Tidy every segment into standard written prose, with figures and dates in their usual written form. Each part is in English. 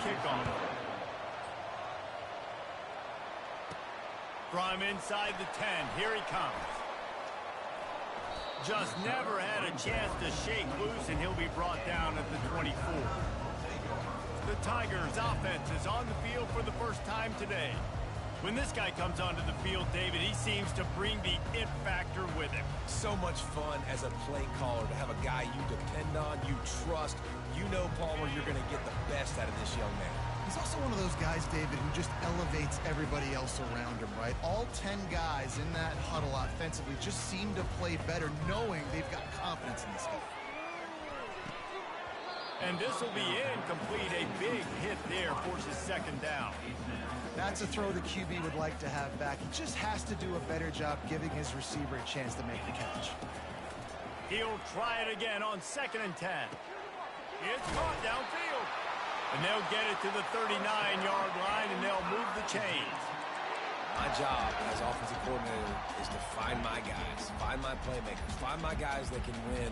kickoff. From inside the 10, here he comes. Just never had a chance to shake loose, and he'll be brought down at the 24. The Tigers' offense is on the field for the first time today. When this guy comes onto the field, David, he seems to bring the it factor with him. So much fun as a play caller to have a guy you depend on, you trust. You know, Palmer, you're going to get the best out of this young man. He's also one of those guys, David, who just elevates everybody else around him, right? All 10 guys in that huddle offensively just seem to play better knowing they've got confidence in this guy. And this will be incomplete. A big hit there forces second down. That's a throw the QB would like to have back. He just has to do a better job giving his receiver a chance to make the catch. He'll try it again on 2nd and 10. It's caught downfield. And they'll get it to the 39-yard line, and they'll move the chains. My job as offensive coordinator is to find my guys, find my playmakers, find my guys that can win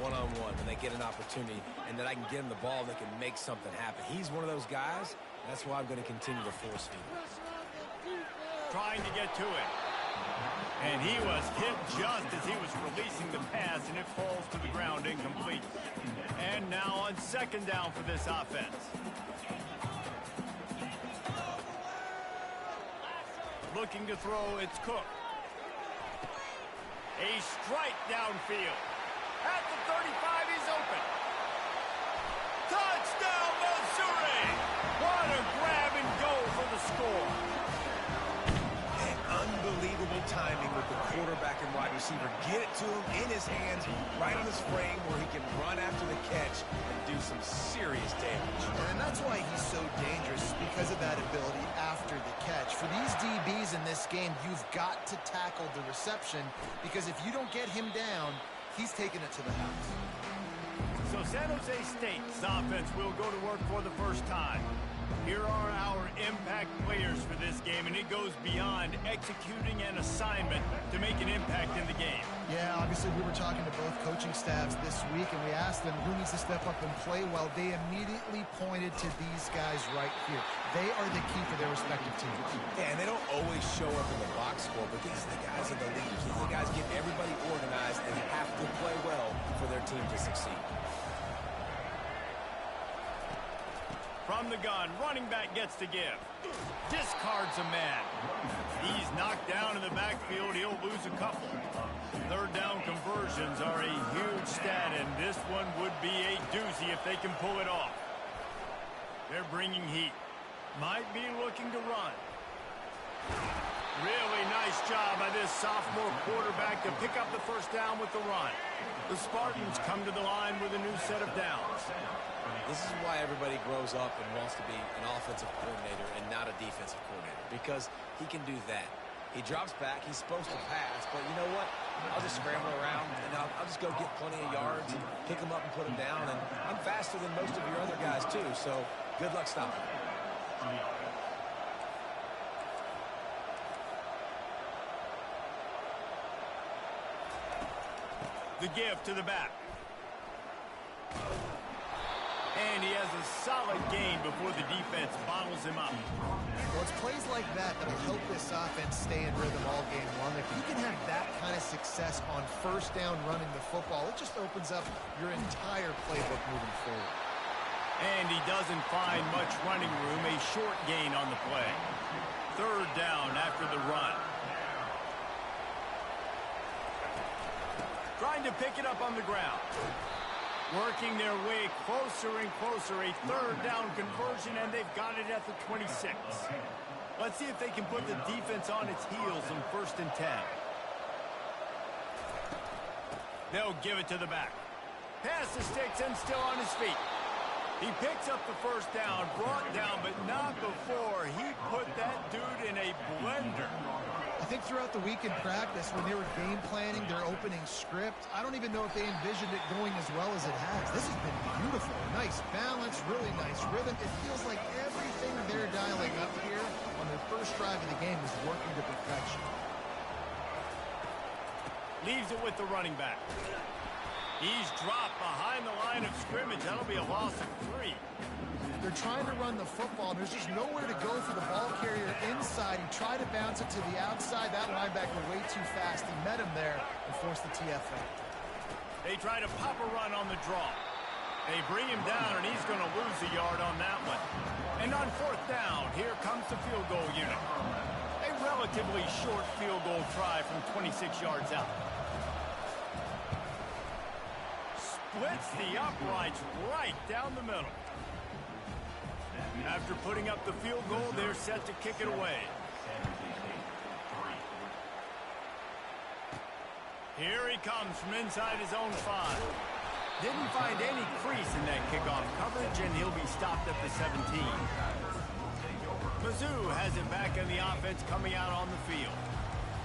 one-on-one when they get an opportunity, and that I can get them the ball and they can make something happen. He's one of those guys. That's why I'm going to continue to force feed. Trying to get to it. And he was hit just as he was releasing the pass, and it falls to the ground incomplete. And now on 2nd down for this offense. Looking to throw, it's Cook. A strike downfield. At the 35, he's open. Touchdown, Missouri! What a grab and go for the score. And unbelievable timing with the quarterback and wide receiver. Get it to him in his hands, right on his frame where he can run after the catch and do some serious damage. And that's why he's so dangerous, because of that ability after the catch. For these DBs in this game, you've got to tackle the reception, because if you don't get him down, he's taking it to the house. So San Jose State's offense will go to work for the first time. Here are our impact players for this game, and it goes beyond executing an assignment to make an impact in the game. Yeah, obviously we were talking to both coaching staffs this week, and we asked them who needs to step up and play well. They immediately pointed to these guys right here. They are the key for their respective teams. Yeah, and they don't always show up in the box score, but these are the guys are the leaders. These are the guys get everybody organized and have to play well for their team to succeed. From the gun, running back gets to give. Discards a man. He's knocked down in the backfield. He'll lose a couple. 3rd down conversions are a huge stat, and this one would be a doozy if they can pull it off. They're bringing heat. Might be looking to run. Really nice job by this sophomore quarterback to pick up the first down with the run. The Spartans come to the line with a new set of downs. This is why everybody grows up and wants to be an offensive coordinator and not a defensive coordinator, because he can do that. He drops back. He's supposed to pass, but you know what? I'll just scramble around, and I'll just go get plenty of yards and pick them up and put them down, and I'm faster than most of your other guys, too, so good luck stopping me. The give to the back. And he has a solid gain before the defense bottles him up. Well, it's plays like that that'll help this offense stay in rhythm all game long. If you can have that kind of success on 1st down running the football, it just opens up your entire playbook moving forward. And he doesn't find much running room, a short gain on the play. 3rd down after the run. Trying to pick it up on the ground. Working their way closer and closer. A 3rd down conversion, and they've got it at the 26. Let's see if they can put the defense on its heels on 1st and 10. They'll give it to the back. Pass the sticks and still on his feet. He picks up the 1st down, brought down, but not before he put that dude in a blender. I think throughout the week in practice, when they were game planning their opening script, I don't even know if they envisioned it going as well as it has. This has been beautiful. Nice balance, really nice rhythm. It feels like everything they're dialing up here on their first drive of the game is working to perfection. Leaves it with the running back. He's dropped behind the line of scrimmage. That'll be a loss of 3. Their trying to run the football, and there's just nowhere to go for the ball carrier inside. He tried to bounce it to the outside. That linebacker way too fast. He met him there and forced the TFL. They try to pop a run on the draw. They bring him down, and he's going to lose a yard on that one. And on fourth down, here comes the field goal unit. A relatively short field goal try from 26 yards out. Splits the uprights right down the middle. After putting up the field goal, they're set to kick it away. Here he comes from inside his own 5. Didn't find any crease in that kickoff coverage, and he'll be stopped at the 17. Mizzou has it back in the offense coming out on the field.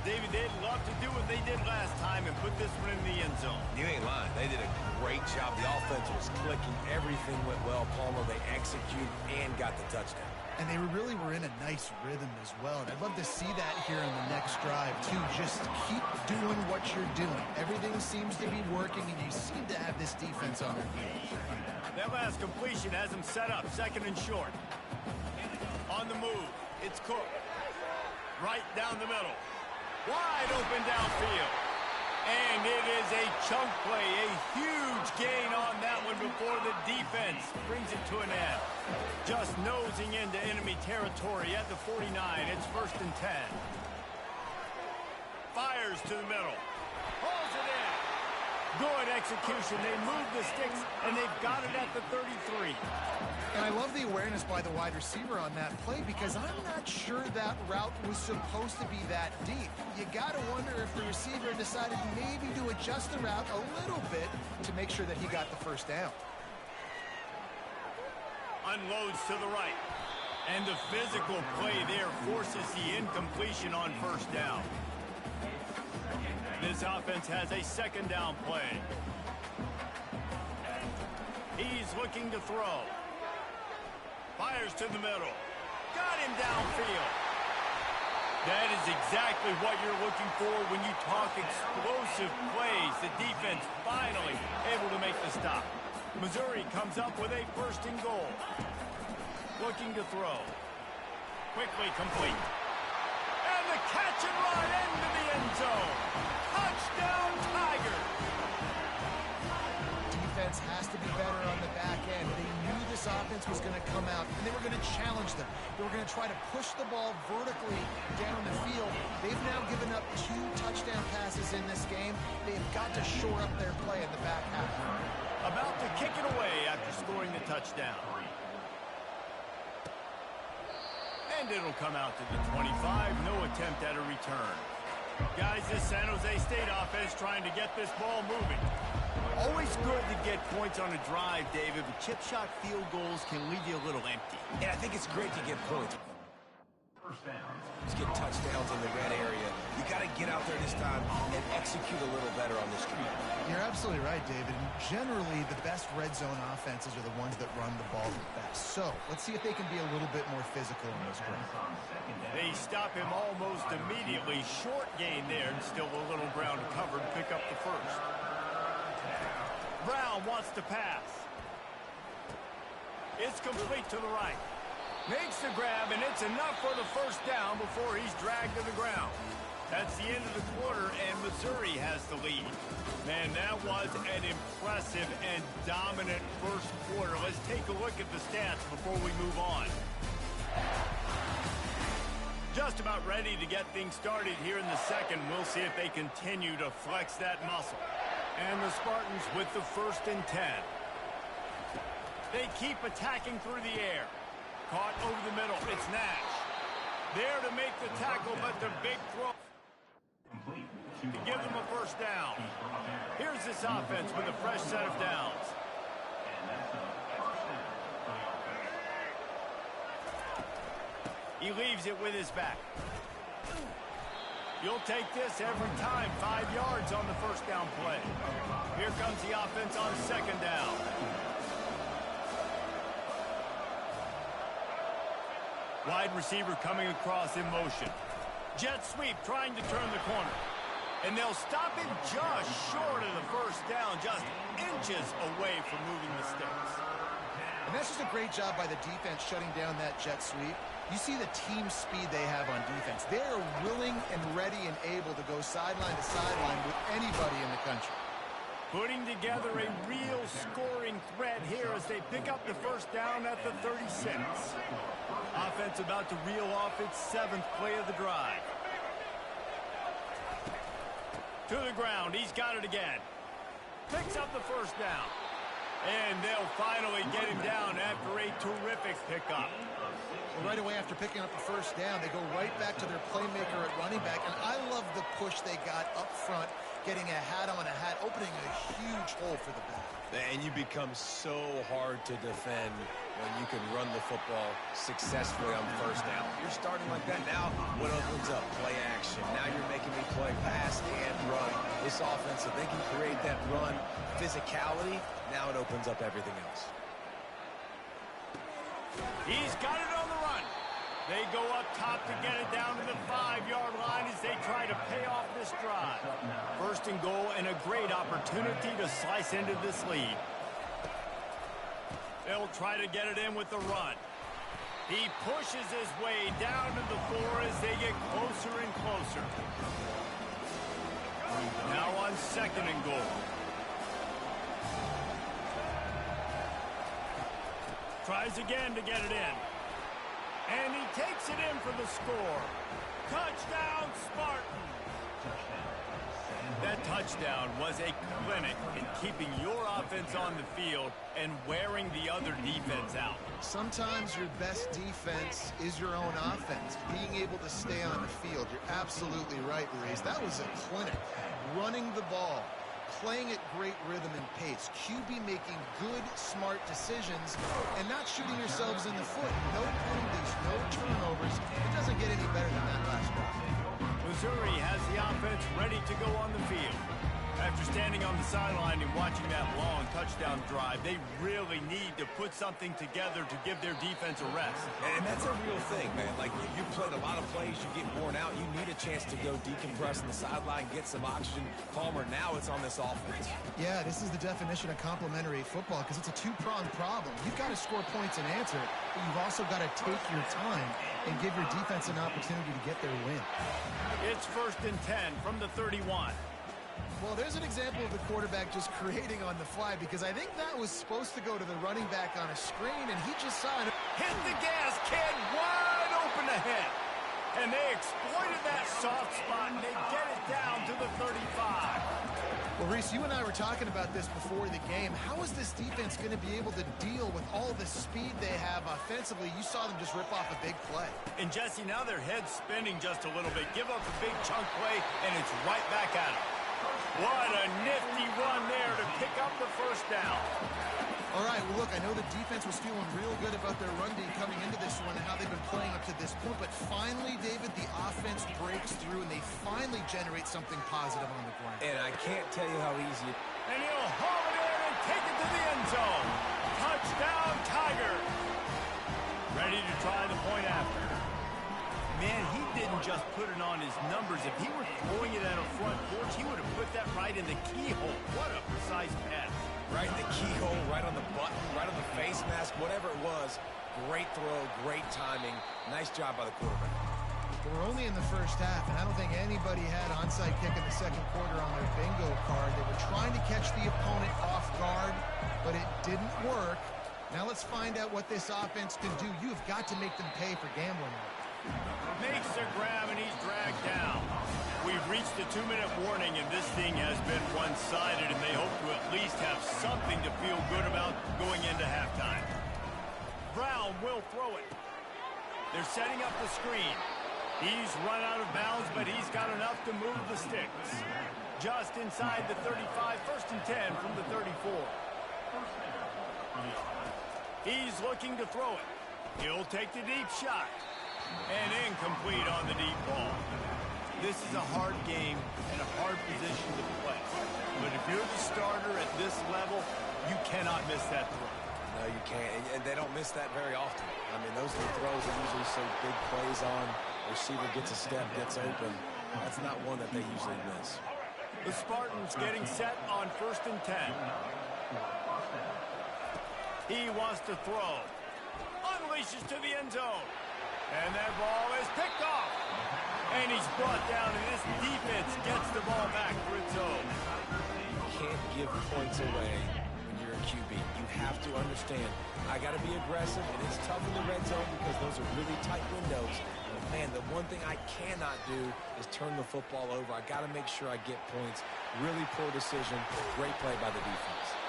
David, they'd love to do what they did last time and put this one in the end zone. You ain't lying. They did a great job. The offense was clicking. Everything went well. Palmer, they executed and got the touchdown. And they really were in a nice rhythm as well. And I'd love to see that here in the next drive, too. Just keep doing what you're doing. Everything seems to be working, and you seem to have this defense on their feet. That last completion has them set up, second and short. On the move, it's Cook. Right down the middle. Wide open downfield. And it is a chunk play, a huge gain on that one before the defense brings it to an end. Just nosing into enemy territory at the 49. It's first and 10. Fires to the middle. Pulls it in. Good execution. They move the sticks, and they've got it at the 33. And I love the awareness by the wide receiver on that play because I'm not sure that route was supposed to be that deep. You got to wonder if the receiver decided maybe to adjust the route a little bit to make sure that he got the first down. Unloads to the right. And the physical play there forces the incompletion on first down. This offense has a second down play. He's looking to throw. Fires to the middle. Got him downfield. That is exactly what you're looking for when you talk explosive plays. The defense finally able to make the stop. Missouri comes up with a first and goal. Looking to throw. Quickly complete. And the catch and run into the end zone. Touchdown, Tigers. Defense has to be better on the back end. They knew this offense was going to come out, and they were going to challenge them. They were going to try to push the ball vertically down the field. They've now given up 2 touchdown passes in this game. They've got to shore up their play in the back half. About to kick it away after scoring the touchdown. And it'll come out to the 25. No attempt at a return. Guys, this San Jose State offense trying to get this ball moving. Always good to get points on a drive, David, but chip shot field goals can leave you a little empty. And I think it's great to get points. Just get touchdowns in the red area. You got to get out there this time and execute a little better on this street. You're absolutely right, David. And generally, the best red zone offenses are the ones that run the ball the best. So let's see if they can be a little bit more physical in this drive. They stop him almost immediately. Short gain there, and still a little ground covered. Pick up the first. Brown wants to pass. It's complete to the right. Makes the grab, and it's enough for the first down before he's dragged to the ground. That's the end of the quarter, and Missouri has the lead. Man, that was an impressive and dominant first quarter. Let's take a look at the stats before we move on. Just about ready to get things started here in the second. We'll see if they continue to flex that muscle. And the Spartans with the first and 10. They keep attacking through the air. Caught over the middle. It's Nash. There to make the tackle, but the big throw to give them a first down. Here's this offense with a fresh set of downs. He leaves it with his back. You'll take this every time. 5 yards on the first down play. Here comes the offense on second down. Wide receiver coming across in motion. Jet sweep trying to turn the corner. And they'll stop him just short of the first down, just inches away from moving the sticks. And that's just a great job by the defense shutting down that jet sweep. You see the team speed they have on defense. They are willing and ready and able to go sideline to sideline with anybody in the country. Putting together a real scoring threat here as they pick up the first down at the 36. Offense about to reel off its 7th play of the drive. To the ground. He's got it again. Picks up the first down. And they'll finally get him down after a terrific pickup. Well, right away after picking up the first down, they go right back to their playmaker at running back. And I love the push they got up front, getting a hat on a hat, opening a huge hole for the back. And you become so hard to defend when you can run the football successfully on first down. You're starting like that now. What opens up? Play action. Now you're making me play pass and run. This offense, if they can create that run physicality, now it opens up everything else. He's got it on the run. They go up top to get it down to the 5-yard line as they try to pay off this drive. First and goal and a great opportunity to slice into this lead. They'll try to get it in with the run. He pushes his way down to the 4 as they get closer and closer. Now on 2nd and goal. Tries again to get it in. And he takes it in for the score. Touchdown, Spartan! That touchdown was a clinic in keeping your offense on the field and wearing the other defense out. Sometimes your best defense is your own offense, being able to stay on the field. You're absolutely right, Luis. That was a clinic. Running the ball, playing at great rhythm and pace. QB making good, smart decisions and not shooting yourselves in the foot. No penalties, no turnovers. It doesn't get any better than that last drive. Missouri has the offense ready to go on the field. After standing on the sideline and watching that long touchdown drive, they really need to put something together to give their defense a rest. And that's a real thing, man. Like, you played a lot of plays, you get worn out, you need a chance to go decompress on the sideline, get some oxygen. Palmer, now it's on this offense. Yeah, this is the definition of complementary football because it's a two-pronged problem. You've got to score points and answer, but you've also got to take your time and give your defense an opportunity to get their win. It's 1st and 10 from the 31. Well, there's an example of the quarterback just creating on the fly because I think that was supposed to go to the running back on a screen, and he just saw it. Hit the gas, kid, wide open ahead. And they exploited that soft spot, and they get it down to the 35. Well, Reese, you and I were talking about this before the game. How is this defense going to be able to deal with all the speed they have offensively? You saw them just rip off a big play. And, Jesse, now their head's spinning just a little bit. Give up a big chunk play, and it's right back at them. What a nifty run there to pick up the first down. All right, well, look, I know the defense was feeling real good about their run D coming into this one and how they've been playing up to this point, but finally, David, the offense breaks through and they finally generate something positive on the ground. And I can't tell you how easy it is. And he'll haul it in and take it to the end zone. Touchdown, Tiger. Ready to try the point after. Man, he didn't just put it on his numbers. If he were throwing it at a front porch, he would have put that right in the keyhole. What a precise pass. Right in the keyhole, right on the button, right on the face mask, whatever it was. Great throw, great timing. Nice job by the quarterback. We're only in the first half, and I don't think anybody had onside kick in the second quarter on their bingo card. They were trying to catch the opponent off guard, but it didn't work. Now let's find out what this offense can do. You've got to make them pay for gambling. Makes the grab, and he's dragged down. We've reached the 2-minute warning, and this thing has been one-sided, and they hope to at least have something to feel good about going into halftime. Brown will throw it. They're setting up the screen. He's run out of bounds, but he's got enough to move the sticks. Just inside the 35, 1st and 10 from the 34. He's looking to throw it. He'll take the deep shot. And incomplete on the deep ball. This is a hard game and a hard position to play. But if you're the starter at this level, you cannot miss that throw. No, you can't. And they don't miss that very often. I mean, those throws are usually so big plays on. Receiver gets a step, gets open. That's not one that they usually miss. The Spartans getting set on 1st and 10. He wants to throw. Unleashes to the end zone. And that ball is picked off. And he's brought down, and this defense gets the ball back for its own. You can't give points away when you're a QB. You have to understand, I got to be aggressive, and it's tough in the red zone because those are really tight windows. But man, the one thing I cannot do is turn the football over. I got to make sure I get points. Really poor decision. Great play by the defense.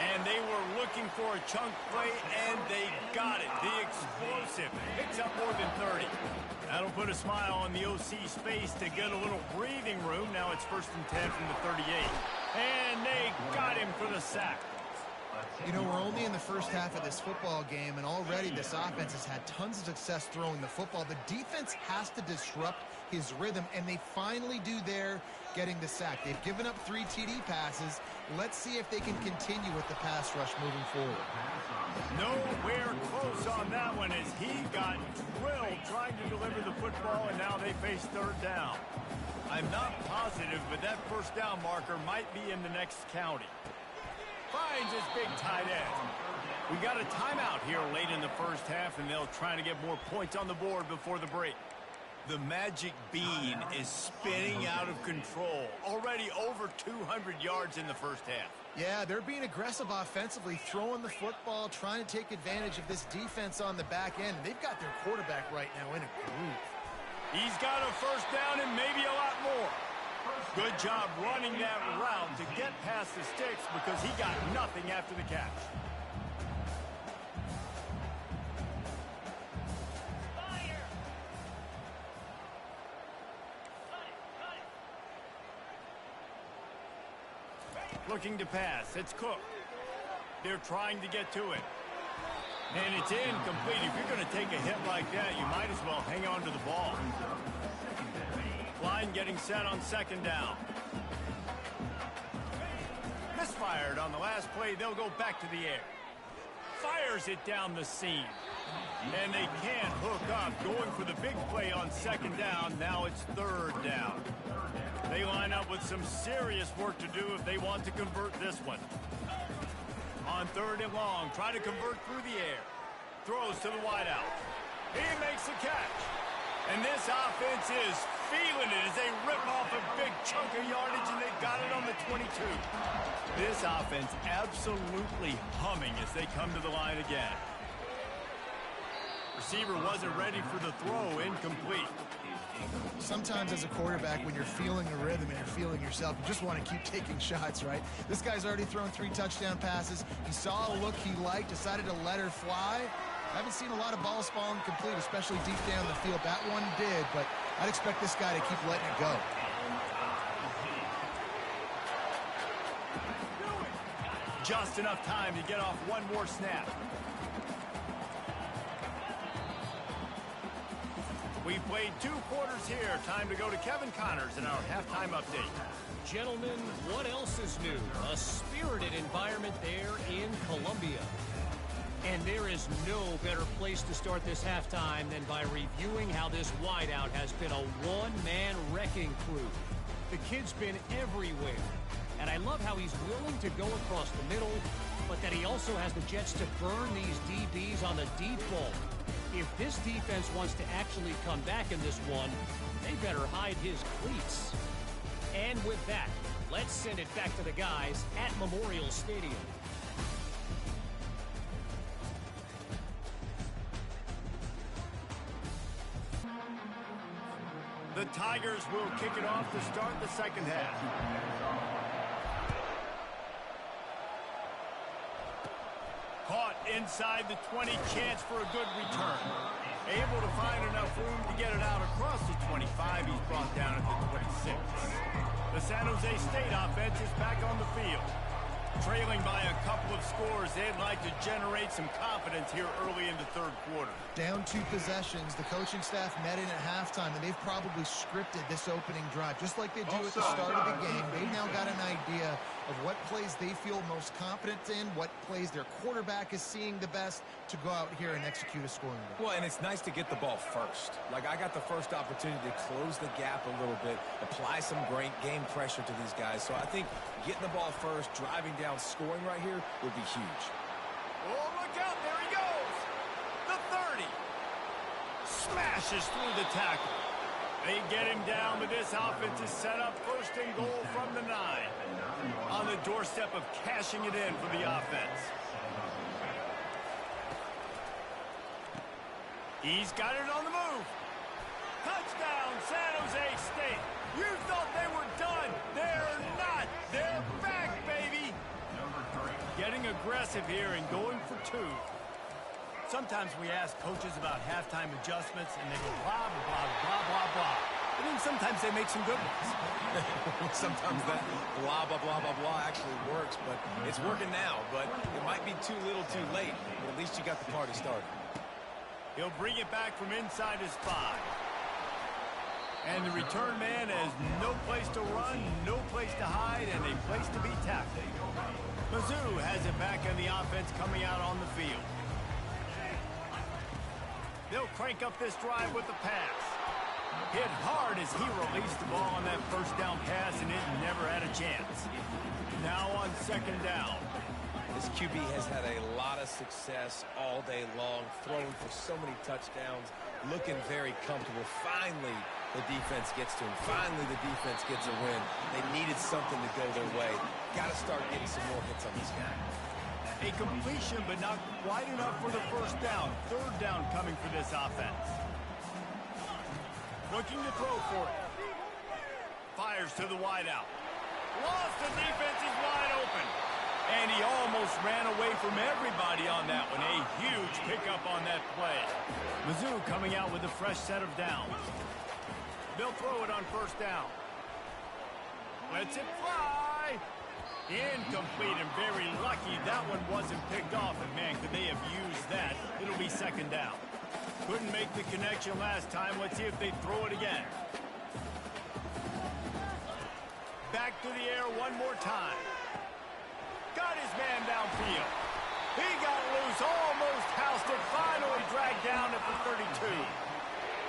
And they were looking for a chunk play, and they got it. The explosive picks up more than 30. That'll put a smile on the OC's face to get a little breathing room. Now it's 1st and 10 from the 38. And they got him for the sack. You know, we're only in the first half of this football game, and already this offense has had tons of success throwing the football. The defense has to disrupt his rhythm, and they finally do there, getting the sack. They've given up 3 TD passes. Let's see if they can continue with the pass rush moving forward. Nowhere close on that one as he got drilled trying to deliver the football, and now they face 3rd down. I'm not positive, but that 1st down marker might be in the next county. Finds his big tight end. We got a timeout here late in the first half, and they'll try to get more points on the board before the break. The magic bean is spinning out of control. Already over 200 yards in the first half. Yeah, they're being aggressive offensively, throwing the football, trying to take advantage of this defense on the back end. They've got their quarterback right now in a groove. He's got a 1st down and maybe a lot more. Good job running that route to get past the sticks because he got nothing after the catch. Looking to pass. It's Cook. They're trying to get to it. And it's incomplete. If you're going to take a hit like that, you might as well hang on to the ball. Line getting set on 2nd down. Misfired on the last play. They'll go back to the air. Fires it down the seam. And they can't hook up. Going for the big play on 2nd down. Now it's 3rd down. They line up with some serious work to do if they want to convert this one. On 3rd and long, try to convert through the air. Throws to the wideout. He makes the catch. And this offense is feeling it as they rip off a big chunk of yardage, and they've got it on the 22. This offense absolutely humming as they come to the line again. Receiver wasn't ready for the throw. Incomplete. Sometimes as a quarterback, when you're feeling the rhythm and you're feeling yourself, you just want to keep taking shots, right? This guy's already thrown 3 touchdown passes. He saw a look he liked, decided to let her fly. I haven't seen a lot of balls falling complete, especially deep down the field. That one did, but I'd expect this guy to keep letting it go. Just enough time to get off one more snap. We've played 2 quarters here. Time to go to Kevin Connors in our halftime update. Gentlemen, what else is new? A spirited environment there in Columbia. And there is no better place to start this halftime than by reviewing how this wideout has been a one-man wrecking crew. The kid's been everywhere. And I love how he's willing to go across the middle, but that he also has the Jets to burn these DBs on the deep ball. If this defense wants to actually come back in this one, they better hide his cleats. And with that, let's send it back to the guys at Memorial Stadium. The Tigers will kick it off to start the second half. Caught inside the 20, chance for a good return. Able to find enough room to get it out across the 25. He's brought down at the 26. The San Jose State offense is back on the field. Trailing by a couple of scores, they'd like to generate some confidence here early in the 3rd quarter. Down 2 possessions. The coaching staff met in at halftime, and they've probably scripted this opening drive. Just like they do at the start of the game, they've now got an idea of what plays they feel most confident in, what plays their quarterback is seeing the best to go out here and execute a scoring drive. Well, and it's nice to get the ball first. Like, I got the first opportunity to close the gap a little bit, apply some great game pressure to these guys. So I think getting the ball first, driving down, scoring right here would be huge. Oh, look out. There he goes. The 30. Smashes through the tackle. They get him down, but this offense is set up first and goal from the 9. On the doorstep of cashing it in for the offense. He's got it on the move. Touchdown, San Jose State. You thought they were done. They're not. They're back, baby. Getting aggressive here and going for 2. Sometimes we ask coaches about halftime adjustments, and they go blah, blah, blah, blah, blah. I mean, sometimes they make some good ones. Sometimes that blah, blah, blah, blah, blah actually works, but it's working now. But it might be too little too late, but at least you got the party started. He'll bring it back from inside his 5. And the return man has no place to run, no place to hide, and a place to be tackled. Mizzou has it back on the offense coming out on the field. They'll crank up this drive with the pass. Hit hard as he released the ball on that first down pass, and it never had a chance. Now on second down. This QB has had a lot of success all day long, throwing for so many touchdowns, looking very comfortable. Finally, the defense gets to him. Finally, the defense gets a win. They needed something to go their way. Got to start getting some more hits on this guy. A completion, but not quite enough for the first down. Third down coming for this offense. Looking to throw for it. Fires to the wideout. Lost, the defense is wide open. And he almost ran away from everybody on that one. A huge pickup on that play. Mizzou coming out with a fresh set of downs. They'll throw it on first down. Lets it fly. Incomplete, and very lucky that one wasn't picked off. And man, could they have used that? It'll be second down. Couldn't make the connection last time. Let's see if they throw it again. Back to the air one more time. Got his man downfield. He got loose, almost housed it, finally dragged down at the 32.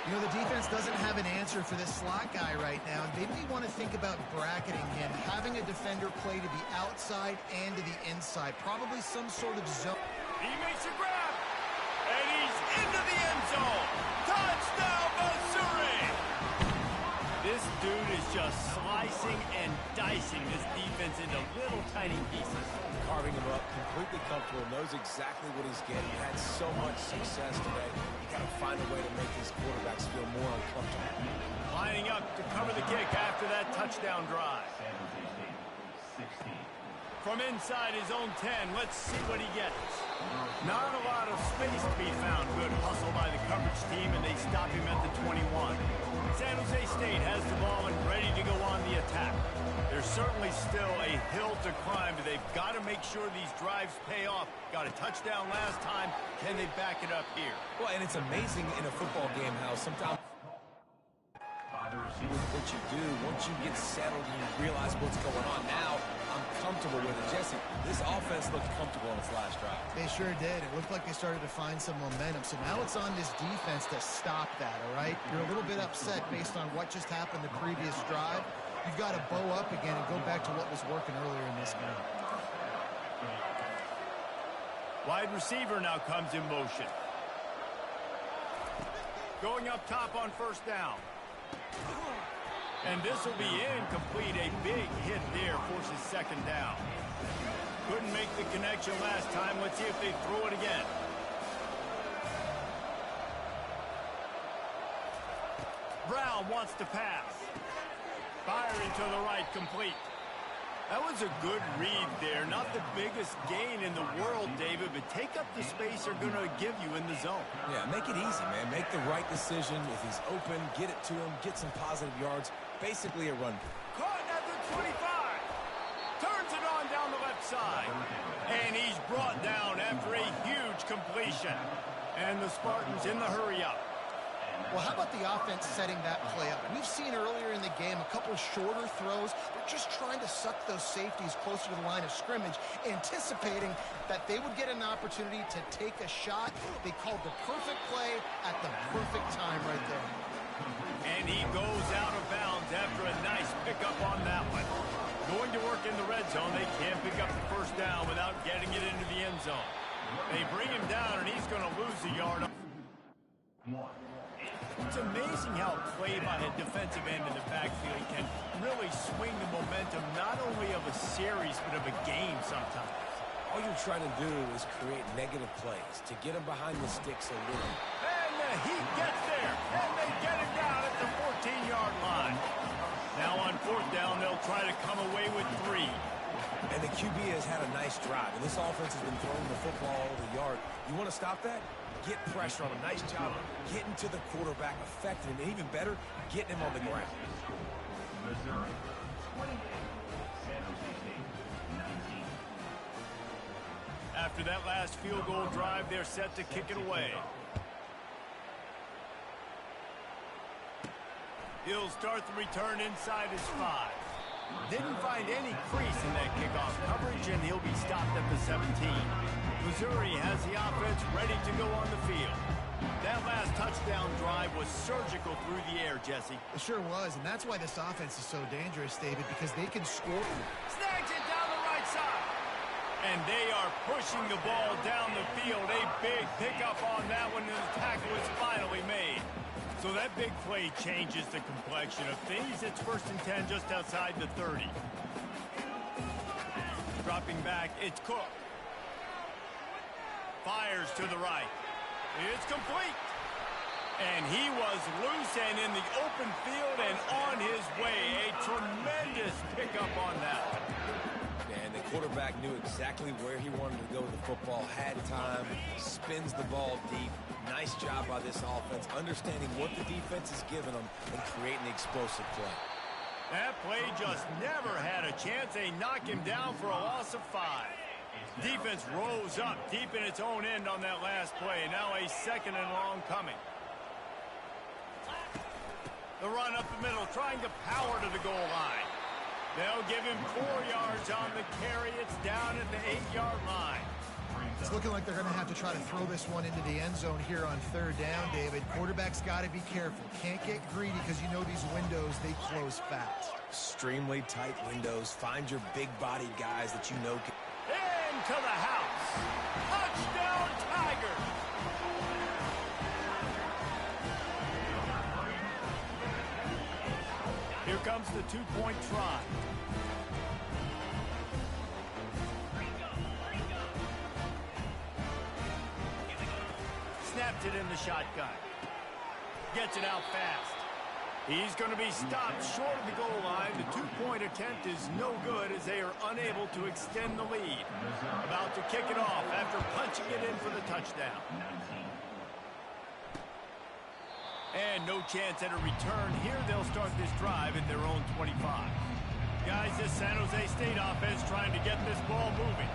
You know, the defense doesn't have an answer for this slot guy right now. They may want to think about bracketing him, having a defender play to the outside and to the inside. Probably some sort of zone. He makes a grab, and he's into the end zone. Touchdown, Missouri! This dude is just slicing and dicing this defense into little tiny pieces. Carving him up, completely comfortable, knows exactly what he's getting. He had so much success today. You got to find a way to make these quarterbacks feel more uncomfortable. Lining up to cover the kick after that touchdown drive. From inside his own 10, let's see what he gets. Not a lot of space to be found. Good hustle by the coverage team, and they stop him at the 21. San Jose State has the ball and ready to go on the attack. There's certainly still a hill to climb, but they've got to make sure these drives pay off. Got a touchdown last time. Can they back it up here? Well, and it's amazing in a football game how sometimes what you do, once you get settled and you realize what's going on now, I'm comfortable with it. Jesse, this offense looked comfortable on its last drive. They sure did. It looked like they started to find some momentum. So now it's on this defense to stop that, all right? You're a little bit upset based on what just happened the previous drive. You've got to bow up again and go back to what was working earlier in this game. Wide receiver now comes in motion. Going up top on first down. And this will be incomplete. A big hit there forces second down. Couldn't make the connection last time. Let's see if they throw it again. Brown wants to pass. Firing to the right, complete. That was a good read there. Not the biggest gain in the world, David, but take up the space they're going to give you in the zone. Yeah, make it easy, man. Make the right decision. If he's open, get it to him, get some positive yards. Basically a run. Caught at the 25. Turns it on down the left side. And he's brought down after a huge completion. And the Spartans in the hurry-up. Well, how about the offense setting that play up? We've seen earlier in the game a couple shorter throws. They're just trying to suck those safeties closer to the line of scrimmage, anticipating that they would get an opportunity to take a shot. They called the perfect play at the perfect time right there. And he goes out of bounds after a nice pickup on that one. Going to work in the red zone. They can't pick up the first down without getting it into the end zone. They bring him down, and he's going to lose a yard. It's amazing how play by a defensive end in the backfield can really swing the momentum not only of a series but of a game sometimes. All you're trying to do is create negative plays to get them behind the sticks a little. And the Heat gets there, and they get him down at the 14-yard line. Now on fourth down, they'll try to come away with 3. And the QB has had a nice drive, and this offense has been throwing the football all over the yard. You want to stop that? Get pressure on him. Nice job getting to the quarterback, affecting him, and even better, getting him on the ground. After that last field goal drive, they're set to kick it away. He'll start the return inside his 5. Didn't find any crease in that kickoff coverage, and he'll be stopped at the 17. Missouri has the offense ready to go on the field. That last touchdown drive was surgical through the air, Jesse. It sure was, and that's why this offense is so dangerous, David, because they can score. Snags it down the right side. And they are pushing the ball down the field. A big pickup on that one, and the tackle is finally made. So that big play changes the complexion of things. It's 1st and 10 just outside the 30. Dropping back, it's Cook. Fires to the right. It's complete. And he was loose and in the open field and on his way. A tremendous pickup on that one. And the quarterback knew exactly where he wanted to go with the football, had time, spins the ball deep. Nice job by this offense, understanding what the defense is giving them and creating the explosive play. That play just never had a chance. They knock him down for a loss of 5. Defense rose up deep in its own end on that last play. Now a 2nd and long coming. The run up the middle, trying to power to the goal line. They'll give him 4 yards on the carry. It's down at the 8-yard line. It's looking like they're going to have to try to throw this one into the end zone here on 3rd down, David. Quarterback's got to be careful. Can't get greedy because you know these windows, they close fast. Extremely tight windows. Find your big body guys that you know can. Into the house. Touchdown, Tigers. Here comes the 2-point try. Snapped it in the shotgun. Gets it out fast. He's going to be stopped short of the goal line. The 2-point attempt is no good as they are unable to extend the lead. About to kick it off after punching it in for the touchdown. And no chance at a return. Here they'll start this drive at their own 25. Guys, this San Jose State offense trying to get this ball moving.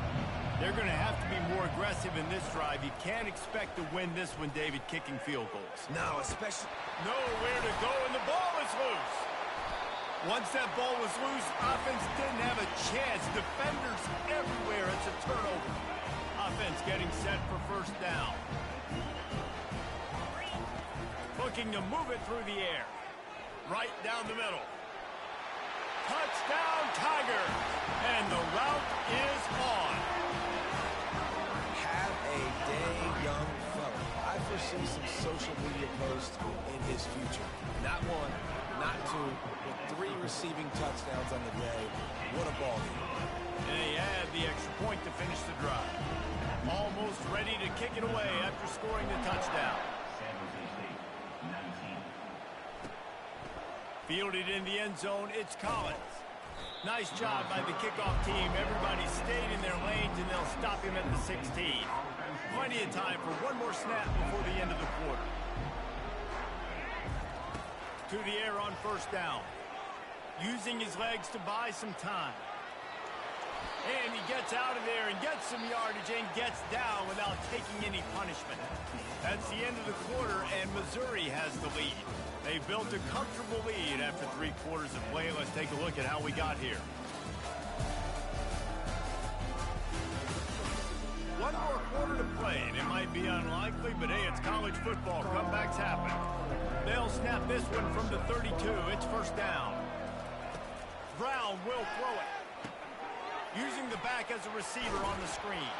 They're going to have to be more aggressive in this drive. You can't expect to win this one, David, kicking field goals. No, especially. Nowhere to go, and the ball is loose. Once that ball was loose, offense didn't have a chance. Defenders everywhere. It's a turnover. Offense getting set for 1st down. Looking to move it through the air. Right down the middle. Touchdown, Tiger. And the route is on. Have a day, young fella. I foresee some social media posts in his future. Not 1, not 2, but 3 receiving touchdowns on the day. What a ball game. And they add the extra point to finish the drive. Almost ready to kick it away after scoring the touchdown. Fielded in the end zone, it's Collins. Nice job by the kickoff team. Everybody stayed in their lanes, and they'll stop him at the 16. Plenty of time for one more snap before the end of the quarter. To the air on 1st down. Using his legs to buy some time. And he gets out of there and gets some yardage and gets down without taking any punishment. That's the end of the quarter, and Missouri has the lead. They built a comfortable lead after 3 quarters of play. Let's take a look at how we got here. One more quarter to play, and it might be unlikely, but hey, it's college football. Comebacks happen. They'll snap this one from the 32. It's 1st down. Brown will throw it. Using the back as a receiver on the screen.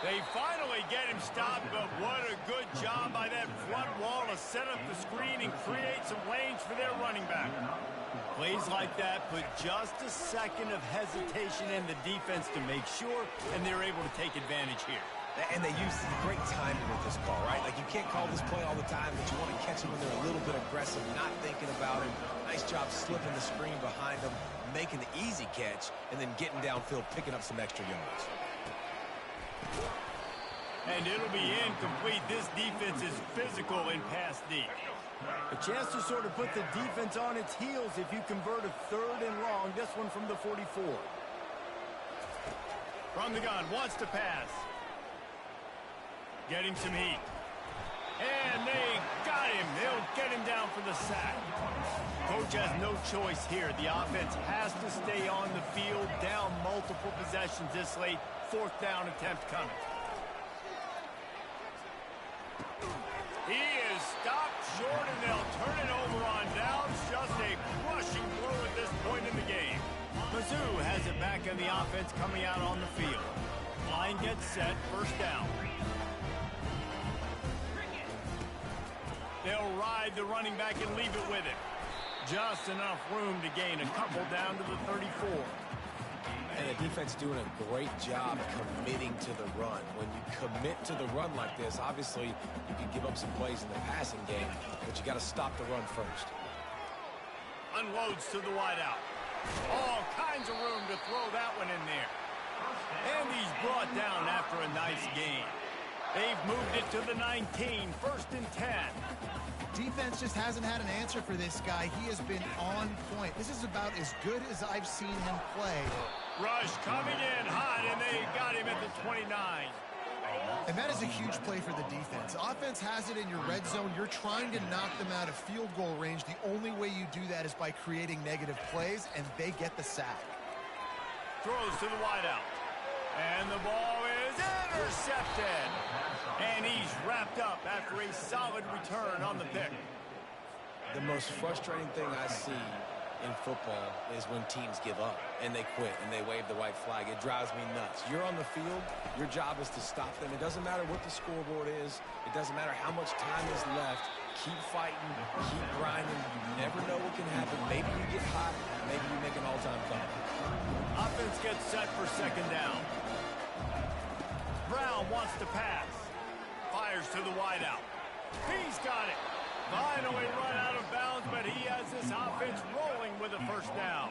They finally get him stopped, but what a good job by that front wall to set up the screen and create some lanes for their running back. Plays like that put just a second of hesitation in the defense to make sure, and they're able to take advantage here. And they use great timing with this call, right? Like, you can't call this play all the time, but you want to catch them when they're a little bit aggressive, not thinking about it. Nice job slipping the screen behind them, making the easy catch, and then getting downfield, picking up some extra yards. And it'll be incomplete. This defense is physical in pass deep. A chance to sort of put the defense on its heels if you convert a 3rd and long. This one from the 44. From the gun, wants to pass. Getting some heat. And they got him. They'll get him down for the sack. Coach has no choice here. The offense has to stay on the field, down multiple possessions this late. 4th down attempt coming. He is stopped short, and they'll turn it over on downs. Just a crushing blow at this point in the game. Mizzou has it back in the offense coming out on the field. Line gets set, 1st down. They'll ride the running back and leave it with him. Just enough room to gain a couple down to the 34. And the defense doing a great job committing to the run. When you commit to the run like this, obviously you can give up some plays in the passing game, but you got to stop the run first. Unloads to the wideout. All kinds of room to throw that one in there. And he's brought down after a nice gain. They've moved it to the 19, 1st and 10. Defense just hasn't had an answer for this guy. He has been on point. This is about as good as I've seen him play. Rush coming in hot, and they got him at the 29. And that is a huge play for the defense. Offense has it in your red zone. You're trying to knock them out of field goal range. The only way you do that is by creating negative plays, and they get the sack. Throws to the wideout. And the ball is intercepted. And he's wrapped up after a solid return on the pick. The most frustrating thing I see in football is when teams give up and they quit and they wave the white flag. It drives me nuts. You're on the field. Your job is to stop them. It doesn't matter what the scoreboard is. It doesn't matter how much time is left. Keep fighting. Keep grinding. You never know what can happen. Maybe you get hot. Maybe you make an all-time comeback. Offense gets set for 2nd down. Brown wants to pass. Fires to the wideout. He's got it. Finally run out of bounds, but he has this offense rolling with a 1st down.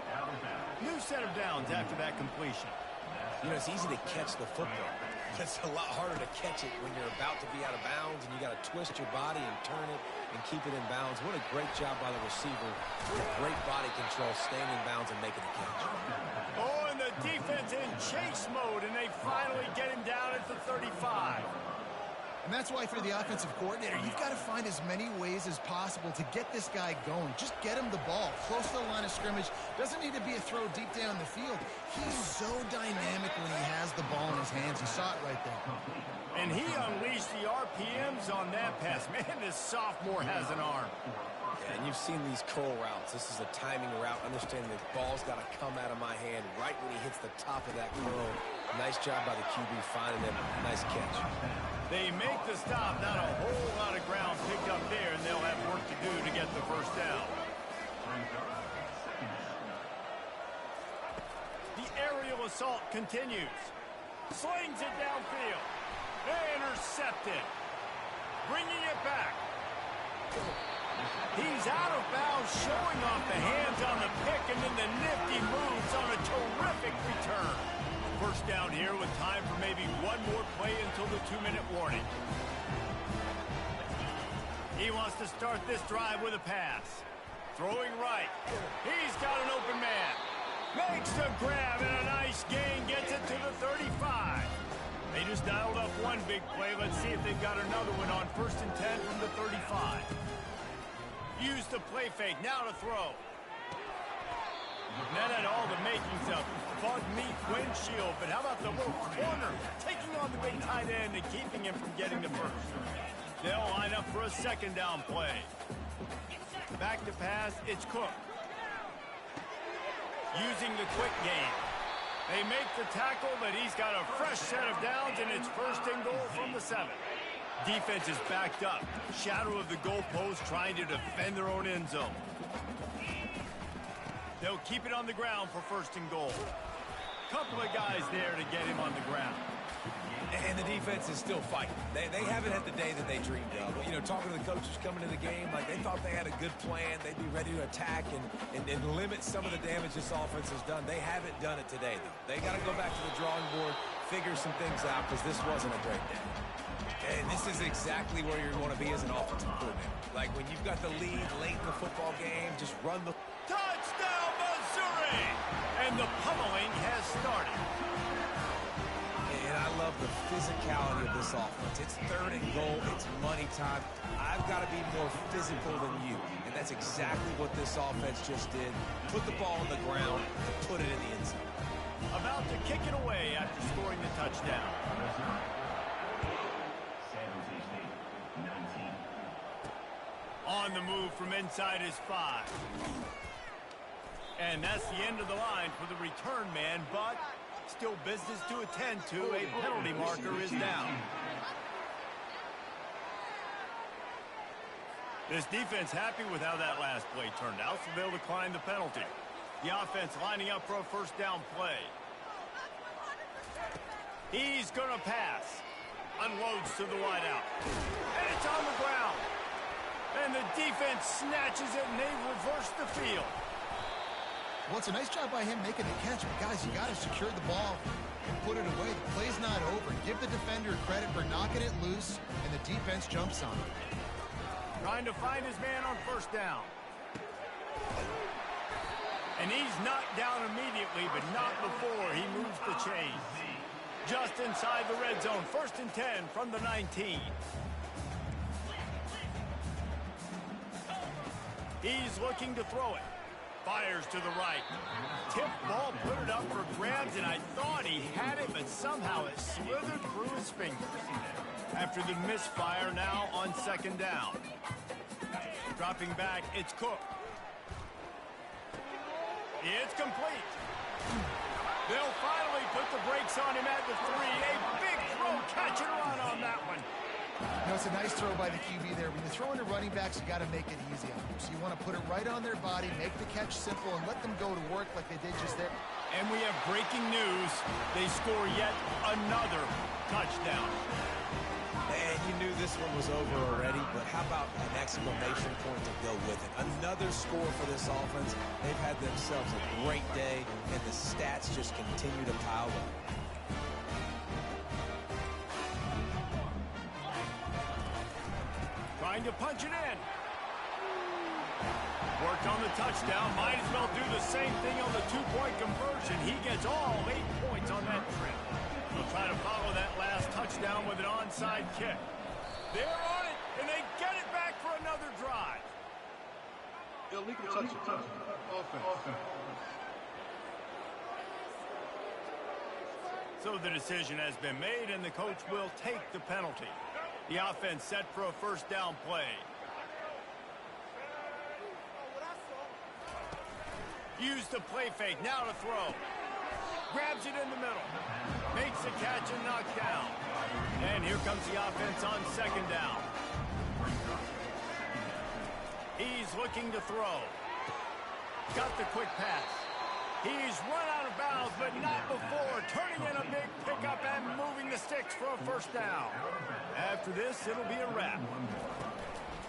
New set of downs after that completion. You know, it's easy to catch the football. It's a lot harder to catch it when you're about to be out of bounds and you got to twist your body and turn it and keep it in bounds. What a great job by the receiver. What a great body control, staying in bounds and making the catch. Oh, and the defense in chase mode, and they finally get him down at the 35. And that's why for the offensive coordinator, you've got to find as many ways as possible to get this guy going. Just get him the ball close to the line of scrimmage. Doesn't need to be a throw deep down the field. He's so dynamic when he has the ball in his hands. You saw it right there. And he unleashed the RPMs on that pass. Man, this sophomore has an arm. Yeah, and you've seen these curl routes. This is a timing route. Understand the ball's got to come out of my hand right when he hits the top of that curl. Nice job by the QB finding him. Nice catch. They make the stop. Not a whole lot of ground picked up there, and they'll have work to do to get the 1st down. The aerial assault continues. Slings it downfield. Intercepted. Bringing it back. He's out of bounds, showing off the hands on the pick, and then the nifty moves on a terrific return. 1st down here with time for maybe one more play until the 2-minute warning. He wants to start this drive with a pass. Throwing right. He's got an open man. Makes the grab, and a nice gain gets it to the 35. They just dialed up one big play. Let's see if they've got another one on 1st and 10 from the 35. Use the play fake. Now to throw. That had all the makings of Bud Meat windshield, but how about the little corner taking on the big tight end and keeping him from getting the 1st? They'll line up for a 2nd down play. Back to pass, it's Cook. Using the quick game. They make the tackle, but he's got a fresh set of downs, and it's first and goal from the 7. Defense is backed up. Shadow of the goalpost trying to defend their own end zone. They'll keep it on the ground for first and goal. Couple of guys there to get him on the ground. And the defense is still fighting. They haven't had the day that they dreamed of. You know, talking to the coaches coming to the game, like they thought they had a good plan. They'd be ready to attack and limit some of the damage this offense has done. They haven't done it today, though. They got to go back to the drawing board, figure some things out, because this wasn't a great day. And this is exactly where you want to be as an offensive coordinator. Like when you've got the lead late in the football game, just run the... Touchdown, Missouri! And the pummeling has started. And I love the physicality of this offense. It's third and goal. It's money time. I've got to be more physical than you. And that's exactly what this offense just did. Put the ball on the ground and put it in the end zone. About to kick it away after scoring the touchdown. On the move from inside his 5. And that's the end of the line for the return man, but still business to attend to. A penalty marker is down. This defense happy with how that last play turned out, so they'll decline the penalty. The offense lining up for a first down play. He's going to pass. Unloads to the wideout. And it's on the ground. And the defense snatches it, and they reverse the field. Well, it's a nice job by him making the catch, but guys, you got to secure the ball and put it away. The play's not over. Give the defender credit for knocking it loose, and the defense jumps on it. Trying to find his man on first down. And he's knocked down immediately, but not before he moves the chains. Just inside the red zone, 1st and 10 from the 19. He's looking to throw it. Fires to the right. Tip ball, put it up for grabs, and I thought he had it, but somehow it slithered through his fingers. After the misfire, now on 2nd down. Dropping back, it's Cook. It's complete. They'll finally put the brakes on him at the 3. A big throw, catch and run on that one. You know, it's a nice throw by the QB there. When you're throwing to running backs, you got to make it easy on them. So you want to put it right on their body, make the catch simple, and let them go to work like they did just there. And we have breaking news. They score yet another touchdown. And you knew this one was over already, but how about an exclamation point to go with it? Another score for this offense. They've had themselves a great day, and the stats just continue to pile up. Trying to punch it in. Worked on the touchdown. Might as well do the same thing on the 2-point conversion. He gets all 8 points on that trip. They'll try to follow that last touchdown with an onside kick. They're on it, and they get it back for another drive. Illegal touch. Offense. So the decision has been made, and the coach will take the penalty. The offense set for a first down play. Use the play fake, now to throw. Grabs it in the middle. Makes the catch and knocked down. And here comes the offense on 2nd down. He's looking to throw. Got the quick pass. He's run out of bounds, but not before. Turning in a big pickup and moving the sticks for a first down. After this, it'll be a wrap.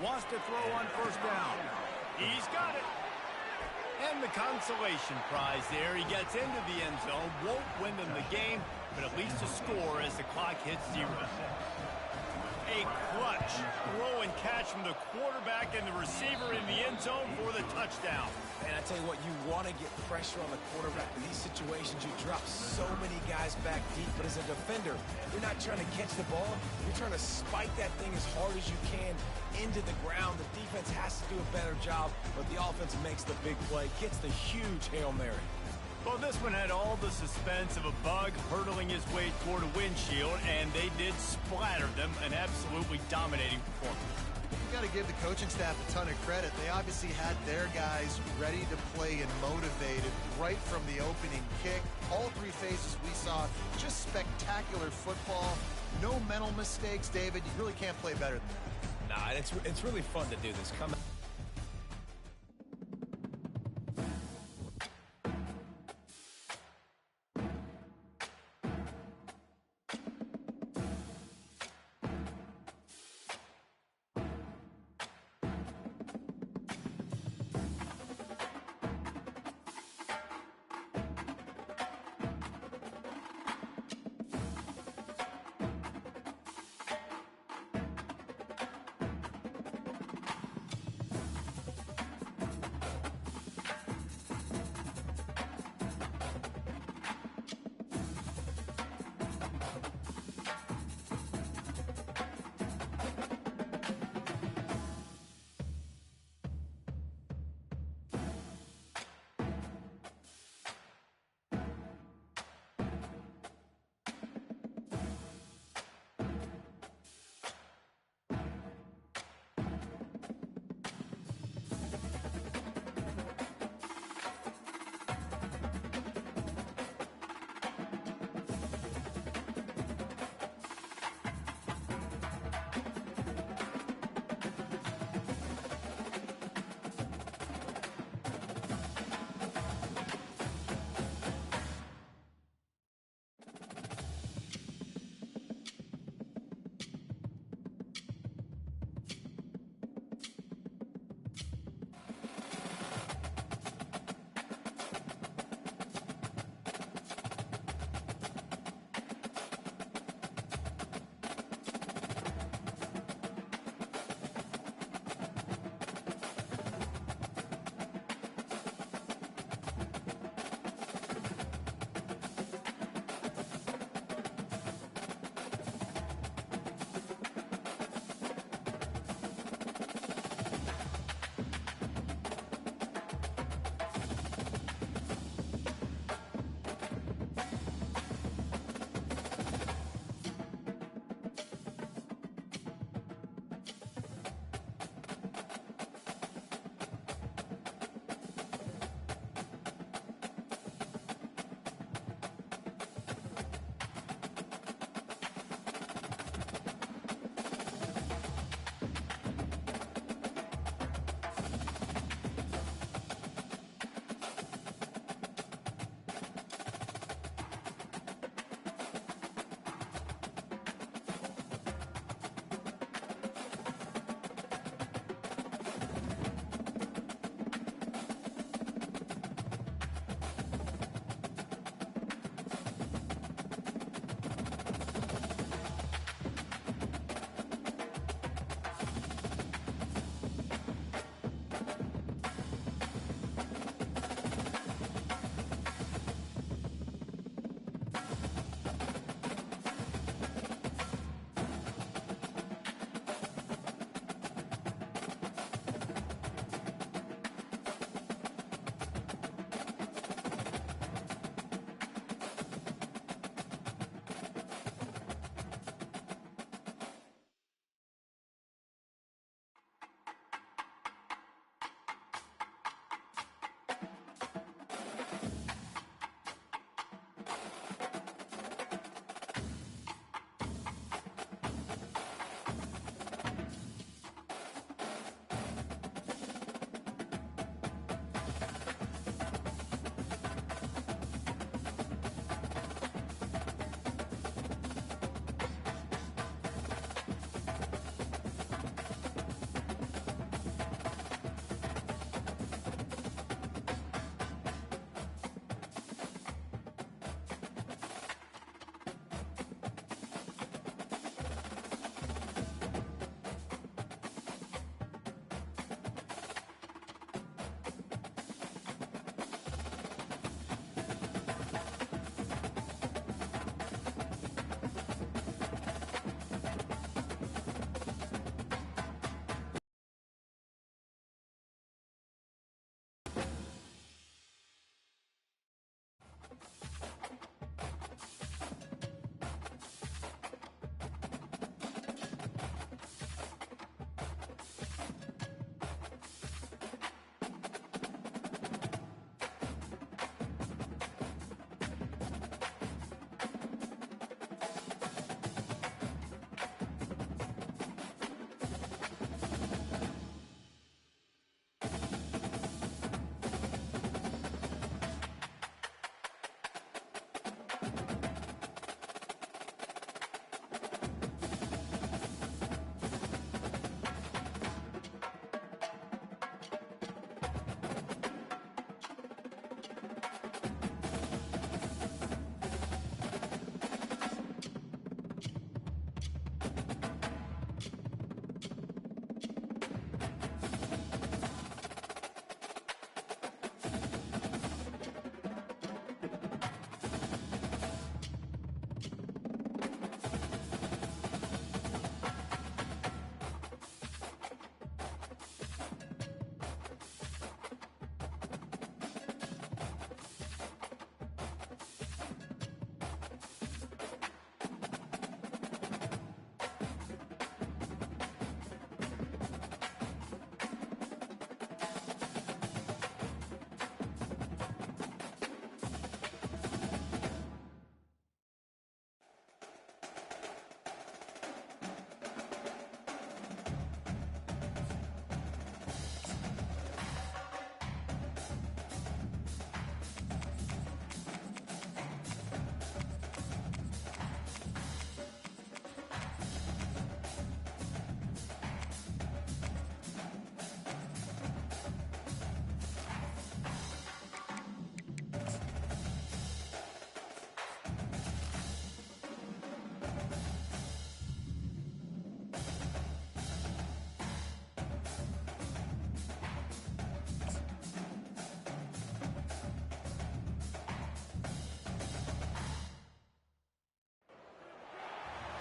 Wants to throw on first down. He's got it. And the consolation prize there. He gets into the end zone. Won't win them the game, but at least a score as the clock hits 0. A clutch throw and catch from the quarterback and the receiver in the end zone for the touchdown. And I tell you what, you want to get pressure on the quarterback. In these situations, you drop so many guys back deep. But as a defender, you're not trying to catch the ball. You're trying to spike that thing as hard as you can into the ground. The defense has to do a better job, but the offense makes the big play, gets the huge Hail Mary. Well, this one had all the suspense of a bug hurtling his way toward a windshield, and they did splatter them. An absolutely dominating performance. You got got to give the coaching staff a ton of credit. They obviously had their guys ready to play and motivated right from the opening kick. All three phases we saw, just spectacular football. No mental mistakes, David. You really can't play better than that. Nah, it's really fun to do this. Come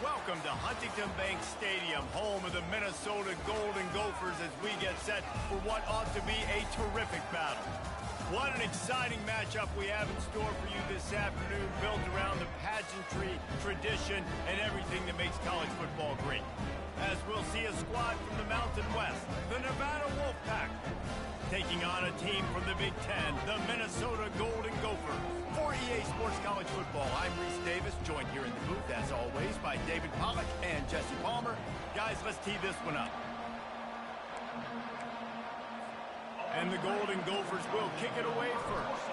Welcome to Huntington Bank Stadium, home of the Minnesota Golden Gophers, as we get set for what ought to be a terrific battle. What an exciting matchup we have in store for you this afternoon, built around the pageantry, tradition, and everything that makes college football great. As we'll see a squad from the Mountain West, the Nevada Wolfpack, taking on a team from the Big Ten, the Minnesota Golden Gophers. For EA Sports College Football, I'm Reese Davis, joined here in the booth, as always, by David Pollack and Jesse Palmer. Guys, let's tee this one up. And the Golden Gophers will kick it away first.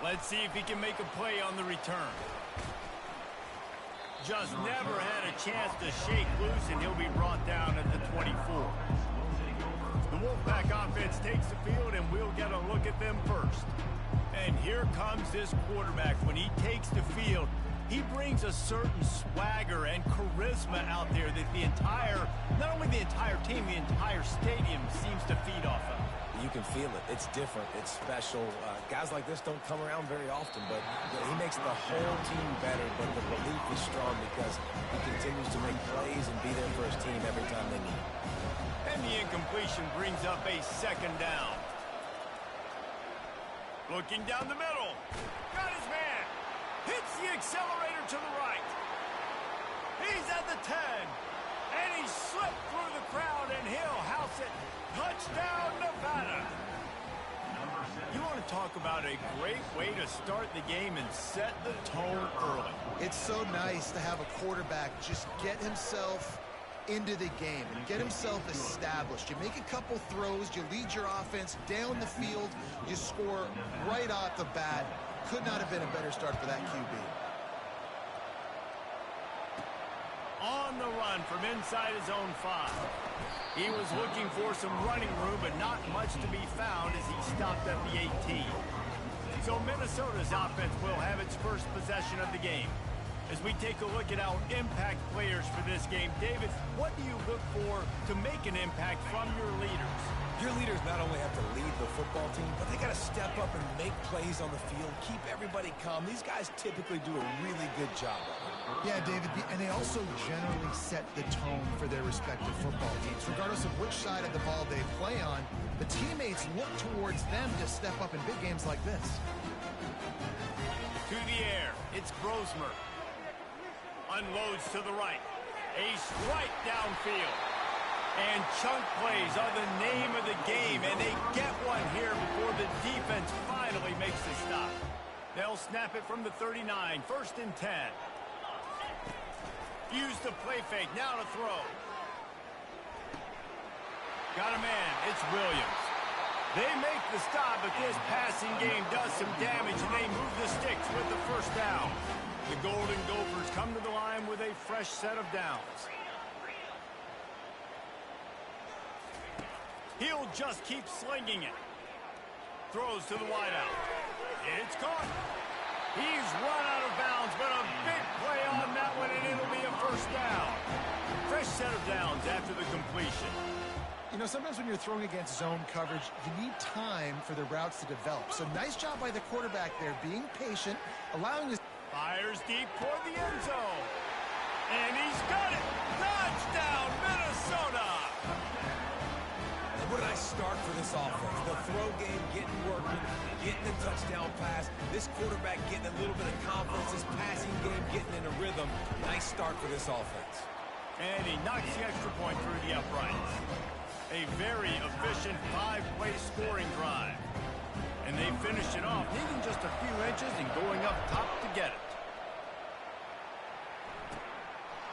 Let's see if he can make a play on the return. Just never had a chance to shake loose, and he'll be brought down at the 24. The Wolfpack offense takes the field, and we'll get a look at them first. And here comes this quarterback. When he takes the field, he brings a certain swagger and charisma out there that the entire, not only the entire team, the entire stadium seems to feed off of. You can feel it. It's different. It's special. Guys like this don't come around very often, but he makes the whole team better, but the belief is strong because he continues to make plays and be there for his team every time they need. And the incompletion brings up a second down. Looking down the middle. Got his man. Hits the accelerator to the right. He's at the 10. And he slipped through the crowd, and he'll house it. Touchdown, Nevada. You want to talk about a great way to start the game and set the tone early. It's so nice to have a quarterback just get himself into the game and get himself established. You make a couple throws, you lead your offense down the field, you score right off the bat. Could not have been a better start for that QB. On the run from inside his own 5. He was looking for some running room, but not much to be found as he stopped at the 18. So Minnesota's offense will have its first possession of the game. As we take a look at our impact players for this game, David, what do you look for to make an impact from your leaders? Your leaders not only have to lead the football team, but they got to step up and make plays on the field, keep everybody calm. These guys typically do a really good job of it. Yeah, David, and they also generally set the tone for their respective football teams. Regardless of which side of the ball they play on, the teammates look towards them to step up in big games like this. To the air, it's Brosmer. Unloads to the right. A strike downfield. And chunk plays are the name of the game, and they get one here before the defense finally makes the stop. They'll snap it from the 39, 1st and 10. Use the play fake, now to throw. Got a man, it's Williams. They make the stop, but this passing game does some damage, and they move the sticks with the first down. The Golden Gophers come to the line with a fresh set of downs. He'll just keep slinging it. Throws to the wideout. It's caught. He's run out of bounds, but a big play on that one, and it'll be a first down. Fresh set of downs after the completion. You know, sometimes when you're throwing against zone coverage, you need time for the routes to develop. So nice job by the quarterback there, being patient, allowing his... Fires deep toward the end zone. And he's got it. Touchdown, Minnesota. What a nice start for this offense. The throw game getting working, getting the touchdown pass. This quarterback getting a little bit of confidence. This passing game getting in a rhythm. Nice start for this offense. And he knocks the extra point through the uprights. A very efficient 5-play scoring drive. And they finished it off, needing just a few inches and going up top to get it.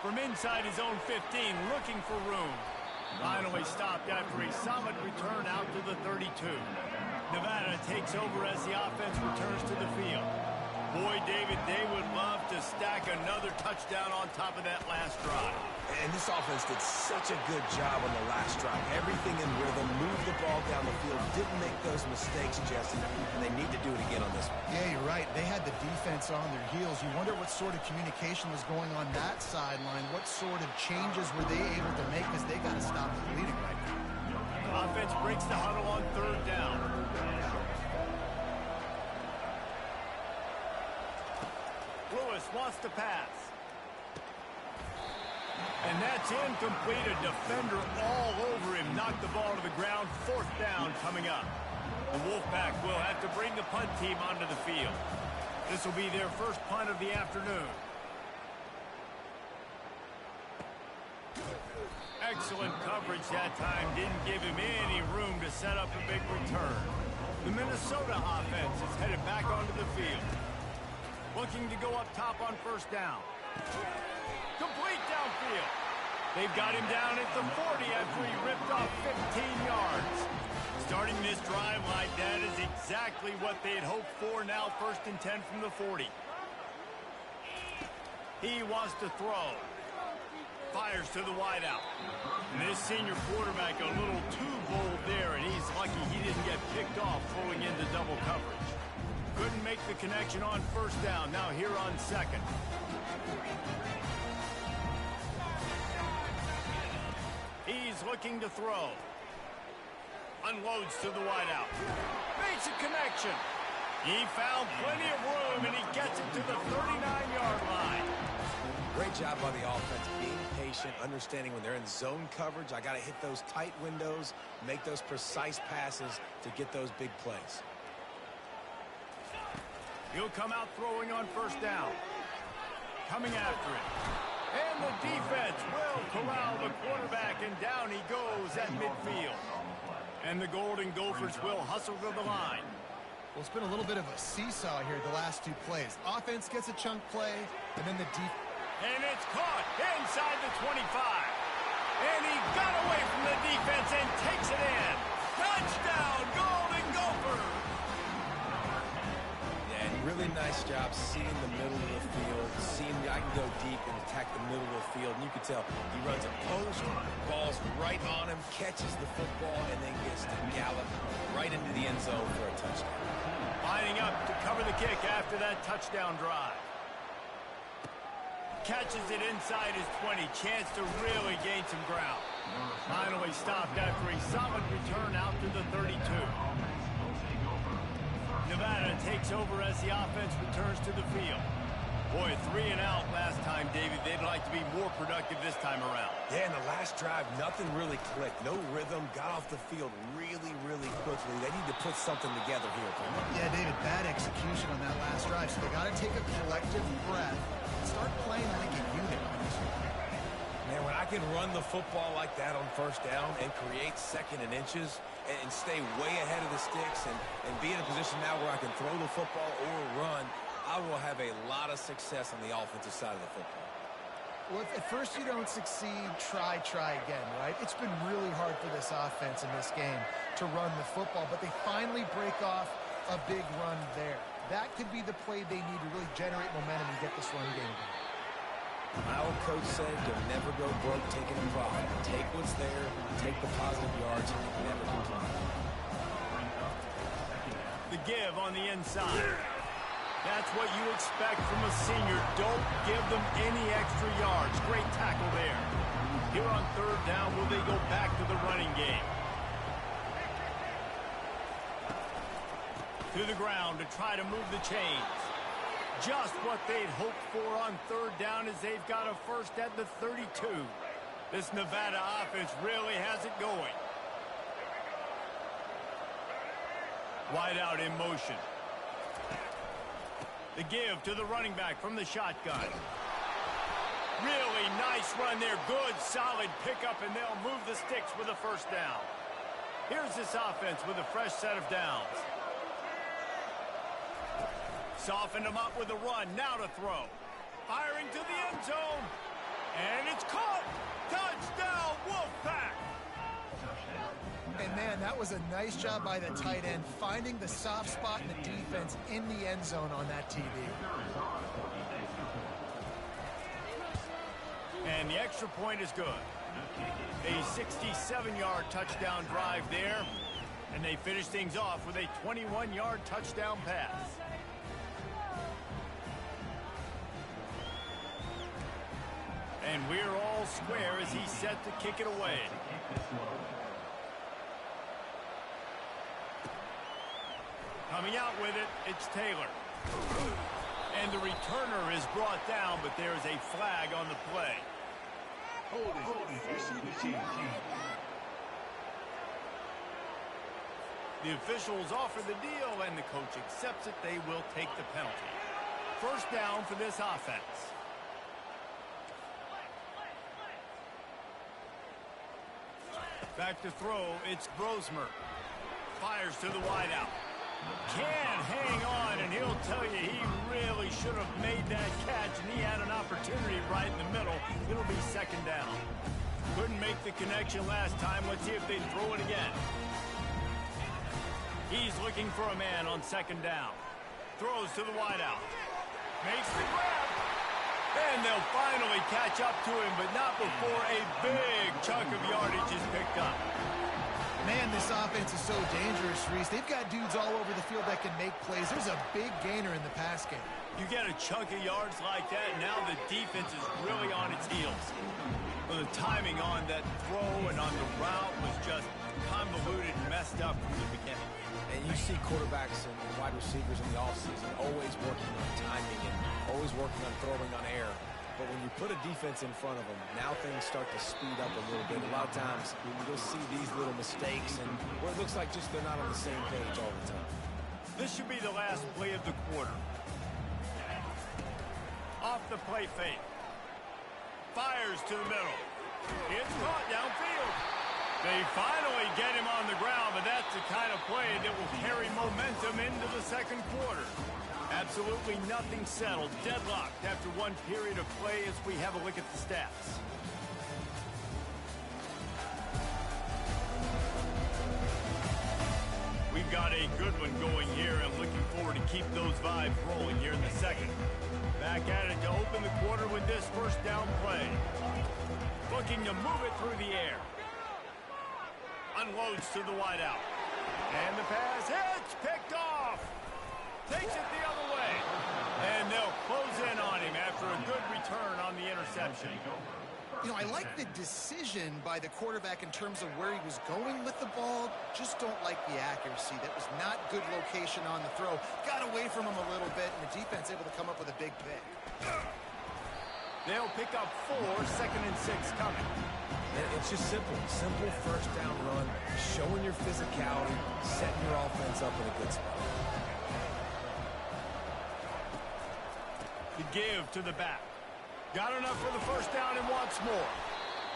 From inside his own 15, looking for room. Finally stopped after a solid return out to the 32. Nevada takes over as the offense returns to the field. Boy, David, they would love to stack another touchdown on top of that last drive. And this offense did such a good job on the last drive. Everything in rhythm, moved the ball down the field, didn't make those mistakes, Jesse, and they need to do it again on this one. Yeah, you're right. They had the defense on their heels. You wonder what sort of communication was going on that sideline. What sort of changes were they able to make, because they got to stop the bleeding right now. Offense breaks the huddle on 3rd down. wants to pass. And that's incomplete. A defender all over him. Knocked the ball to the ground. 4th down coming up. The Wolfpack will have to bring the punt team onto the field. This will be their first punt of the afternoon. Excellent coverage that time. Didn't give him any room to set up a big return. The Minnesota offense is headed back onto the field. Looking to go up top on 1st down. Complete downfield. They've got him down at the 40 after he ripped off 15 yards. Starting this drive like that is exactly what they had hoped for. Now 1st and 10 from the 40. He wants to throw. Fires to the wideout. And this senior quarterback a little too bold there, and he's lucky he didn't get picked off throwing into double coverage. Couldn't make the connection on 1st down. Now here on 2nd. He's looking to throw. Unloads to the wideout. Makes a connection. He found plenty of room, and he gets it to the 39-yard line. Great job by the offense, being patient, understanding when they're in zone coverage, I got to hit those tight windows, make those precise passes to get those big plays. He'll come out throwing on 1st down. Coming after it. And the defense will corral the quarterback, and down he goes at midfield. And the Golden Gophers will hustle to the line. Well, it's been a little bit of a seesaw here the last 2 plays. Offense gets a chunk play, and then the defense. And it's caught inside the 25. And he got away from the defense and takes it in. Touchdown, Golden Gophers! Yeah, and really nice job seeing the middle of the field, seeing I can go deep and attack the middle of the field. And you can tell he runs a post, ball's right on him, catches the football, and then gets to gallop right into the end zone for a touchdown. Lining up to cover the kick after that touchdown drive. Catches it inside his 20. Chance to really gain some ground. Finally stopped after a solid return out to the 32. Nevada takes over as the offense returns to the field. Boy, 3 and out last time, David. They'd like to be more productive this time around. Yeah, in the last drive, nothing really clicked. No rhythm. Got off the field really, really quickly. They need to put something together here. Yeah, David, bad execution on that last drive. So they got to take a collective breath and start playing like a unit. Man, when I can run the football like that on 1st down and create 2nd and inches and stay way ahead of the sticks and be in a position now where I can throw the football or run, I will have a lot of success on the offensive side of the football. Well, if at first you don't succeed, try again, right? It's been really hard for this offense in this game to run the football, but they finally break off a big run there. That could be the play they need to really generate momentum and get this run game going. My old coach said, you'll never go broke taking a profit. Take what's there, take the positive yards, and never complain. The give on the inside. That's what you expect from a senior. Don't give them any extra yards. Great tackle there. Here on 3rd down, will they go back to the running game? To the ground to try to move the chains. Just what they'd hoped for on 3rd down as they've got a 1st at the 32. This Nevada offense really has it going. Wide out in motion. The give to the running back from the shotgun. Really nice run there. Good, solid pickup, and they'll move the sticks with a 1st down. Here's this offense with a fresh set of downs. Softened them up with a run. Now to throw. Firing to the end zone. And it's caught. Touchdown, Wolfpack. And, man, that was a nice job by the tight end, finding the soft spot in the defense in the end zone on that TD. And the extra point is good. A 67-yard touchdown drive there. And they finish things off with a 21-yard touchdown pass. And we're all square as he's set to kick it away. Coming out with it, it's Taylor. And the returner is brought down, but there is a flag on the play. Holding. Receiving team. The officials offer the deal, and the coach accepts it. They will take the penalty. First down for this offense. Back to throw, it's Brosmer. Fires to the wideout. Can hang on, and he'll tell you he really should have made that catch, and he had an opportunity right in the middle. It'll be second down. Couldn't make the connection last time. Let's see if they throw it again. He's looking for a man on second down. Throws to the wideout. Makes the grab. And they'll finally catch up to him, but not before a big chunk of yardage is picked up. Man, this offense is so dangerous, Reese. They've got dudes all over the field that can make plays. There's a big gainer in the pass game. You get a chunk of yards like that, now the defense is really on its heels. Well, the timing on that throw and on the route was just convoluted and messed up from the beginning. And you see quarterbacks and wide receivers in the offseason always working on timing and always working on throwing on air. But when you put a defense in front of them, now things start to speed up a little bit. A lot of times you'll see these little mistakes and where it looks like just they're not on the same page all the time. This should be the last play of the quarter. Off the play fake. Fires to the middle. It's caught downfield. They finally get him on the ground, but that's the kind of play that will carry momentum into the second quarter. Absolutely nothing settled. Deadlocked after one period of play as we have a look at the stats. We've got a good one going here and looking forward to keep those vibes rolling here in the second. Back at it to open the quarter with this first down play. Looking to move it through the air. Unloads to the wideout. And the pass hits, picked off. Takes it the other way. And they'll close in on him after a good return on the interception. You know, I like the decision by the quarterback in terms of where he was going with the ball. Just don't like the accuracy. That was not good location on the throw. Got away from him a little bit, and the defense able to come up with a big pick. They'll pick up 4, second and 6 coming. It's just simple. Simple first down run, showing your physicality, setting your offense up in a good spot. The give to the back. Got enough for the first down and wants more.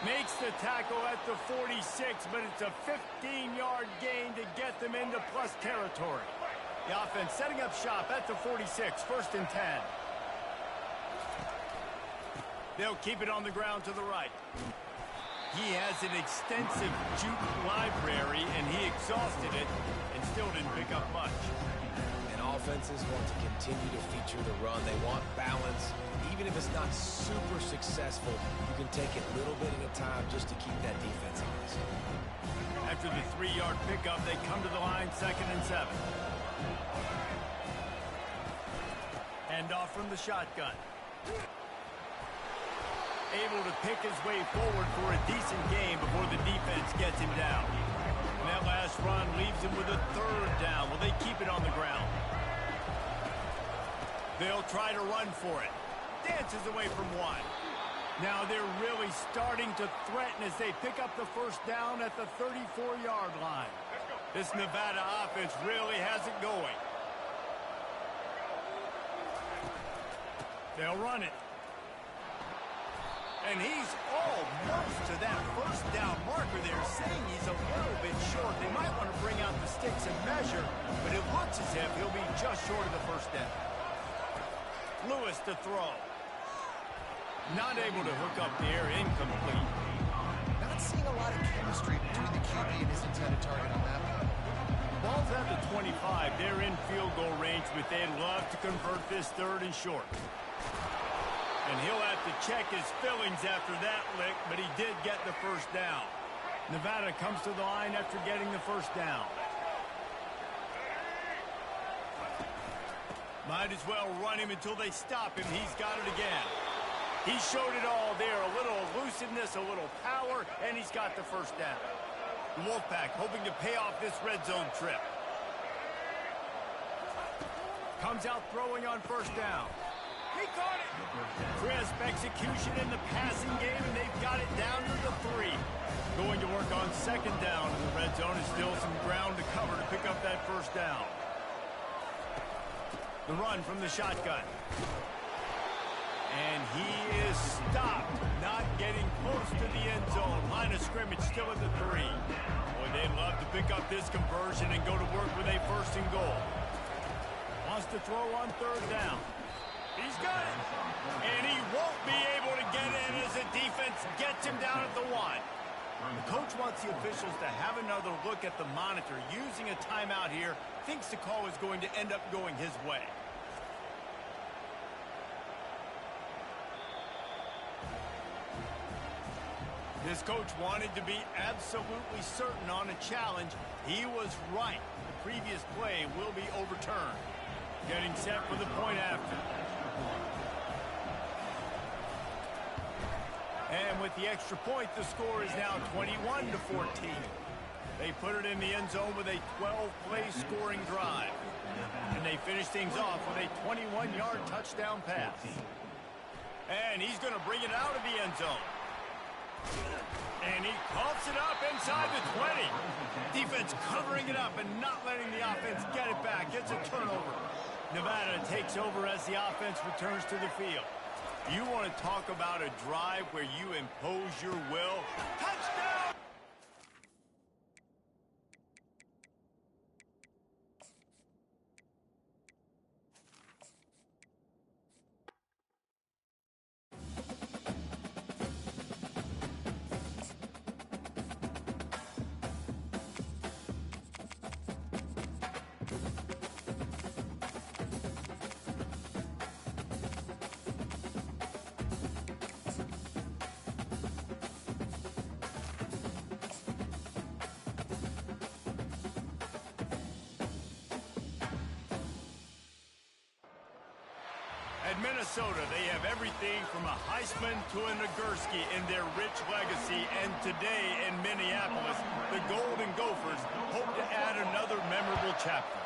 Makes the tackle at the 46, but it's a 15-yard gain to get them into plus territory. The offense setting up shop at the 46, first and 10. They'll keep it on the ground to the right. He has an extensive juke library, and he exhausted it and still didn't pick up much. And offenses want to continue to feature the run. They want balance. Even if it's not super successful, you can take it little bit at a time just to keep that defense honest. After the 3-yard pickup, they come to the line, second and 7. Hand off from the shotgun. Able to pick his way forward for a decent game before the defense gets him down. And that last run leaves him with a 3rd down. Will they keep it on the ground? They'll try to run for it. Dances away from one. Now they're really starting to threaten as they pick up the first down at the 34-yard line. This Nevada offense really has it going. They'll run it. And he's almost to that first down marker. They're saying he's a little bit short. They might want to bring out the sticks and measure, but it looks as if he'll be just short of the first down. Lewis to throw. Not able to hook up there, incomplete. Not seeing a lot of chemistry between the QB and his intended target on that one. Ball's at the 25. They're in field goal range, but they'd love to convert this 3rd and short. And he'll have to check his fillings after that lick, but he did get the first down. Nevada comes to the line after getting the first down. Might as well run him until they stop him. He's got it again. He showed it all there. A little elusiveness, a little power, and he's got the first down. The Wolfpack hoping to pay off this red zone trip. Comes out throwing on first down. Crisp execution in the passing game, and they've got it down to the 3. Going to work on second down in the red zone. Is still some ground to cover to pick up that first down. The run from the shotgun. And he is stopped, not getting close to the end zone. Line of scrimmage still at the 3. Boy, they'd love to pick up this conversion and go to work with a first and goal. Wants to throw on third down. He's got it. And he won't be able to get in as the defense gets him down at the 1. The coach wants the officials to have another look at the monitor. Using a timeout here, thinks the call is going to end up going his way. This coach wanted to be absolutely certain on a challenge. He was right. The previous play will be overturned. Getting set for the point after. And with the extra point, the score is now 21-14. They put it in the end zone with a 12-play scoring drive. And they finish things off with a 21-yard touchdown pass. And he's going to bring it out of the end zone. And he coughs it up inside the 20. Defense covering it up and not letting the offense get it back. It's a turnover. Nevada takes over as the offense returns to the field. You want to talk about a drive where you impose your will? Touchdown! At Minnesota, they have everything from a Heisman to a Nagurski in their rich legacy. And today in Minneapolis, the Golden Gophers hope to add another memorable chapter.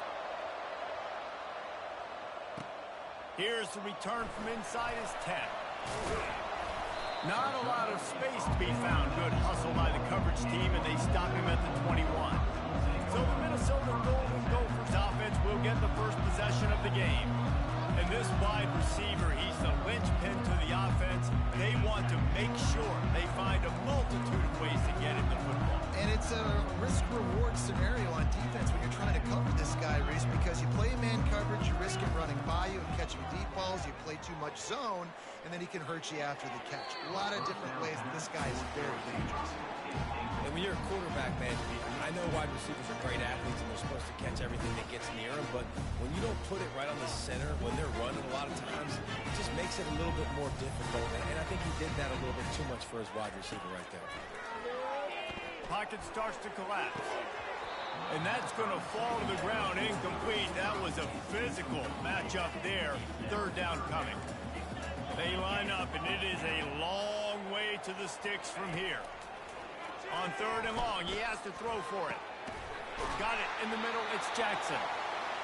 Here's the return from inside his 10. Not a lot of space to be found. Good hustle by the coverage team, and they stop him at the 21. So the Minnesota Golden Gophers offense will get the first possession of the game. And this wide receiver, he's the linchpin to the offense. They want to make sure they find a multitude of ways to get him the football. And it's a risk-reward scenario on defense when you're trying to cover this guy, Reese, because you play man coverage, you risk him running by you and catching deep balls. You play too much zone, and then he can hurt you after the catch. A lot of different ways, but this guy is very dangerous. And when you're a quarterback, man, I know wide receivers are great athletes and they're supposed to catch everything that gets near them, but when you don't put it right on the center, when they're running a lot of times, it just makes it a little bit more difficult. And I think he did that a little bit too much for his wide receiver right there. Pocket starts to collapse. And that's going to fall to the ground incomplete. That was a physical matchup there. Third down coming. They line up, and it is a long way to the sticks from here. On third and long, he has to throw for it. Got it in the middle, it's Jackson.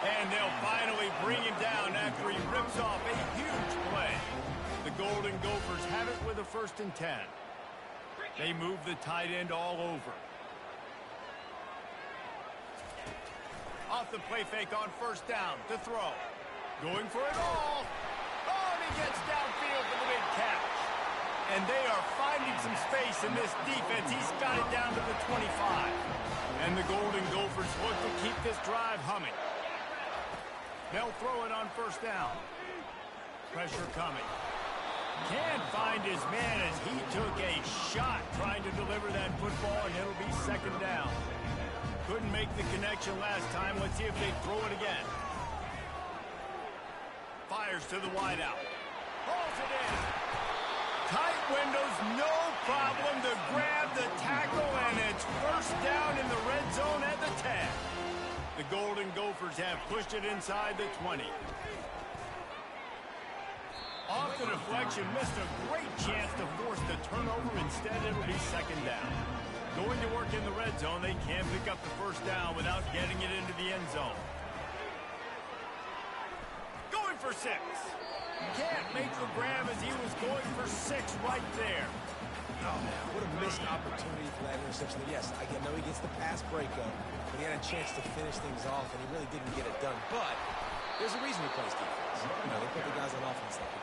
And they'll finally bring him down after he rips off a huge play. The Golden Gophers have it with a 1st and 10. They move the tight end all over. Off the play fake on first down to throw. Going for it all. Oh, and he gets downfield for the big catch. And they are finding some space in this defense. He's got it down to the 25. And the Golden Gophers look to keep this drive humming. They'll throw it on first down. Pressure coming. Can't find his man as he took a shot trying to deliver that football, and it'll be second down. Couldn't make the connection last time. Let's see if they throw it again. Fires to the wideout. Hauls it in. Tight windows, no problem to grab the tackle, and it's first down in the red zone at the 10. The Golden Gophers have pushed it inside the 20. Off the deflection, missed a great chance to force the turnover. Instead, it'll be second down. Going to work in the red zone, they can't pick up the first down without getting it into the end zone. Going for 6. Can't make the grab as he was going for 6 right there. Oh, man, what a missed opportunity for that interception. Yes, I know he gets the pass breakup, but he had a chance to finish things off, and he really didn't get it done. But there's a reason he plays defense. You know, they put the guys on offense like that.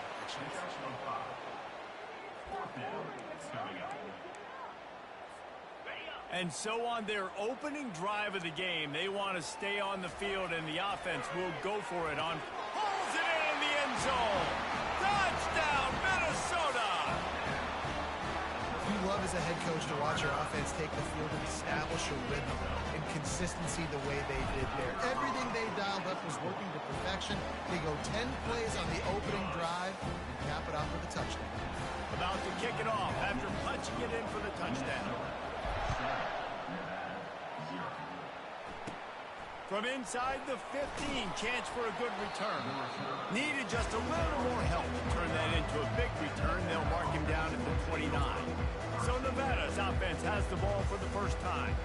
And so on their opening drive of the game, they want to stay on the field, and the offense will go for it on. Pulls it in the end zone. Touchdown, Minnesota! You love as a head coach to watch your offense take the field and establish a rhythm and consistency the way they did there. Everything they dialed up was working to perfection. They go 10 plays on the opening drive and cap it off with a touchdown. About to kick it off after punching it in for the touchdown. From inside the 15, chance for a good return. Needed just a little more help to turn that into a big return. They'll mark him down at the 29. So Nevada's offense has the ball for the first time.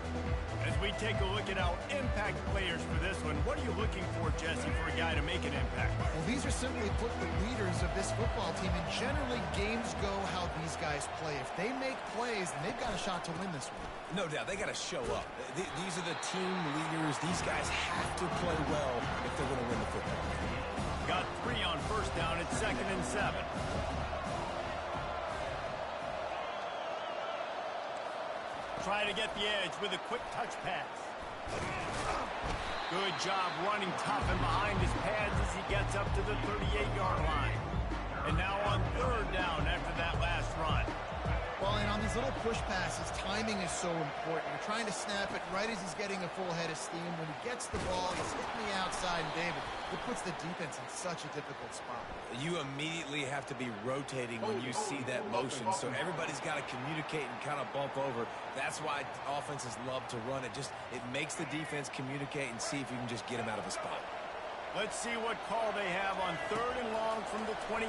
As we take a look at our impact players for this one, what are you looking for, Jesse, for a guy to make an impact? Well, these are simply put the leaders of this football team, and generally games go how these guys play. If they make plays, then they've got a shot to win this one. No doubt, they got to show up. These are the team leaders. These guys have to play well if they're going to win the football game. Got 3 on first down at 2nd and 7. Try to get the edge with a quick touch pass. Good job running tough and behind his pads as he gets up to the 38-yard line. And now on 3rd down after that last run. Well, and on these little push passes, timing is so important. You're trying to snap it right as he's getting a full head of steam. When he gets the ball, he's hitting the outside, and David, it puts the defense in such a difficult spot. You immediately have to be rotating when you see that motion, so everybody's got to communicate and kind of bump over. That's why offenses love to run it. It makes the defense communicate and see if you can just get him out of a spot. Let's see what call they have on 3rd and long from the 28.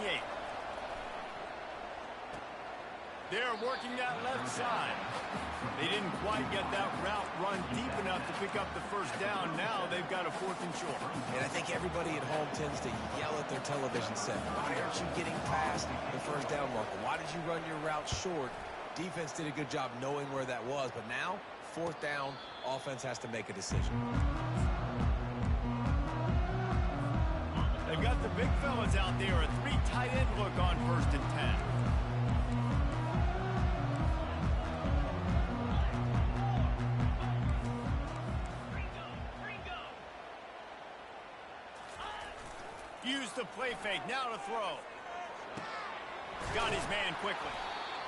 They're working that left side. They didn't quite get that route run deep enough to pick up the first down. Now they've got a 4th and short. And I think everybody at home tends to yell at their television set. Why aren't you getting past the first down marker? Why did you run your route short? Defense did a good job knowing where that was, but now, 4th down, offense has to make a decision. They've got the big fellas out there, a 3 tight end look on 1st and 10. Use the play fake, now to throw. Got his man quickly.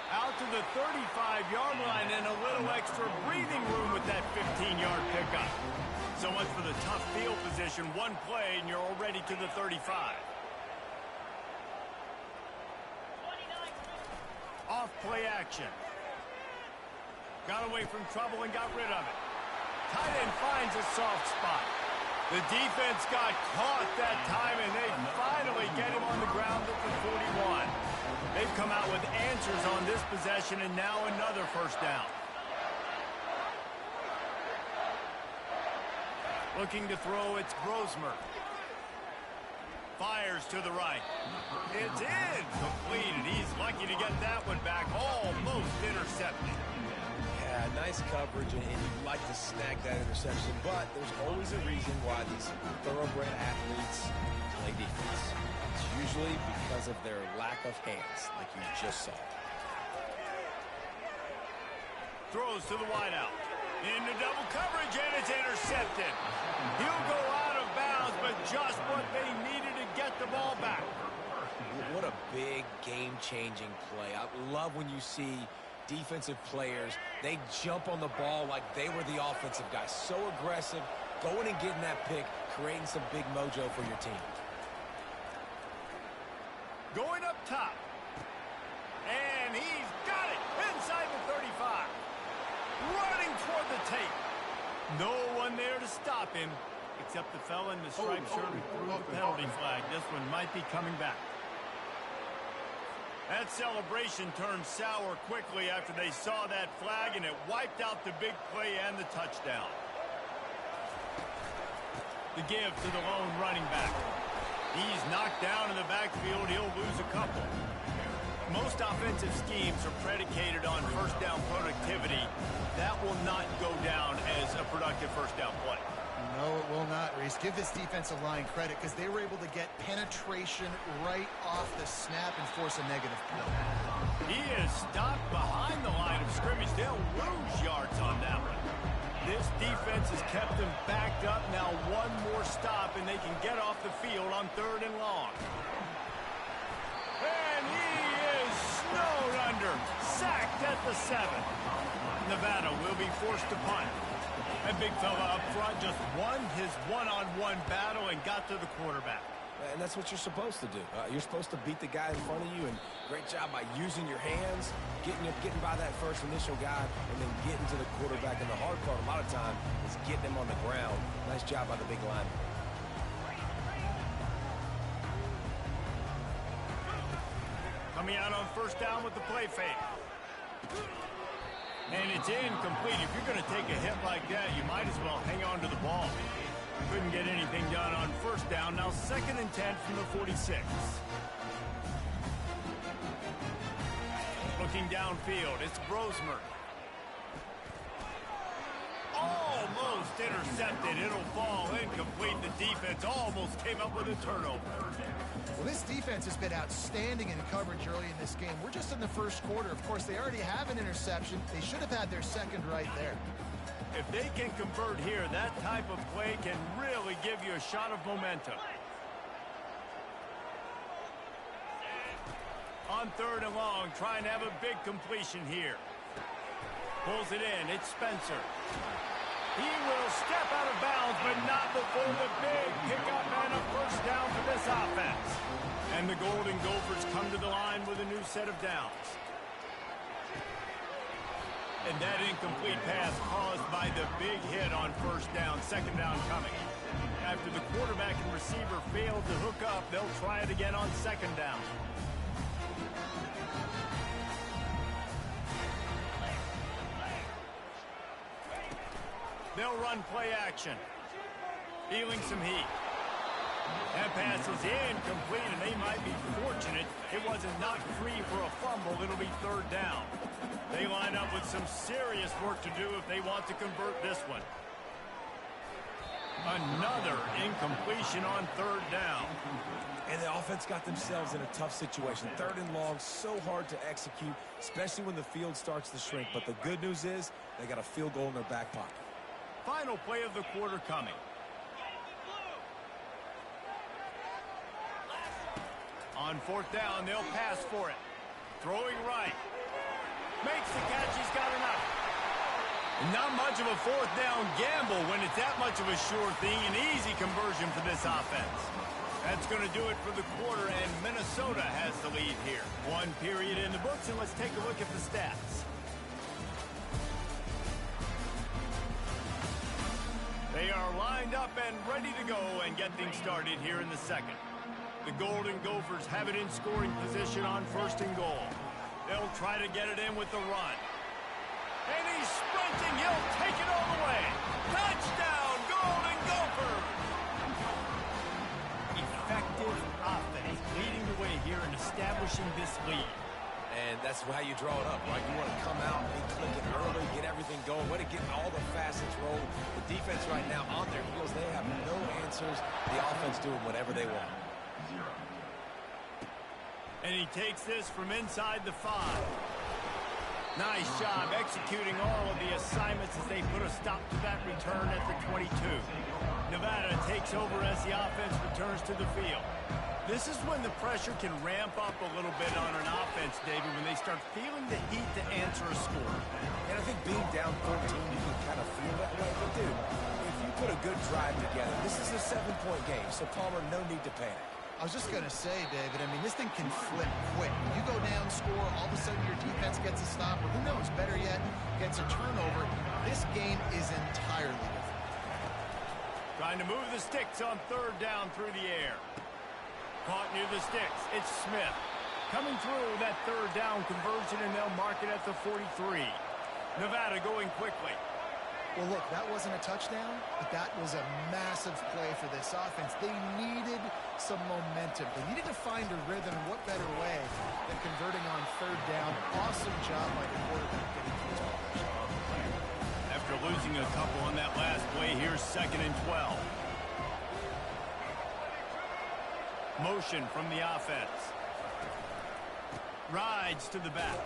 Out to the 35-yard line and a little extra breathing room with that 15-yard pickup. So much for the tough field position. One play and you're already to the 35. Off play action. Got away from trouble and got rid of it. Tight end finds a soft spot. The defense got caught that time, and they finally get him on the ground at the 41. They've come out with answers on this possession, and now another first down. Looking to throw, it's Grosmer. Fires to the right. It's in. Completed. He's lucky to get that one back. Almost intercepted. Yeah, nice coverage, and you'd like to snag that interception, but there's always a reason why these thoroughbred athletes play defense. It's usually because of their lack of hands, like you just saw. Throws to the wideout. Into double coverage, and it's intercepted. He'll go out of bounds, but just what they needed to get the ball back. What a big game-changing play. I love when you see defensive players, they jump on the ball like they were the offensive guys. So aggressive, going and getting that pick, creating some big mojo for your team. Going up top. And he's got it inside the 35. Running toward the tape. No one there to stop him, except the fella in the striped shirt who threw the penalty flag. This one might be coming back. That celebration turned sour quickly after they saw that flag, and it wiped out the big play and the touchdown. The give to the lone running back. He's knocked down in the backfield. He'll lose a couple. Most offensive schemes are predicated on first down productivity. That will not go down as a productive first down play. No, it will not, Reese. Give this defensive line credit because they were able to get penetration right off the snap and force a negative play. He is stopped behind the line of scrimmage. They'll lose yards on that one. This defense has kept them backed up. Now one more stop, and they can get off the field on 3rd and long. And he is snowed under. Sacked at the 7. Nevada will be forced to punt. That big fella up front just won his one-on-one battle and got to the quarterback. And that's what you're supposed to do. You're supposed to beat the guy in front of you, and great job by using your hands, getting by that first initial guy, and then getting to the quarterback. And the hard part, a lot of time, is getting him on the ground. Nice job by the big lineman. Coming out on first down with the play fake. And it's incomplete. If you're going to take a hit like that, you might as well hang on to the ball. Couldn't get anything done on first down. Now 2nd and 10 from the 46. Looking downfield, it's Brosmer. Almost intercepted. It'll fall incomplete. The defense almost came up with a turnover. Well, this defense has been outstanding in coverage early in this game. We're just in the first quarter. Of course, they already have an interception. They should have had their second right there. If they can convert here, that type of play can really give you a shot of momentum. On 3rd and long, trying to have a big completion here. Pulls it in. It's Spencer. He will step out of bounds, but not before the big pickup and a first down for this offense. And the Golden Gophers come to the line with a new set of downs. And that incomplete pass caused by the big hit on first down, 2nd down coming. After the quarterback and receiver failed to hook up, they'll try it again on 2nd down. They'll run play action. Feeling some heat. That pass is incomplete, and they might be fortunate it wasn't knocked free for a fumble. It'll be 3rd down. They line up with some serious work to do if they want to convert this one. Another incompletion on 3rd down. And the offense got themselves in a tough situation. 3rd and long, so hard to execute, especially when the field starts to shrink. But the good news is they got a field goal in their back pocket. Final play of the quarter coming. On 4th down, they'll pass for it. Throwing right. Makes the catch. He's got enough. Not much of a 4th down gamble when it's that much of a sure thing. An easy conversion for this offense. That's going to do it for the quarter, and Minnesota has the lead here. 1 period in the books, and let's take a look at the stats. They are lined up and ready to go and get things started here in the 2nd. The Golden Gophers have it in scoring position on 1st and goal. They'll try to get it in with the run. And he's sprinting. He'll take it all the way. Touchdown, Golden Gophers! Effective offense leading the way here and establishing this lead. And that's how you draw it up, right? You want to come out and click it early, get everything going, way to get all the facets rolling. The defense right now on their heels, they have no answers. The offense doing whatever they want. And he takes this from inside the 5. Nice job executing all of the assignments as they put a stop to that return at the 22. Nevada takes over as the offense returns to the field. This is when the pressure can ramp up a little bit on an offense, David, when they start feeling the heat to answer a score. And I think being down 14, you can kind of feel that way. But, dude, if you put a good drive together, this is a 7-point game, so Palmer, no need to panic. I was just going to say, David, I mean, this thing can flip quick. When you go down, score, all of a sudden your defense gets a stop, or who knows, better yet, gets a turnover. This game is entirely different. Trying to move the sticks on 3rd down through the air. Caught near the sticks. It's Smith. Coming through that 3rd down conversion, and they'll mark it at the 43. Nevada going quickly. Well, look, that wasn't a touchdown, but that was a massive play for this offense. They needed some momentum. They needed to find a rhythm, and what better way than converting on third down. Awesome job by the quarterback getting to his possession. After losing a couple on that last play, here's 2nd and 12. Motion from the offense. Rides to the back.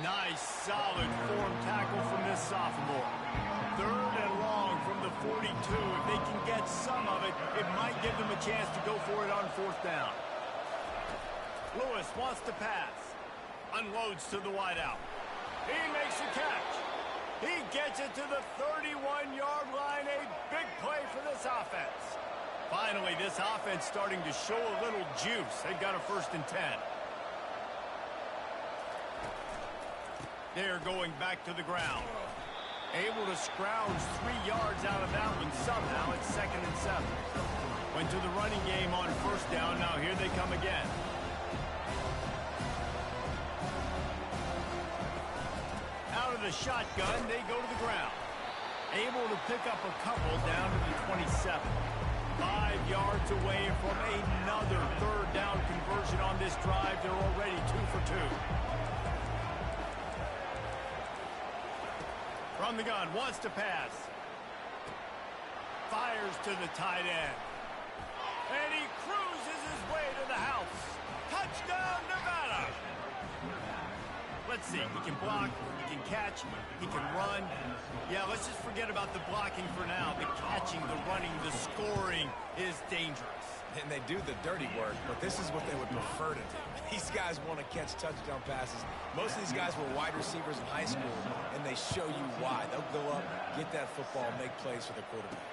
Nice, solid form tackle from this sophomore. 3rd and long from the 42. If they can get some of it, it might give them a chance to go for it on 4th down. Lewis wants to pass. Unloads to the wideout. He makes a catch. He gets it to the 31-yard line. A big play for this offense. Finally, this offense starting to show a little juice. They've got a 1st and 10. They're going back to the ground. Able to scrounge 3 yards out of that one somehow. It's 2nd and 7. Went to the running game on 1st down. Now here they come again. Out of the shotgun, they go to the ground. Able to pick up a couple down to the 27. 5 yards away from another 3rd down conversion on this drive. They're already 2 for 2. From the gun, wants to pass. Fires to the tight end. And he cruises his way to the house. Touchdown, Nevada! Let's see, he can block, he can catch, he can run. Yeah, let's just forget about the blocking for now. The catching, the running, the scoring is dangerous. And they do the dirty work, but this is what they would prefer to do. These guys want to catch touchdown passes. Most of these guys were wide receivers in high school, and they show you why. They'll go up, get that football, make plays for the quarterback.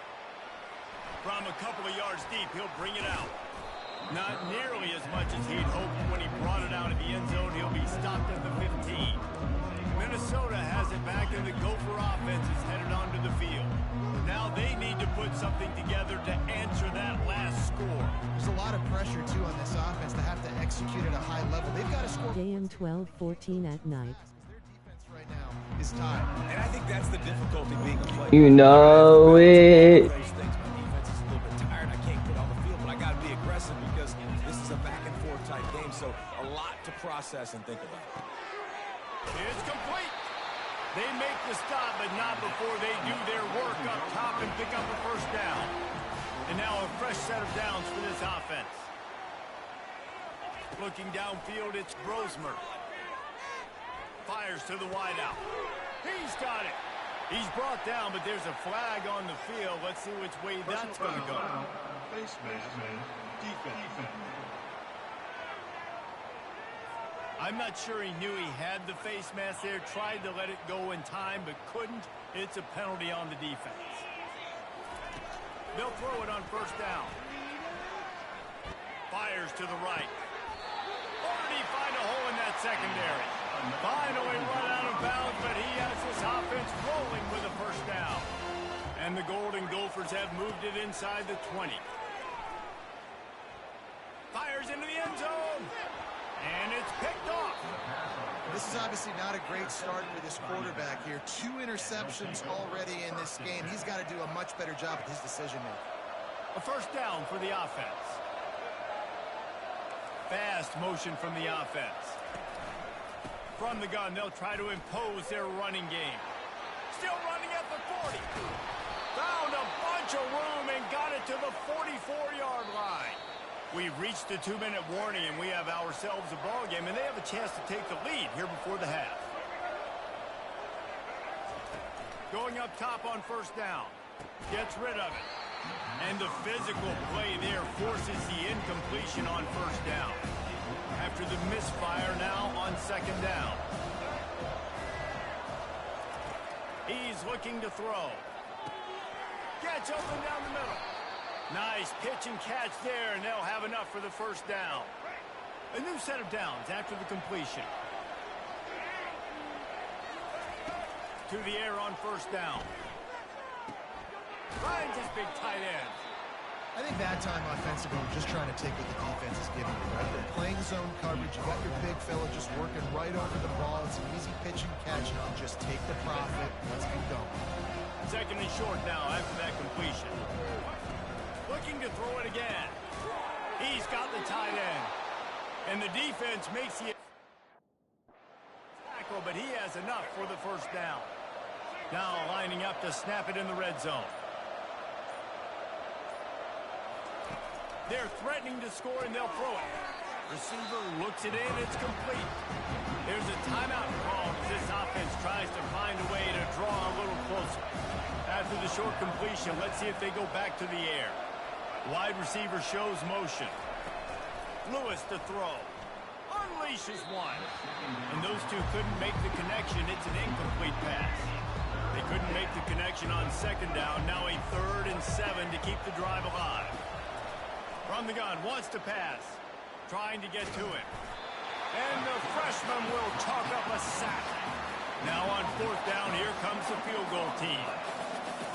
From a couple of yards deep, he'll bring it out. Not nearly as much as he'd hoped when he brought it out of the end zone. He'll be stopped at the 15. Minnesota has it back, and the Gopher offense is headed onto the field. Now they need to put something together to answer that last score. There's a lot of pressure, too, on this offense to have to execute at a high level. They've got to score. AM 12:14 at night. Their defense right now is tied. And I think that's the difficulty being a player. You know it. My defense is a little bit tired. I can't get on the field, but I got to be aggressive because this is a back-and-forth type game, so a lot to process and think about. It's complete. They make the stop, but not before they do their work up top and pick up a 1st down. And now a fresh set of downs for this offense. Looking downfield, it's Brosmer. Fires to the wideout. He's got it. He's brought down, but there's a flag on the field. Let's see which way that's going to go. Face mask, defense. I'm not sure he knew he had the face mask there. Tried to let it go in time, but couldn't. It's a penalty on the defense. They'll throw it on 1st down. Fires to the right. Or did he find a hole in that secondary? Finally run out of bounds, but he has this offense rolling with a 1st down. And the Golden Gophers have moved it inside the 20. Fires into the end zone. And it's picked off. This is obviously not a great start for this quarterback here. 2 interceptions already in this game. He's got to do a much better job with his decision-making. A 1st down for the offense. Fast motion from the offense. From the gun, they'll try to impose their running game. Still running at the 40. Found a bunch of room and got it to the 44-yard line. We've reached the 2-minute warning, and we have ourselves a ball game, and they have a chance to take the lead here before the half. Going up top on 1st down. Gets rid of it. And the physical play there forces the incompletion on 1st down. After the misfire now on 2nd down. He's looking to throw. Gets open down the middle. Nice pitch and catch there, and they'll have enough for the 1st down. A new set of downs after the completion. To the air on 1st down. Finds his big tight end. I think that time offensively, we're just trying to take what the defense is giving you, right? They're playing zone coverage. You got your big fella just working right over the ball. It's an easy pitch and catch. Just take the profit. Let's keep going. Second and short now after that completion. Looking to throw it again. He's got the tight end. And the defense makes the tackle, but he has enough for the first down. Now lining up to snap it in the red zone. They're threatening to score, and they'll throw it. Receiver looks it in. It's complete. There's a timeout called as this offense tries to find a way to draw a little closer. After the short completion, let's see if they go back to the air. Wide receiver shows motion. Lewis to throw. Unleashes one. And those two couldn't make the connection. It's an incomplete pass. They couldn't make the connection on second down. Now a 3rd and 7 to keep the drive alive. From the gun, wants to pass. Trying to get to it. And the freshman will chalk up a sack. Now on 4th down, here comes the field goal team.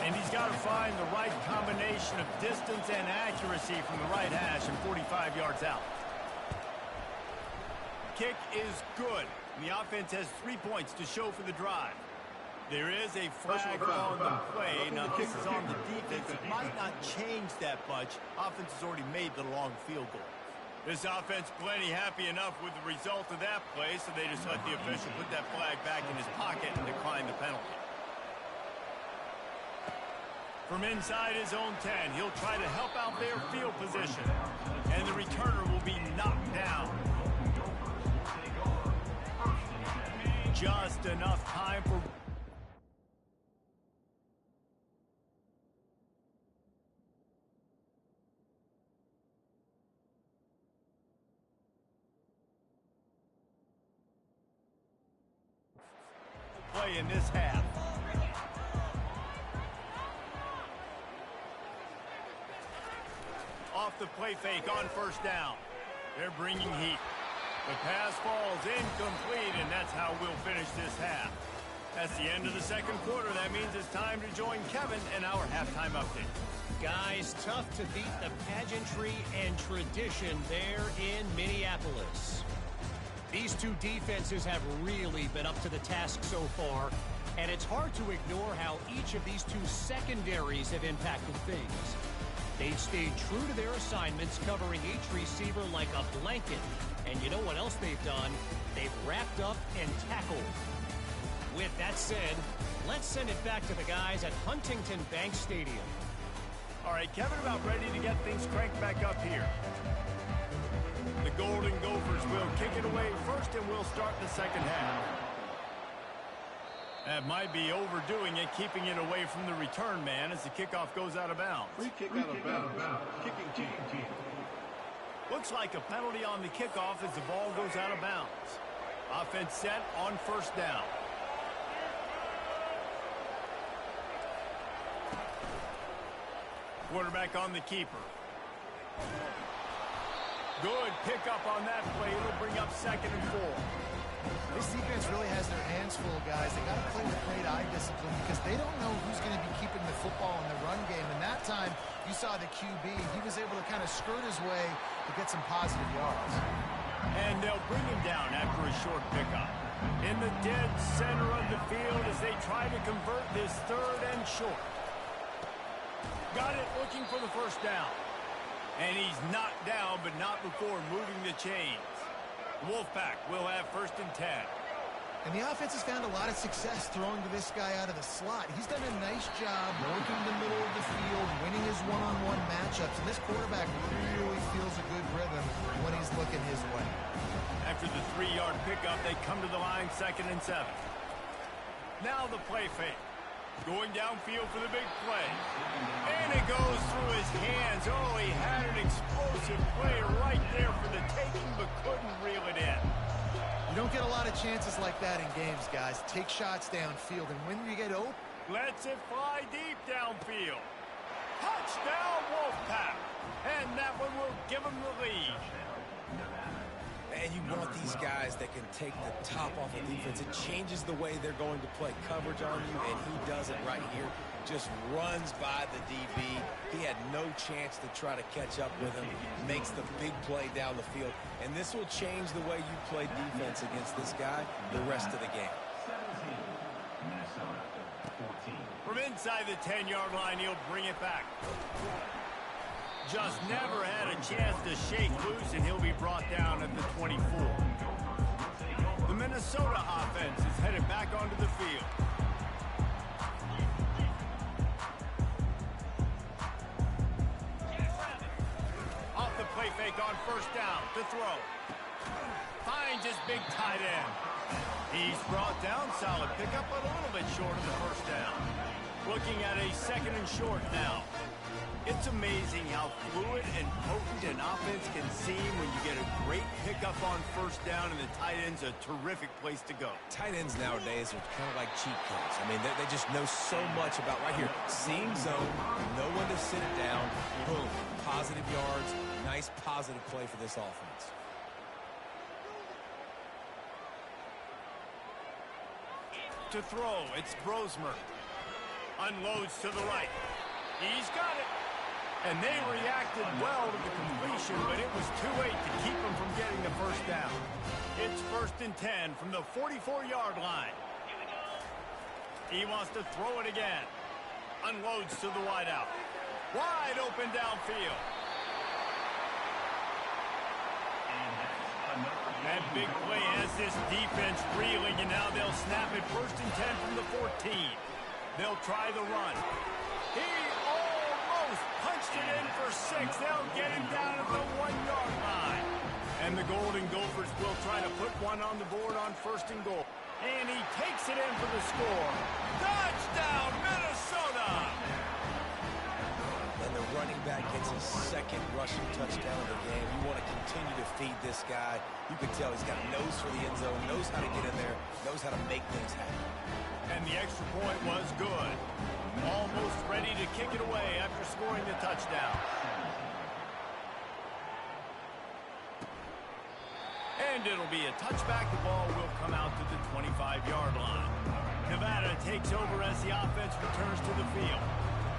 And he's got to find the right combination of distance and accuracy from the right hash and 45 yards out. Kick is good. And the offense has 3 points to show for the drive. There is a flag on the play. Now, this is on the defense. It might not change that much. Offense has already made the long field goal. This offense plenty happy enough with the result of that play, so they just let the official put that flag back in his pocket and decline the penalty. From inside his own 10, he'll try to help out their field position. And the returner will be knocked down. Just enough time for... play in this half. Off the play fake on 1st down. They're bringing heat. The pass falls incomplete, and that's how we'll finish this half. That's the end of the second quarter. That means it's time to join Kevin and our halftime update. Guys, tough to beat the pageantry and tradition there in Minneapolis. These two defenses have really been up to the task so far, and it's hard to ignore how each of these two secondaries have impacted things. They've stayed true to their assignments, covering each receiver like a blanket. And you know what else they've done? They've wrapped up and tackled. With that said, let's send it back to the guys at Huntington Bank Stadium. All right, Kevin, about ready to get things cranked back up here. The Golden Gophers will kick it away first, and we'll start the second half. That might be overdoing it, keeping it away from the return man as the kickoff goes out of bounds. Free kick out of bounds. Kicking team. Looks like a penalty on the kickoff as the ball goes out of bounds. Offense set on 1st down. Quarterback on the keeper. Good pickup on that play. It'll bring up 2nd and 4. This defense really has their hands full, guys. They got to play with great eye discipline because they don't know who's going to be keeping the football in the run game. And that time, you saw the QB. He was able to kind of skirt his way to get some positive yards. And they'll bring him down after a short pickup. In the dead center of the field as they try to convert this 3rd and short. Got it, looking for the 1st down. And he's knocked down, but not before moving the chains. Wolfpack will have 1st and 10. And the offense has found a lot of success throwing to this guy out of the slot. He's done a nice job working the middle of the field, winning his one-on-one matchups. And this quarterback really feels a good rhythm when he's looking his way. After the 3-yard pickup, they come to the line 2nd and 7. Now the play fake. Going downfield for the big play. And it goes through his hands. Oh, he had an explosive play right there for the taking, but couldn't reel it in. You don't get a lot of chances like that in games, guys. Take shots downfield, and when you get open, lets it fly deep downfield. Touchdown, Wolfpack. And that one will give him the lead. And you want these guys that can take the top off of defense. It changes the way they're going to play coverage on you, and he does it right here. just runs by the DB. He had no chance to try to catch up with him. Makes the big play down the field. And this will change the way you play defense against this guy the rest of the game. From inside the 10-yard line, he'll bring it back. Just never had a chance to shake loose, and he'll be brought down at the 24. The Minnesota offense is headed back onto the field. Off the play fake on first down to throw. Finds his big tight end. He's brought down. Solid pickup, but a little bit short of the first down. Looking at a second and short now. It's amazing how fluid and potent an offense can seem when you get a great pickup on first down, and the tight end's a terrific place to go. Tight ends nowadays are kind of like cheat codes. I mean, they just know so much about right here. Seeing zone, know when to sit it down, boom, positive yards, nice positive play for this offense. To throw, it's Brosmer. Unloads to the right. He's got it. And they reacted well to the completion, but it was too late to keep them from getting the first down. It's 1st and 10 from the 44-yard line. He wants to throw it again. Unloads to the wideout. Wide open downfield. That big play has this defense reeling, and now they'll snap it 1st and 10 from the 14. They'll try the run. He almost punched it in for 6. They'll get him down at the 1-yard line. And the Golden Gophers will try to put one on the board on 1st and goal. And he takes it in for the score. Touchdown, Minnesota! And the running back gets his second rushing touchdown of the game. You want to continue to feed this guy. You can tell he's got a nose for the end zone, knows how to get in there, knows how to make things happen. And the extra point was good. Almost ready to kick it away after scoring the touchdown. And it'll be a touchback. The ball will come out to the 25-yard line. Nevada takes over as the offense returns to the field.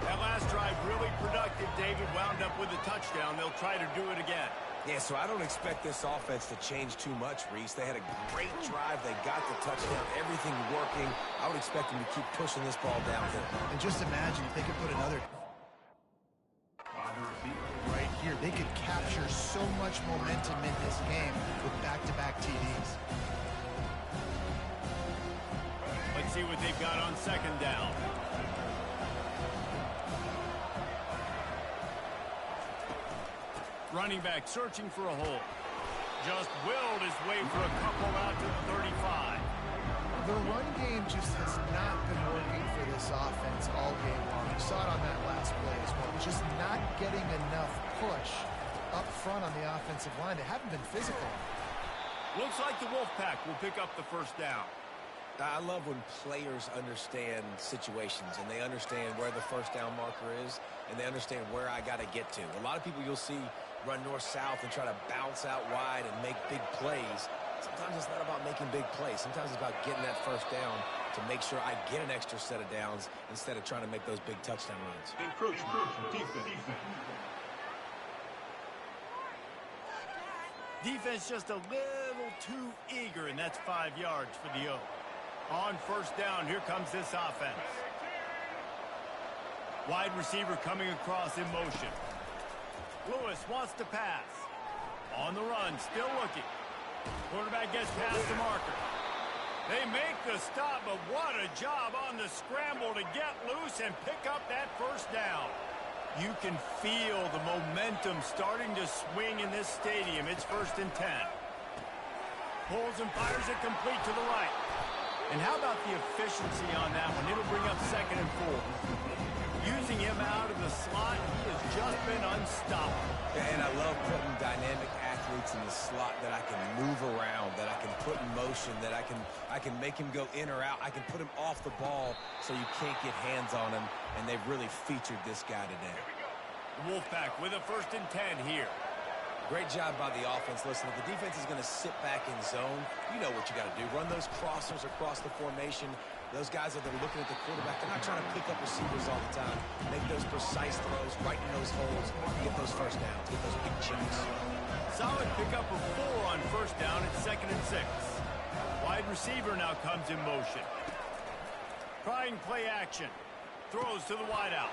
That last drive really productive. David wound up with a touchdown. They'll try to do it again. Yeah, so I don't expect this offense to change too much, Reese. They had a great drive. They got the touchdown. Everything working. I would expect them to keep pushing this ball downhill. And just imagine if they could put another right here. They could capture so much momentum in this game with back-to-back TDs. Let's see what they've got on 2nd down. Running back searching for a hole. Just willed his way for a couple out to the 35. The run game just has not been working for this offense all game long. You saw it on that last play as well. Just not getting enough push up front on the offensive line. They haven't been physical. Looks like the Wolfpack will pick up the 1st down. I love when players understand situations and they understand where the 1st down marker is and they understand where I got to get to. A lot of people you'll see run north-south and try to bounce out wide and make big plays. Sometimes it's not about making big plays. Sometimes it's about getting that 1st down to make sure I get an extra set of downs instead of trying to make those big touchdown runs. Defense just a little too eager, and that's 5 yards for the O. On 1st down, here comes this offense. Wide receiver coming across in motion. Lewis wants to pass. On the run, still looking. Quarterback gets past the marker. They make the stop, but what a job on the scramble to get loose and pick up that 1st down. You can feel the momentum starting to swing in this stadium. It's 1st and 10. Pulls and fires it complete to the right. And how about the efficiency on that one? It'll bring up 2nd and 4. Using him out of the slot, he has just been unstoppable. And I love putting dynamic athletes in the slot that I can move around, that I can put in motion, that I can make him go in or out. I can put him off the ball so you can't get hands on him, and they've really featured this guy today. The Wolfpack with a 1st and 10 here. Great job by the offense. Listen, if the defense is going to sit back in zone, you know what you got to do. Run those crossers across the formation. Those guys that are looking at the quarterback, they're not trying to pick up receivers all the time. Make those precise throws, right in those holes, get those first downs, get those big chunks. Solid pickup of 4 on first down at 2nd and 6. Wide receiver now comes in motion. Trying play action. Throws to the wideout.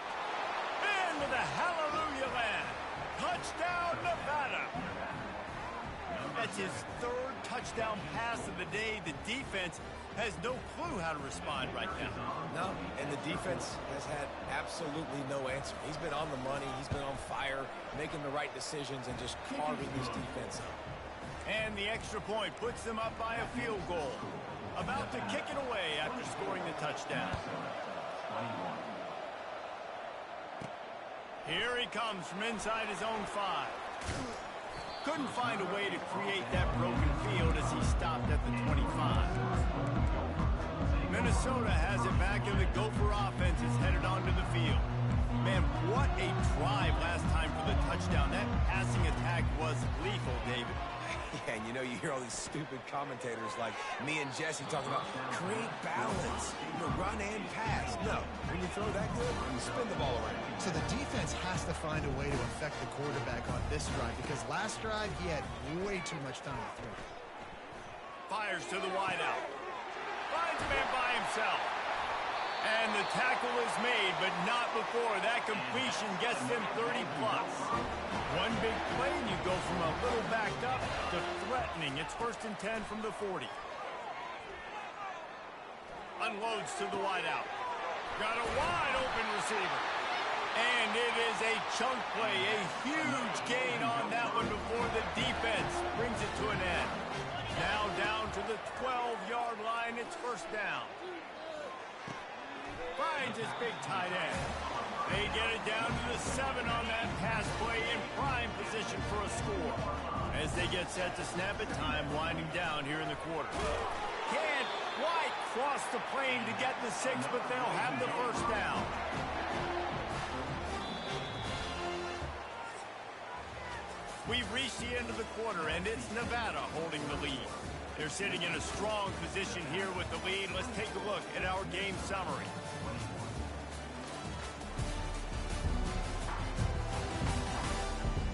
Into the hallelujah land. Touchdown, Nevada. That's his 3rd touchdown pass of the day. The defense has no clue how to respond right now. No, and the defense has had absolutely no answer. He's been on the money. He's been on fire, making the right decisions and just carving this defense up. And the extra point puts them up by a field goal. About to kick it away after scoring the touchdown. Here he comes from inside his own 5. Couldn't find a way to create that broken field as he stopped at the 25. Minnesota has it back, and the Gopher offense is headed onto the field. Man, what a drive last time for the touchdown. That passing attack was lethal, David. Yeah, and you know, you hear all these stupid commentators like me and Jesse talking about create balance, run and pass. No, when you throw that good, you spin the ball around. So the defense has to find a way to affect the quarterback on this drive because last drive he had way too much time to throw. Fires to the wideout. Finds a man by himself. And the tackle is made, but not before that completion gets them 30-plus. One big play, and you go from a little backed up to threatening. It's 1st and 10 from the 40. Unloads to the wideout. Got a wide-open receiver. And it is a chunk play, a huge gain on that one before the defense brings it to an end. Now down to the 12-yard line, it's 1st down. Finds his big tight end. They get it down to the 7 on that pass play in prime position for a score. As they get set to snap it, time winding down here in the quarter. Can't quite cross the plane to get the 6, but they'll have the 1st down. We've reached the end of the quarter, and it's Nevada holding the lead. They're sitting in a strong position here with the lead. Let's take a look at our game summary.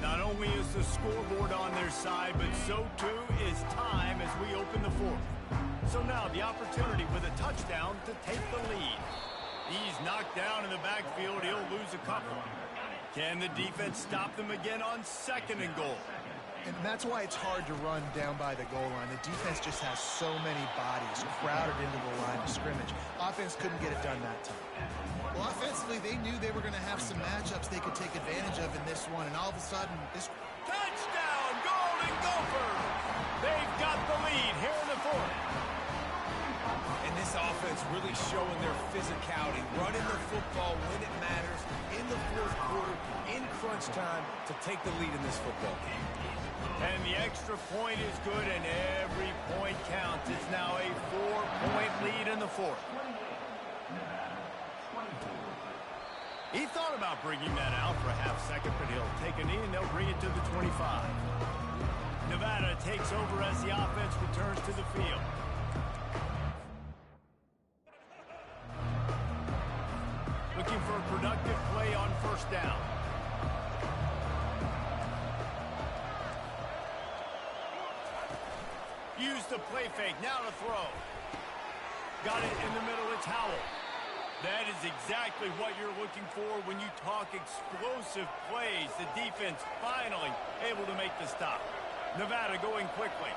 Not only is the scoreboard on their side, but so too is time as we open the 4th. So now the opportunity with a touchdown to take the lead. He's knocked down in the backfield. He'll lose a couple. Can the defense stop them again on 2nd and goal? And that's why it's hard to run down by the goal line. The defense just has so many bodies crowded into the line of scrimmage. Offense couldn't get it done that time. Well, offensively, they knew they were going to have some matchups they could take advantage of in this one, and all of a sudden, this... Touchdown, Golden Gophers! They've got the lead here in the 4th. And this offense really showing their physicality, running the football when it matters, in the 4th quarter, in crunch time, to take the lead in this football game. And the extra point is good, and every point counts. It's now a 4-point lead in the 4th. He thought about bringing that out for a half-second, but he'll take a knee, and they'll bring it to the 25. Nevada takes over as the offense returns to the field. Looking for a productive play on 1st down. Use the play fake, now to throw. Got it in the middle, it's Howell. That is exactly what you're looking for when you talk explosive plays. The defense finally able to make the stop. Nevada going quickly.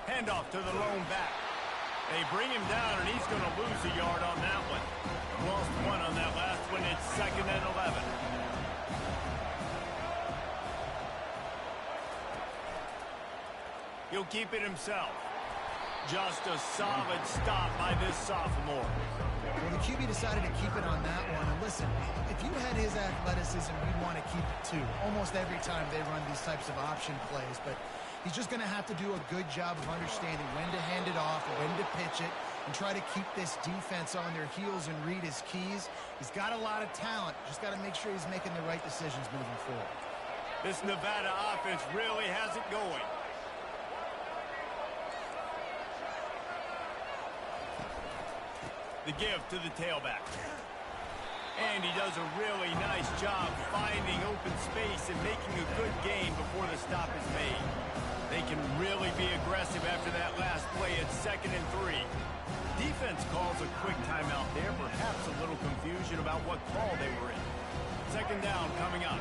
Handoff to the lone back. They bring him down, and he's going to lose a yard on that one. Lost 1 on that last one. It's 2nd and 11. He'll keep it himself. Just a solid stop by this sophomore. Well, the QB decided to keep it on that one. And listen, if you had his athleticism, you'd want to keep it too. Almost every time they run these types of option plays. But he's just going to have to do a good job of understanding when to hand it off, when to pitch it, and try to keep this defense on their heels and read his keys. He's got a lot of talent. Just got to make sure he's making the right decisions moving forward. This Nevada offense really has it going. The give to the tailback. And he does a really nice job finding open space and making a good gain before the stop is made. They can really be aggressive after that last play at 2nd and 3. Defense calls a quick timeout there, perhaps a little confusion about what call they were in. 2nd down coming up.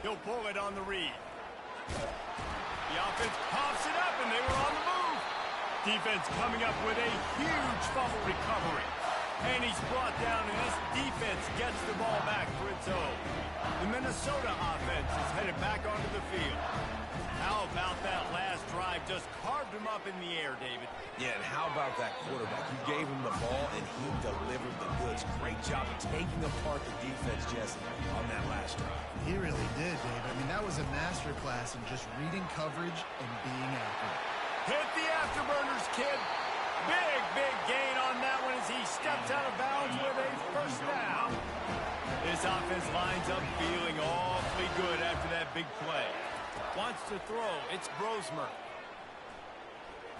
He'll pull it on the read. The offense pops it up, and they were on the move. Defense coming up with a huge fumble recovery. And he's brought down, and this defense gets the ball back for its own. The Minnesota offense is headed back onto the field. How about that last drive? Just carved him up in the air, David. Yeah, and how about that quarterback? You gave him the ball, and he delivered the goods. Great job taking apart the defense, Jesse, on that last drive. He really did, David. I mean, that was a masterclass in just reading coverage and being accurate. Hit the afterburners, kid. Big gain on that one as he steps out of bounds with a 1st down. This offense lines up feeling awfully good after that big play. Wants to throw. It's Brosmer.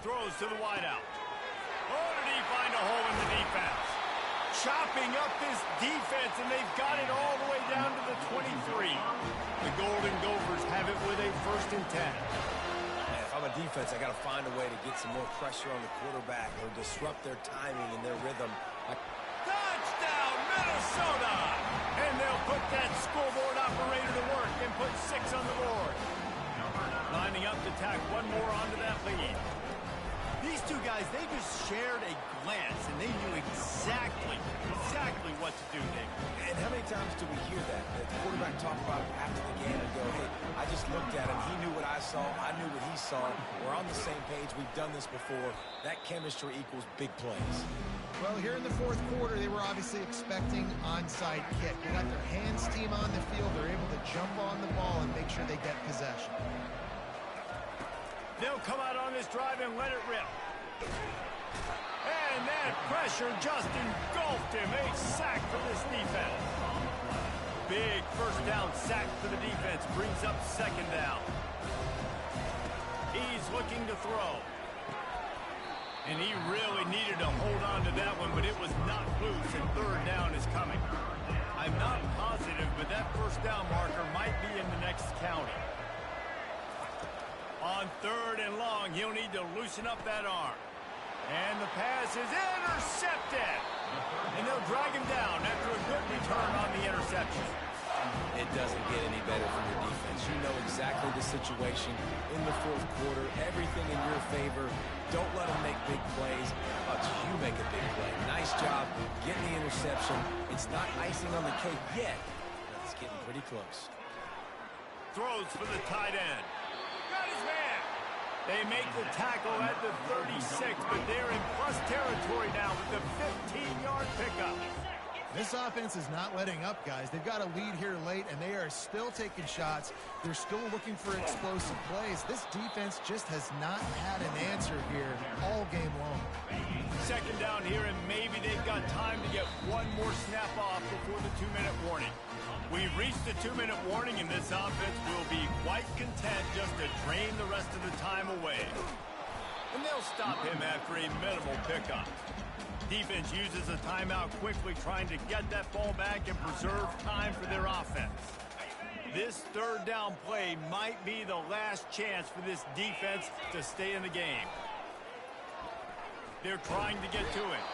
Throws to the wideout. Oh, did he find a hole in the defense? Chopping up this defense, and they've got it all the way down to the 23. The Golden Gophers have it with a 1st and 10. If I'm a defense, I got to find a way to get some more pressure on the quarterback or disrupt their timing and their rhythm. Touchdown, Minnesota! And they'll put that scoreboard operator to work and put 6 on the board. Lining up to tack one more onto that lead. These two guys, they just shared a glance, and they knew exactly what to do, Nick. And how many times do we hear that? The quarterback talk about it after the game and go, hey, I just looked at him. He knew what I saw. I knew what he saw. We're on the same page. We've done this before. That chemistry equals big plays. Well, here in the 4th quarter, they were obviously expecting onside kick. They got their hands team on the field. They're able to jump on the ball and make sure they get possession. They'll come out on this drive and let it rip. And that pressure just engulfed him. A sack for this defense. Big 1st down sack for the defense. Brings up 2nd down. He's looking to throw. And he really needed to hold on to that one, but it was not loose, and 3rd down is coming. I'm not positive, but that 1st down marker might be in the next county. On 3rd and long, he'll need to loosen up that arm. And the pass is intercepted. And they'll drag him down after a good return on the interception. It doesn't get any better from your defense. You know exactly the situation in the 4th quarter. Everything in your favor. Don't let them make big plays. How about you make a big play? Nice job getting the interception. It's not icing on the cake yet, but it's getting pretty close. Throws for the tight end. Got his man. They make the tackle at the 36, but they're in plus territory now with the 15-yard pickup. This offense is not letting up, guys. They've got a lead here late, and they are still taking shots. They're still looking for explosive plays. This defense just has not had an answer here all game long. 2nd down here, and maybe they've got time to get one more snap off before the 2-minute warning. We've reached the 2-minute warning, and this offense will be quite content just to drain the rest of the time away. And they'll stop him after a minimal pickup. Defense uses a timeout quickly, trying to get that ball back and preserve time for their offense. This 3rd down play might be the last chance for this defense to stay in the game. They're trying to get to it.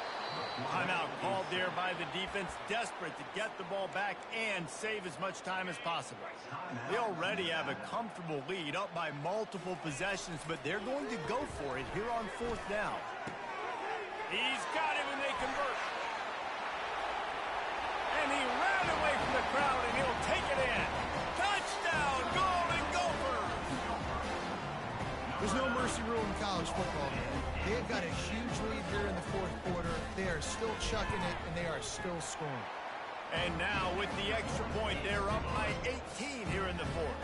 Timeout called there by the defense, desperate to get the ball back and save as much time as possible. They already have a comfortable lead, up by multiple possessions, but they're going to go for it here on 4th down. He's got him, and they convert. And he ran away from the crowd, and he'll take it in. Touchdown, Golden Gophers! There's no mercy rule in college football, man. They have got a huge lead here in the 4th quarter. They are still chucking it, and they are still scoring. And now with the extra point, they're up by 18 here in the fourth.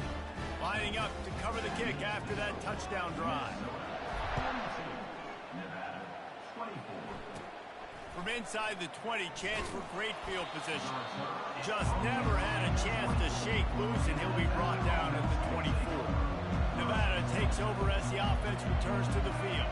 Lining up to cover the kick after that touchdown drive. From inside the 20, chance for great field position. Just never had a chance to shake loose, and he'll be brought down at the 24. Nevada takes over as the offense returns to the field.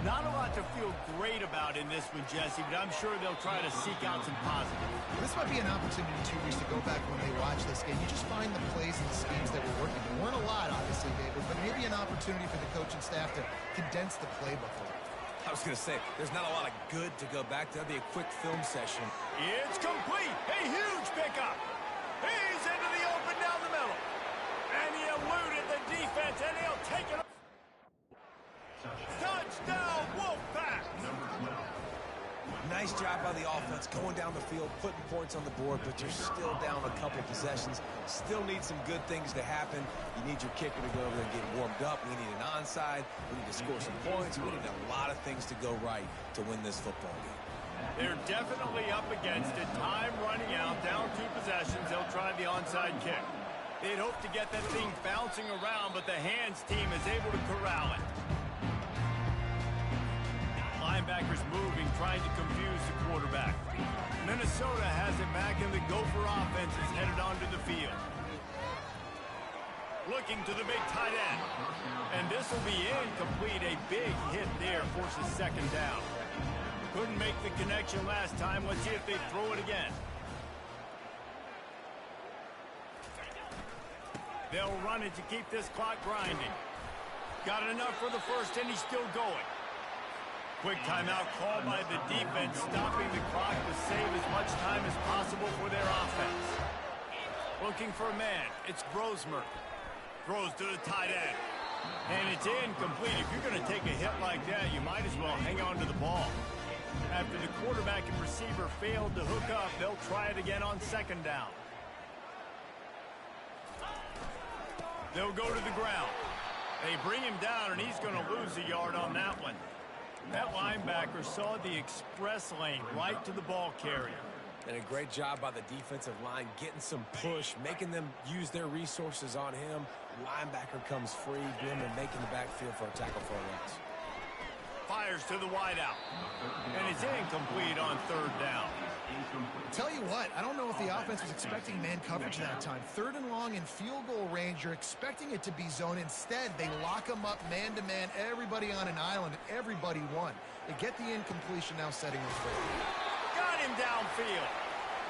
Not a lot to feel great about in this one, Jesse, but I'm sure they'll try to seek out some positive. This might be an opportunity, too, Reese, to go back when they watch this game. You just find the plays and the schemes that were working. There weren't a lot, obviously, David, but maybe an opportunity for the coaching staff to condense the playbook a little. I was going to say, there's not a lot of good to go back to. That'll be a quick film session. It's complete. A huge pickup. He's into the open down the middle. And he eluded the defense, and he'll take it. Touchdown, Wolfpack! Nice job by the offense going down the field, putting points on the board, but you're still down a couple possessions. Still need some good things to happen. You need your kicker to go over there and get warmed up. We need an onside. We need to score some points. We need a lot of things to go right to win this football game. They're definitely up against it. Time running out, down 2 possessions. They'll try the onside kick. They'd hope to get that thing bouncing around, but the hands team is able to corral it. Linebackers moving, trying to confuse the quarterback. Minnesota has it back, and the Gopher offense is headed onto the field. Looking to the big tight end. And this will be incomplete. A big hit there forces second down. Couldn't make the connection last time. Let's see if they throw it again. They'll run it to keep this clock grinding. Got enough for the first, and he's still going. Quick timeout called by the defense, stopping the clock to save as much time as possible for their offense. Looking for a man. It's Grosmer. Throws to the tight end. And it's incomplete. If you're going to take a hit like that, you might as well hang on to the ball. After the quarterback and receiver failed to hook up, they'll try it again on second down. They'll go to the ground. They bring him down, and he's going to lose a yard on that one. That linebacker saw the express lane right to the ball carrier. And a great job by the defensive line getting some push, making them use their resources on him. Linebacker comes free, boom, and making the backfield for a tackle for a loss. Fires to the wideout. And it's incomplete on third down. Tell you what, I don't know if the offense was expecting man coverage that time. Third and long in field goal range, you're expecting it to be zone. Instead, they lock them up man-to-man, everybody on an island, and everybody won. They get the incompletion now setting the third. Got him downfield.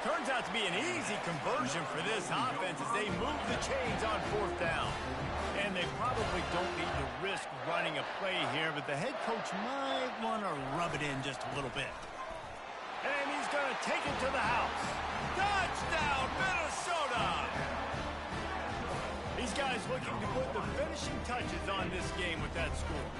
Turns out to be an easy conversion for this offense as they move the chains on fourth down. And they probably don't need to risk running a play here, but the head coach might want to rub it in just a little bit. And he's going to take it to the house. Touchdown, Minnesota! These guys looking to put the finishing touches on this game with that score.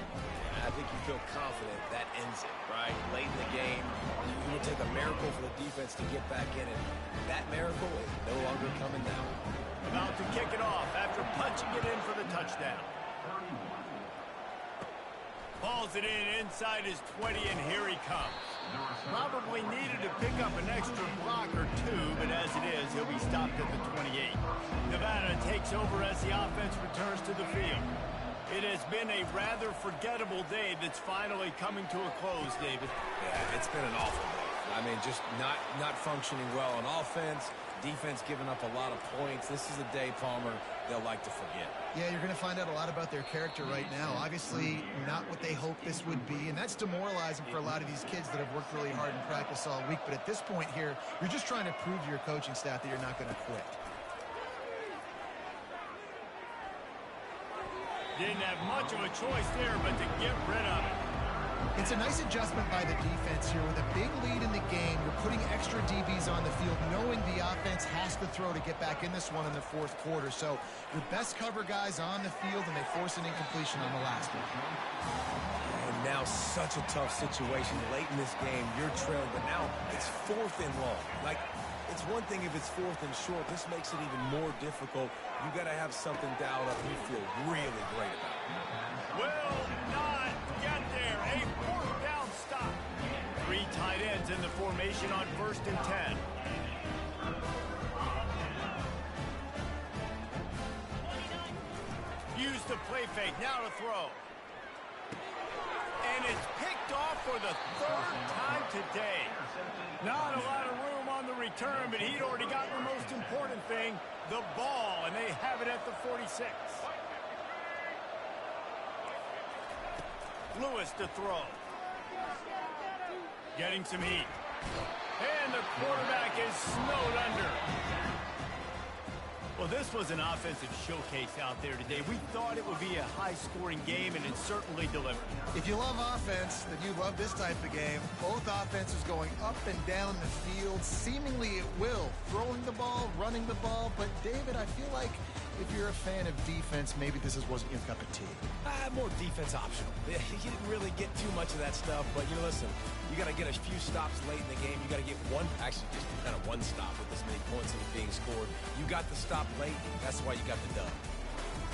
I think you feel confident that ends it, right? Late in the game, you would take a miracle for the defense to get back in it. That miracle is no longer coming now. About to kick it off after punching it in for the touchdown. Balls it in inside his 20, and here he comes. Probably needed to pick up an extra block or two, but as it is, he'll be stopped at the 28. Nevada takes over as the offense returns to the field. It has been a rather forgettable day that's finally coming to a close, David. Yeah, it's been an awful day. I mean, just not functioning well on offense, defense giving up a lot of points. This is a day, Palmer, they'll like to forget. Yeah, you're going to find out a lot about their character right now. Obviously, not what they hoped this would be, and that's demoralizing for a lot of these kids that have worked really hard in practice all week. But at this point here, you're just trying to prove to your coaching staff that you're not going to quit. Didn't have much of a choice there, but to get rid of it. It's a nice adjustment by the defense here. With a big lead in the game, you're putting extra DBs on the field, knowing the offense has to throw to get back in this one in the fourth quarter. So your best cover guys on the field, and they force an incompletion on the last one. And now such a tough situation late in this game. You're trailing, but now it's fourth and long. Like, it's one thing if it's fourth and short. This makes it even more difficult. You got to have something dialed up you feel really great about. Will not get there. A fourth down stop. 3 tight ends in the formation on 1st and 10. Use the play fake, now to throw. And it's picked off for the third time today. Not a lot of room on the return, but he'd already got the most important thing, the ball, and they have it at the 46. Lewis to throw. Getting some heat. And the quarterback is snowed under. Well, this was an offensive showcase out there today. We thought it would be a high-scoring game, and it certainly delivered. If you love offense, then you love this type of game. Both offenses going up and down the field, seemingly at will. Throwing the ball, running the ball. But, David, I feel like if you're a fan of defense, maybe this wasn't your cup of tea. More defense optional. You didn't really get too much of that stuff, but, you know, listen, you got to get a few stops late in the game. You got to get just kind of one stop with this many points that are being scored. You got the stop late. That's why you got the dub.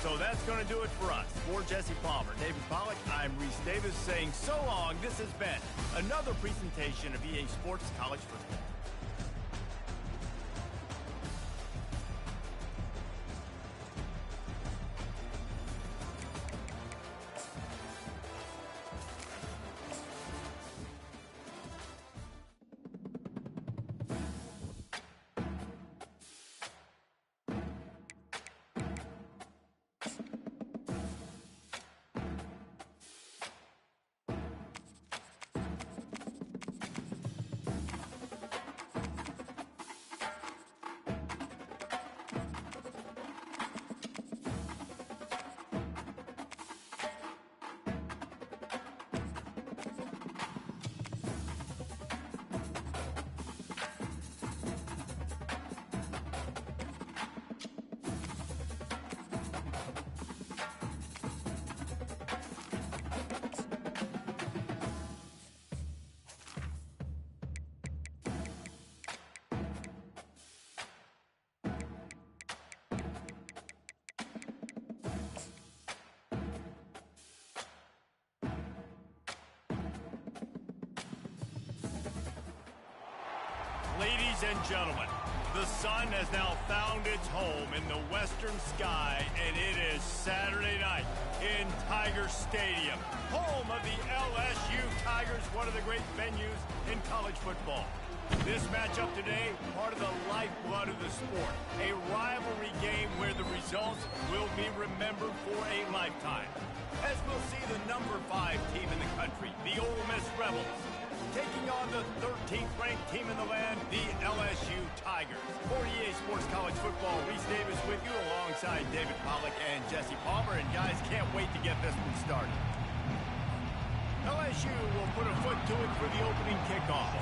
So that's going to do it for us. For Jesse Palmer, David Pollack, I'm Reese Davis saying so long. This has been another presentation of EA Sports College Football. Ladies and gentlemen, the sun has now found its home in the western sky, and it is Saturday night in Tiger Stadium, home of the LSU Tigers, one of the great venues in college football. This matchup today, part of the lifeblood of the sport, a rivalry game where the results will be remembered for a lifetime. As we'll see the number 5 team in the country, the Ole Miss Rebels, taking on the 13th ranked team in the land, the LSU Tigers. For EA Sports College Football, Reese Davis with you alongside David Pollack and Jesse Palmer. And guys, can't wait to get this one started. LSU will put a foot to it for the opening kickoff.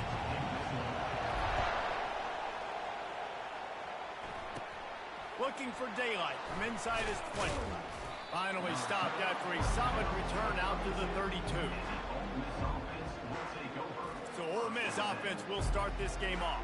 Looking for daylight from inside his 20. Finally stopped after a solid return out to the 32. So Ole Miss offense will start this game off.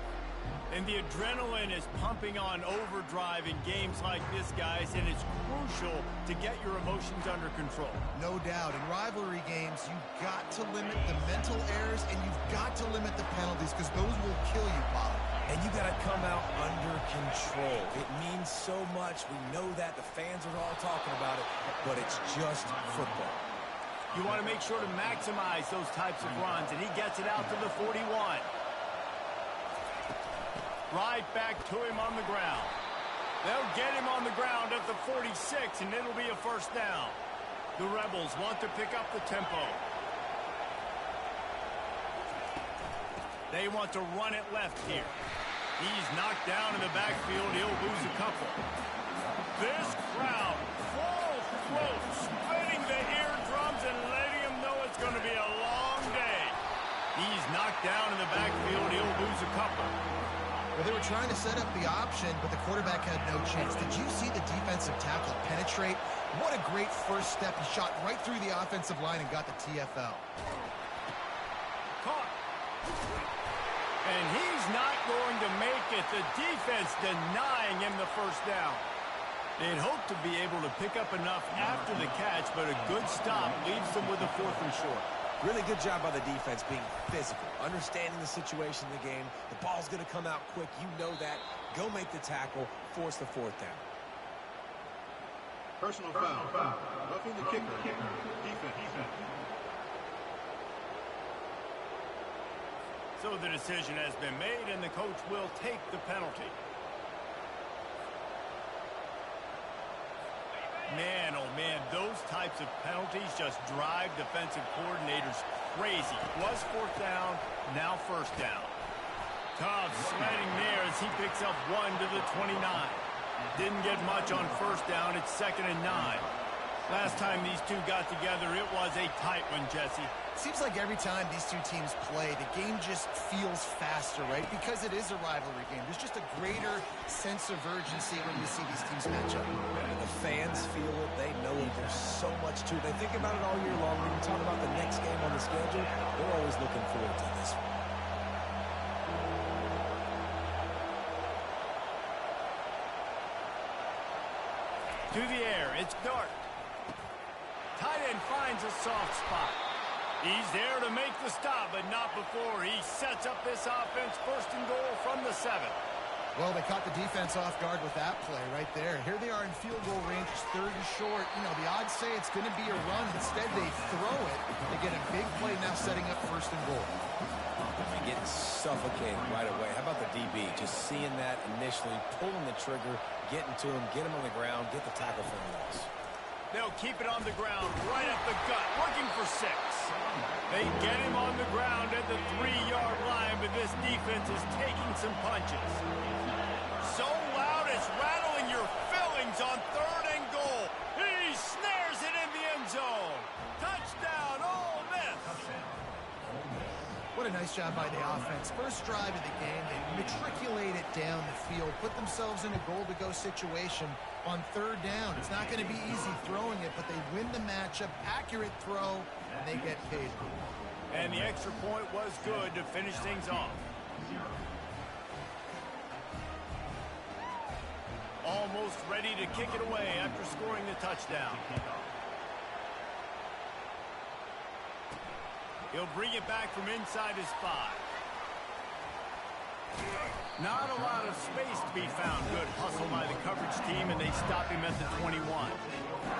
And the adrenaline is pumping on overdrive in games like this, guys, and it's crucial to get your emotions under control. No doubt. In rivalry games, you've got to limit the mental errors, and you've got to limit the penalties, because those will kill you, Pollard. And you got to come out under control. It means so much. We know that. The fans are all talking about it, but it's just football. You want to make sure to maximize those types of runs, and he gets it out to the 41. Right back to him on the ground. They'll get him on the ground at the 46, and it'll be a first down. The Rebels want to pick up the tempo. They want to run it left here. He's knocked down in the backfield. He'll lose a couple. This crowd, full throat, splitting the eardrums and letting him know it's going to be a long day. He's knocked down in the backfield. He'll lose a couple. Well, they were trying to set up the option, but the quarterback had no chance. Did you see the defensive tackle penetrate? What a great first step. He shot right through the offensive line and got the TFL. Caught. And he's not going to make it. The defense denying him the first down. They'd hoped to be able to pick up enough after the catch, but a good stop leaves them with a 4th and short. Really good job by the defense being physical, understanding the situation in the game. The ball's going to come out quick. You know that. Go make the tackle, force the fourth down. Personal foul. Roughing the kicker. Defense. So the decision has been made, and the coach will take the penalty. Man, oh man, those types of penalties just drive defensive coordinators crazy. Was fourth down, now first down. Tough sledding there as he picks up 1 to the 29. Didn't get much on first down. It's 2nd and 9. Last time these two got together, it was a tight one, Jesse. Seems like every time these two teams play, the game just feels faster, right? Because it is a rivalry game. There's just a greater sense of urgency when you see these teams match up. And the fans feel it. They know it. There's so much to it. They think about it all year long. When you talk about the next game on the schedule, they're always looking forward to this one. To the air, it's Dart. Tight end finds a soft spot. He's there to make the stop, but not before he sets up this offense. 1st and goal from the 7. Well, they caught the defense off guard with that play right there. Here they are in field goal range, 3rd and short. You know, the odds say it's going to be a run. Instead, they throw it. They get a big play now setting up 1st and goal. They're getting suffocated right away. How about the DB? Just seeing that initially, pulling the trigger, getting to him, get him on the ground, get the tackle for the loss. They'll keep it on the ground, right up the gut, looking for 6. They get him on the ground at the 3-yard line, but this defense is taking some punches. So loud it's rattling your fillings on 3rd and goal. He snares it in the end zone. Touchdown, Ole Miss. What a nice job by the offense. First drive of the game, they matriculate it down the field, put themselves in a goal-to-go situation on 3rd down. It's not going to be easy throwing it, but they win the matchup, accurate throw, and they get paid. And the extra point was good to finish things off. Almost ready to kick it away after scoring the touchdown. He'll bring it back from inside his 5. Not a lot of space to be found. Good hustle by the coverage team, and they stop him at the 21.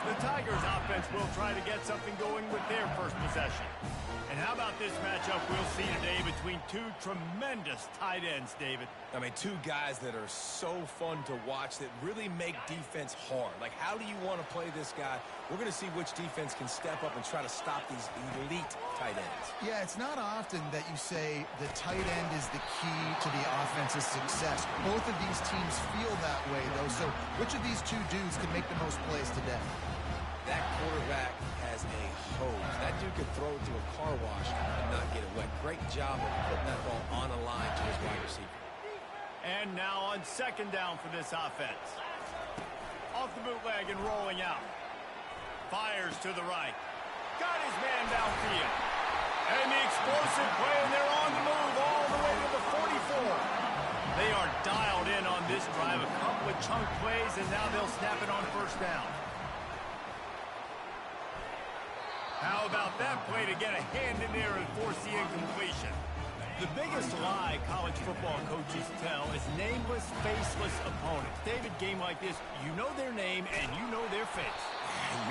The Tigers offense will try to get something going with their first possession. And how about this matchup we'll see today between two tremendous tight ends, David? I mean, two guys that are so fun to watch that really make defense hard. Like, how do you want to play this guy? We're going to see which defense can step up and try to stop these elite tight ends. Yeah, it's not often that you say the tight end is the key to the offense's success. Both of these teams feel that way, though. So which of these two dudes can make the most plays today? That quarterback has a hose. That dude could throw it to a car wash and not get it wet. Great job of putting that ball on a line to his wide receiver. And now on 2nd down for this offense. Off the bootleg and rolling out. Fires to the right. Got his man downfield. And the explosive play, and they're on the move all the way to the 44. They are dialed in on this drive. A couple of chunk plays, and now they'll snap it on 1st down. How about that play to get a hand in there and force the incompletion? The biggest lie college football coaches tell is nameless, faceless opponents. David, game like this, you know their name and you know their face.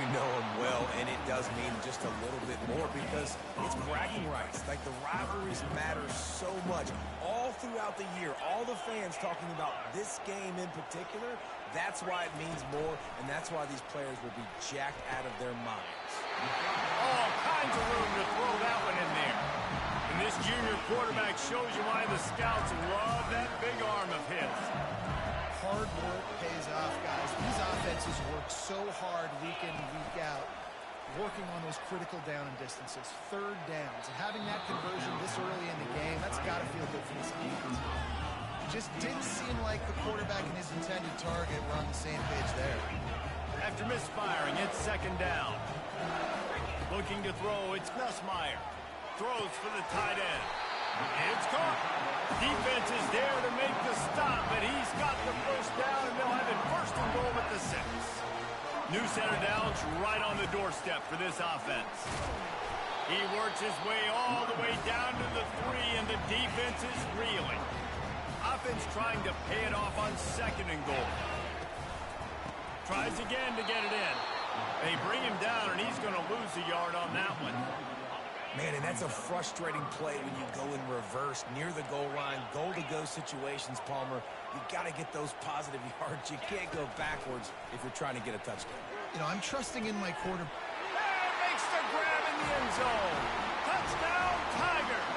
You know them well, and it does mean just a little bit more because it's bragging rights. Like, the rivalries matter so much. All throughout the year, all the fans talking about this game in particular, that's why it means more, and that's why these players will be jacked out of their minds. All kinds of room to throw that one in there. And this junior quarterback shows you why the scouts love that big arm of his. Hard work pays off, guys. These offenses work so hard week in and week out, working on those critical down and distances, 3rd downs, and having that conversion this early in the game, that's got to feel good for this offense. It just didn't seem like the quarterback and his intended target were on the same page there. After misfiring, it's 2nd down. Looking to throw, it's Nussmeier. Throws for the tight end. It's caught. Defense is there to make the stop, but he's got the 1st down, and they'll have it 1st and goal at the 6. New center downs right on the doorstep for this offense. He works his way all the way down to the 3, and the defense is reeling. Offense trying to pay it off on 2nd and goal. Tries again to get it in. They bring him down, and he's going to lose a yard on that one. Man, and that's a frustrating play when you go in reverse near the goal line. Goal-to-go situations, Palmer. You got to get those positive yards. You can't go backwards if you're trying to get a touchdown. You know, I'm trusting in my quarterback. And makes the grab in the end zone. Touchdown, Tigers.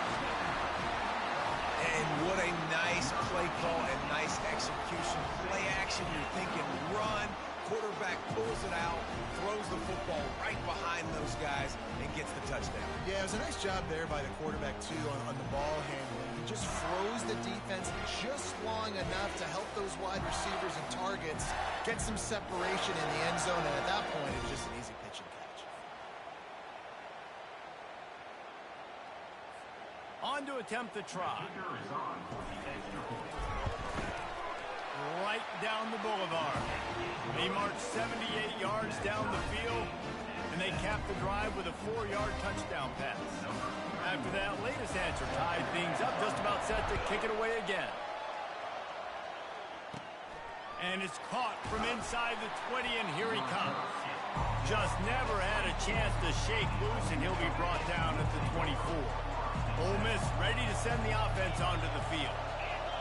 And what a nice play call and nice execution. Play action, you're thinking run. Quarterback pulls it out, throws the football right behind those guys, and gets the touchdown. Yeah, it was a nice job there by the quarterback, too, on the ball handling. He just froze the defense just long enough to help those wide receivers and targets get some separation in the end zone, and at that point, it was just an easy pitch and catch. On to attempt the try. Right down the boulevard. They march 78 yards down the field, and they cap the drive with a 4-yard touchdown pass. After that latest answer tied things up, just about set to kick it away again. And it's caught from inside the 20, and here he comes. Just never had a chance to shake loose, and he'll be brought down at the 24. Ole Miss ready to send the offense onto the field.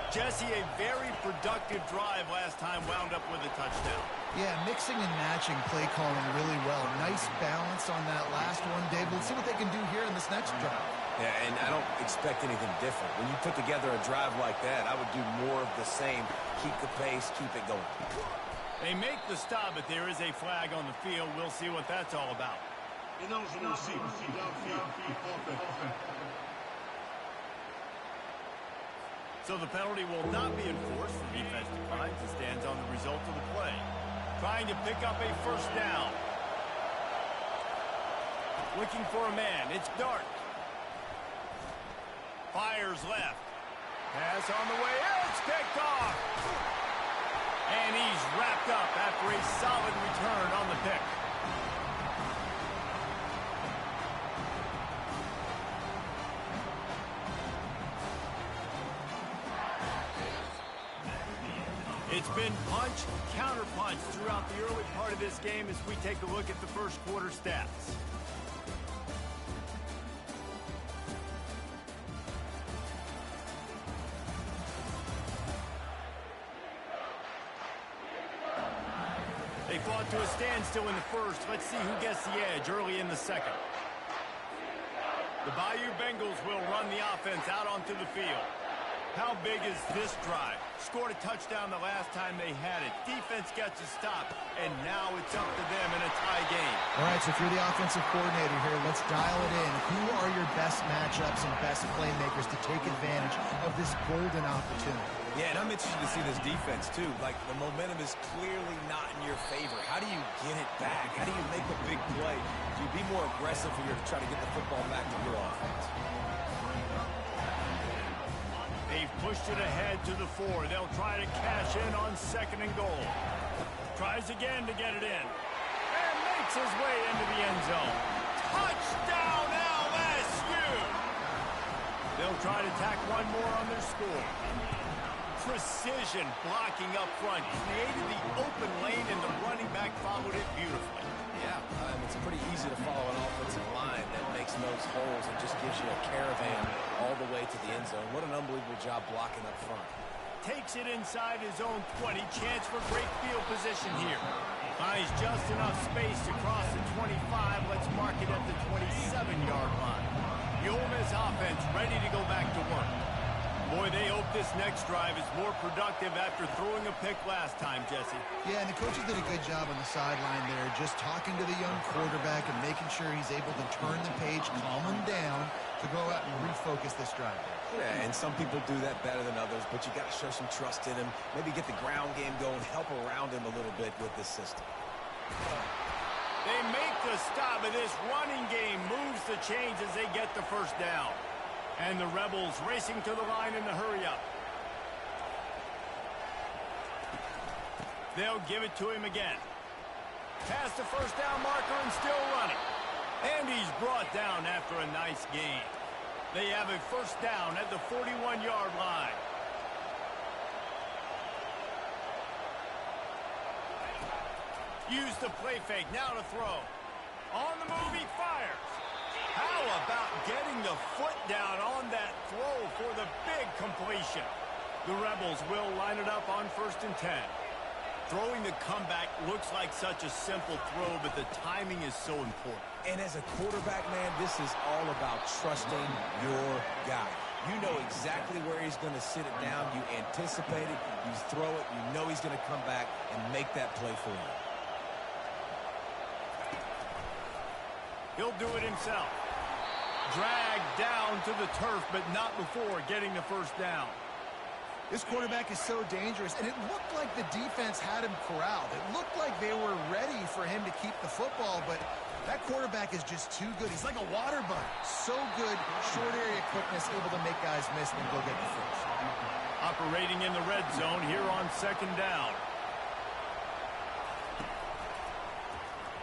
Jesse, a very productive drive last time, wound up with a touchdown. Yeah, mixing and matching play calling really well. Nice balance on that last one, Dave. Let's see what they can do here in this next drive. Yeah, and I don't expect anything different. When you put together a drive like that, I would do more of the same. Keep the pace, keep it going. They make the stop, but there is a flag on the field. We'll see what that's all about. Ineligible receiver, downfield, offense. So the penalty will not be enforced for defense declines. It stands on the result of the play. Trying to pick up a first down. Looking for a man. It's Dart. Fires left. Pass on the way. It's picked off. And he's wrapped up after a solid return on the pick. It's been punch, counter-punch throughout the early part of this game as we take a look at the first quarter stats. They fought to a standstill in the first. Let's see who gets the edge early in the second. The Bayou Bengals will run the offense out onto the field. How big is this drive? Scored a touchdown the last time they had it. Defense gets a stop, and now it's up to them in a tie game. All right, so if you're the offensive coordinator here, let's dial it in. Who are your best matchups and best playmakers to take advantage of this golden opportunity? Yeah, and I'm interested to see this defense, too. Like, the momentum is clearly not in your favor. How do you get it back? How do you make a big play? Do you be more aggressive or you're trying to get the football back to your offense? They've pushed it ahead to the 4. They'll try to cash in on 2nd and goal. Tries again to get it in. And makes his way into the end zone. Touchdown, LSU! They'll try to tack one more on their score. Precision blocking up front. Created the open lane, and the running back followed it beautifully. Yeah, it's pretty easy to follow an offensive line that makes those holes and just gives you a caravan all the way to the end zone. What an unbelievable job blocking up front. Takes it inside his own 20. Chance for great field position here. Finds just enough space to cross the 25. Let's mark it at the 27-yard line. The Ole Miss offense ready to go back to work. Boy, they hope this next drive is more productive after throwing a pick last time, Jesse. Yeah, and the coaches did a good job on the sideline there, just talking to the young quarterback and making sure he's able to turn the page, calm him down, to go out and refocus this drive. Yeah, and some people do that better than others, but you got to show some trust in him, maybe get the ground game going, help around him a little bit with this system. They make the stop, and this running game moves the chains as they get the first down. And the Rebels racing to the line in the hurry-up. They'll give it to him again. Past the first down marker and still running. And he's brought down after a nice gain. They have a first down at the 41-yard line. Use the play fake, now to throw. On the move, he fires. How about getting the foot down on that throw for the big completion? The Rebels will line it up on 1st and 10. Throwing the comeback looks like such a simple throw, but the timing is so important. And as a quarterback, man, this is all about trusting your guy. You know exactly where he's going to sit it down. You anticipate it. You throw it. You know he's going to come back and make that play for you. He'll do it himself. Dragged down to the turf, but not before getting the first down. This quarterback is so dangerous, and it looked like the defense had him corralled. It looked like they were ready for him to keep the football, but that quarterback is just too good. He's like a water bug. So good, short area quickness, able to make guys miss and then go get the first. Operating in the red zone here on 2nd down.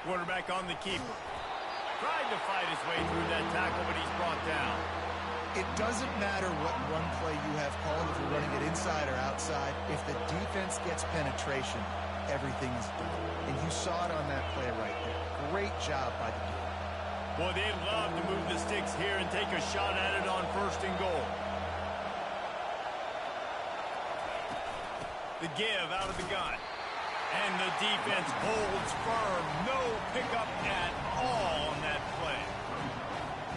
Quarterback on the keeper. Tried to fight his way through that tackle, but he's brought down. It doesn't matter what run play you have called, if you're running it inside or outside. If the defense gets penetration, everything is done. And you saw it on that play right there. Great job by the defense. Boy, they'd love to move the sticks here and take a shot at it on 1st and goal. The give out of the gun. And the defense holds firm. No pickup at all on that play.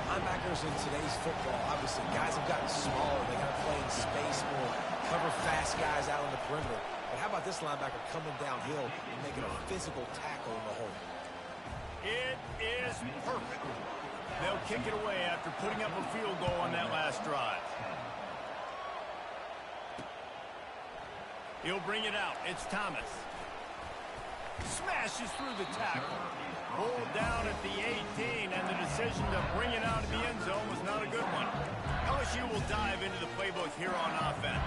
Linebackers in today's football, obviously, guys have gotten smaller. They got to play in space more, cover fast guys out on the perimeter. But how about this linebacker coming downhill and making a physical tackle in the hole? It is perfect. They'll kick it away after putting up a field goal on that last drive. He'll bring it out. It's Thomas. Smashes through the tackle. Pulled down at the 18, and the decision to bring it out of the end zone was not a good one. LSU will dive into the playbook here on offense.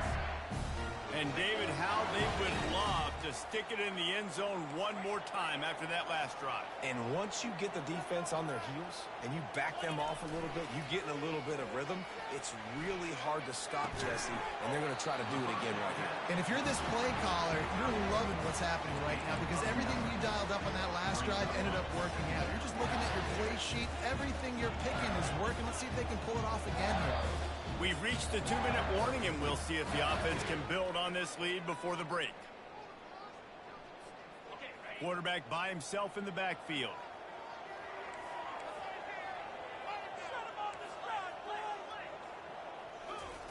And David, how they would love to stick it in the end zone one more time after that last drive. And once you get the defense on their heels and you back them off a little bit, you get in a little bit of rhythm, it's really hard to stop, Jesse, and they're going to try to do it again right here. And if you're this play caller, you're loving what's happening right now because everything you dialed up on that last drive ended up working out. You're just looking at your play sheet. Everything you're picking is working. Let's see if they can pull it off again here. We've reached the 2-minute warning, and we'll see if the offense can build on this lead before the break. Quarterback by himself in the backfield.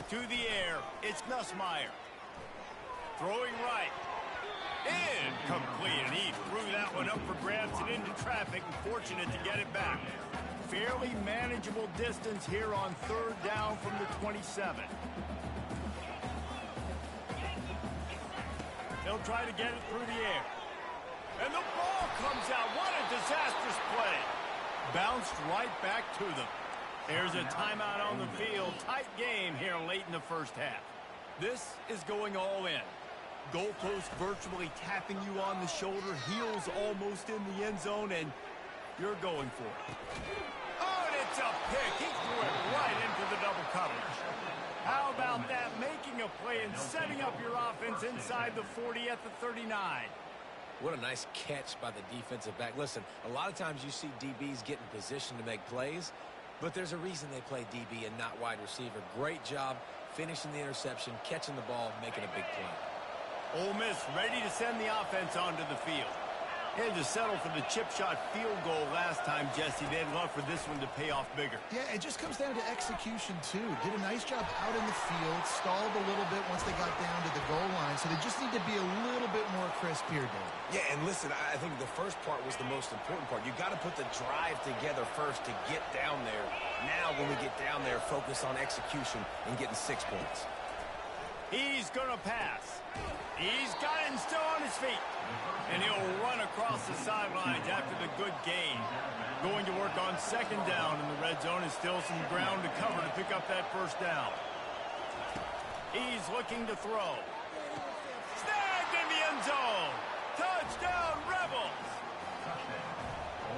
To the air, it's Nussmeier. Throwing right. Incomplete, and he threw that one up for grabs and into traffic, and fortunate to get it back. Fairly manageable distance here on 3rd down from the 27. They'll try to get it through the air. And the ball comes out. What a disastrous play. Bounced right back to them. There's a timeout on the field. Tight game here late in the first half. This is going all in. Goalpost virtually tapping you on the shoulder. Heels almost in the end zone, and you're going for it. Oh, and it's a pick. He threw it right into the double coverage. How about that? Making a play and setting up your offense inside the 40 at the 39. What a nice catch by the defensive back. Listen, a lot of times you see DBs get in position to make plays, but there's a reason they play DB and not wide receiver. Great job finishing the interception, catching the ball, making a big play. Ole Miss ready to send the offense onto the field. Had to settle for the chip shot field goal last time, Jesse. They'd love for this one to pay off bigger. Yeah, it just comes down to execution, too. Did a nice job out in the field, stalled a little bit once they got down to the goal line, so they just need to be a little bit more crisp here, David. Yeah, and listen, I think the first part was the most important part. You got to put the drive together first to get down there. Now, when we get down there, focus on execution and getting 6 points. He's going to pass. He's got it and still on his feet. And he'll run across the sidelines after the good gain. Going to work on 2nd down in the red zone, and still some ground to cover to pick up that first down. He's looking to throw. Snagged in the end zone. Touchdown, Rebels.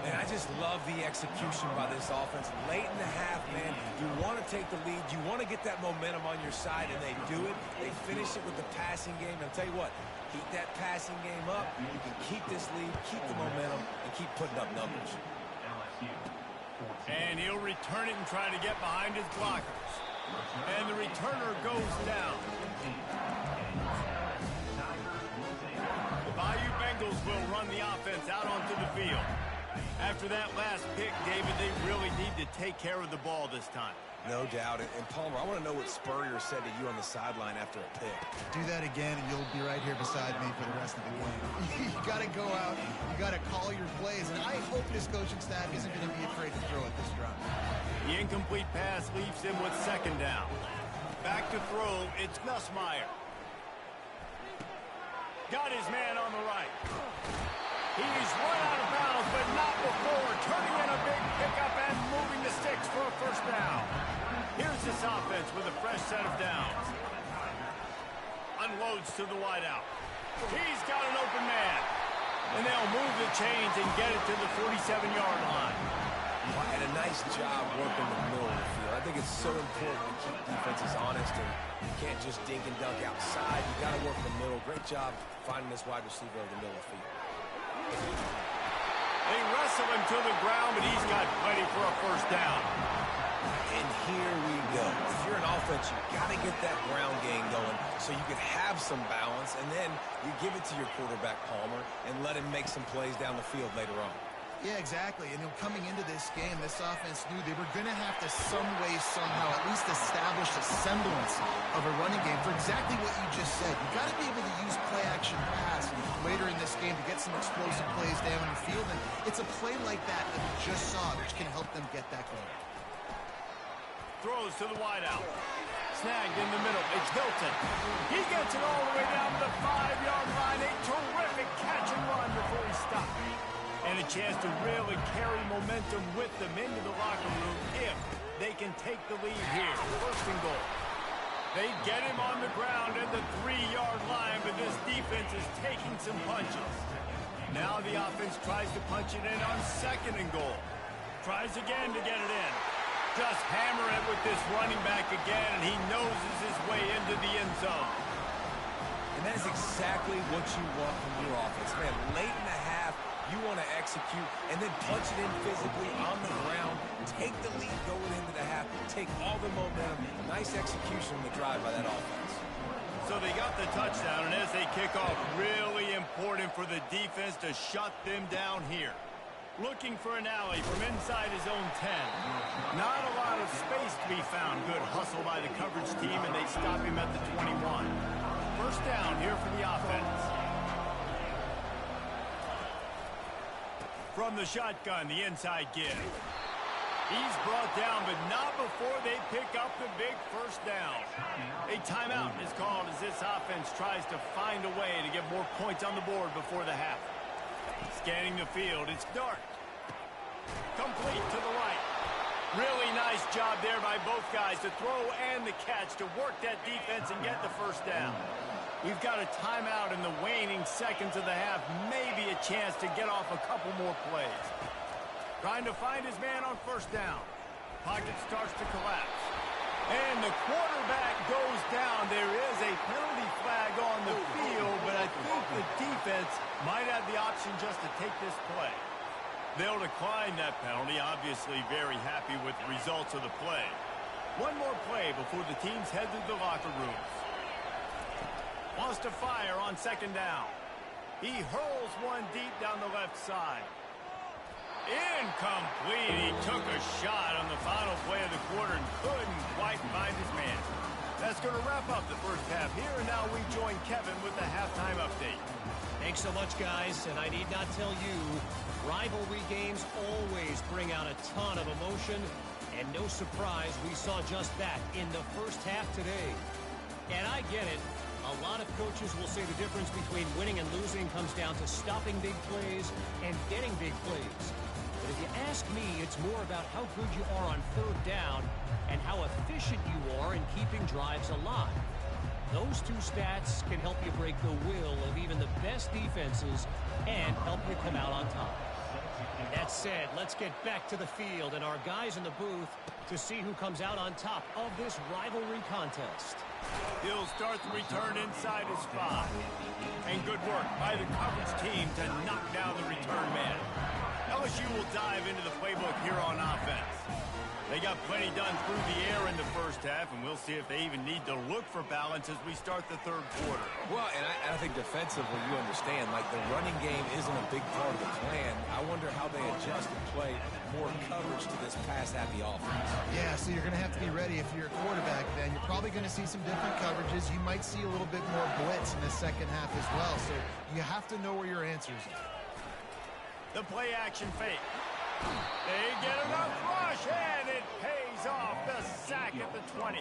Man, I just love the execution by this offense. Late in the half, man, you want to take the lead. You want to get that momentum on your side, and they do it. They finish it with the passing game. And I'll tell you what, keep that passing game up. You can keep this lead, keep the momentum, and keep putting up numbers. And he'll return it and try to get behind his blockers. And the returner goes down. The Bayou Bengals will run the offense out onto the field. After that last pick, David, they really need to take care of the ball this time. No doubt. And Palmer, I want to know what Spurrier said to you on the sideline after a pick. Do that again, and you'll be right here beside me for the rest of the game. You got to go out. You got to call your plays. And I hope this coaching staff isn't going to be afraid to throw at this drive. The incomplete pass leaves him with second down. Back to throw, it's Nussmeier. Got his man on the right. He's run out of bounds, but not before turning in a big pickup and moving the sticks for a first down. Here's this offense with a fresh set of downs. Unloads to the wideout. He's got an open man. And they'll move the chains and get it to the 47-yard line. And a nice job working the middle of the field. I think it's so important to keep defenses honest, and you can't just dink and dunk outside. You got to work the middle. Great job finding this wide receiver over the middle of the field. They wrestle him to the ground, but he's got plenty for a first down. And here we go. If you're an offense, you got to get that ground game going so you can have some balance, and then you give it to your quarterback, Palmer, and let him make some plays down the field later on. Yeah, exactly. And coming into this game, this offense knew they were going to have to some way, somehow, at least establish a semblance of a running game for exactly what you just said. You got to be able to use play-action pass later in this game to get some explosive plays down the field. And it's a play like that that we just saw, which can help them get that going. Throws to the wideout. Snagged in the middle. It's Hilton. He gets it all the way down to the 5-yard line. A terrific catch and run before he stopped. And a chance to really carry momentum with them into the locker room if they can take the lead here. First and goal. They get him on the ground at the 3-yard line, but this defense is taking some punches. Now the offense tries to punch it in on second and goal. Tries again to get it in. Just hammer it with this running back again, and he noses his way into the end zone. And that is exactly what you want from your offense. Man, late in the half, you want to execute and then punch it in physically on the ground. Take the lead going into the half. Take all the momentum. Nice execution on the drive by that offense. So they got the touchdown, and as they kick off, really important for the defense to shut them down here. Looking for an alley from inside his own 10. Not a lot of space to be found. Good hustle by the coverage team, and they stop him at the 21. First down here for the offense. From the shotgun, the inside give. He's brought down, but not before they pick up the big first down. A timeout is called as this offense tries to find a way to get more points on the board before the half. Scanning the field, it's Dart. Complete to the right. Really nice job there by both guys to throw and the catch to work that defense and get the first down. We've got a timeout in the waning seconds of the half. Maybe a chance to get off a couple more plays. Trying to find his man on first down. Pocket starts to collapse. And the quarterback goes down. There is a penalty flag on the field, but I think the defense might have the option just to take this play. They'll decline that penalty, obviously very happy with the results of the play. One more play before the teams head to the locker rooms. Wants to fire on second down. He hurls one deep down the left side. Incomplete. He took a shot on the final play of the quarter and couldn't quite find his man. That's going to wrap up the first half here, and now we join Kevin with the halftime update. Thanks so much, guys, and I need not tell you, rivalry games always bring out a ton of emotion, and no surprise, we saw just that in the first half today. And I get it. A lot of coaches will say the difference between winning and losing comes down to stopping big plays and getting big plays. But if you ask me, it's more about how good you are on third down and how efficient you are in keeping drives alive. Those two stats can help you break the will of even the best defenses and help you come out on top. That said, let's get back to the field and our guys in the booth to see who comes out on top of this rivalry contest. He'll start the return inside his 5. And good work by the coverage team to knock down the return man. LSU will dive into the playbook here on offense. They got plenty done through the air in the first half, and we'll see if they even need to look for balance as we start the third quarter. Well, and I think defensively, you understand, like the running game isn't a big part of the plan. I wonder how they adjust and play more coverage to this pass-happy offense. Yeah, so you're going to have to be ready if you're a quarterback then. You're probably going to see some different coverages. You might see a little bit more blitz in the second half as well, so you have to know where your answers are. The play-action fake. They get enough rush, and it pays off. The sack at the 20.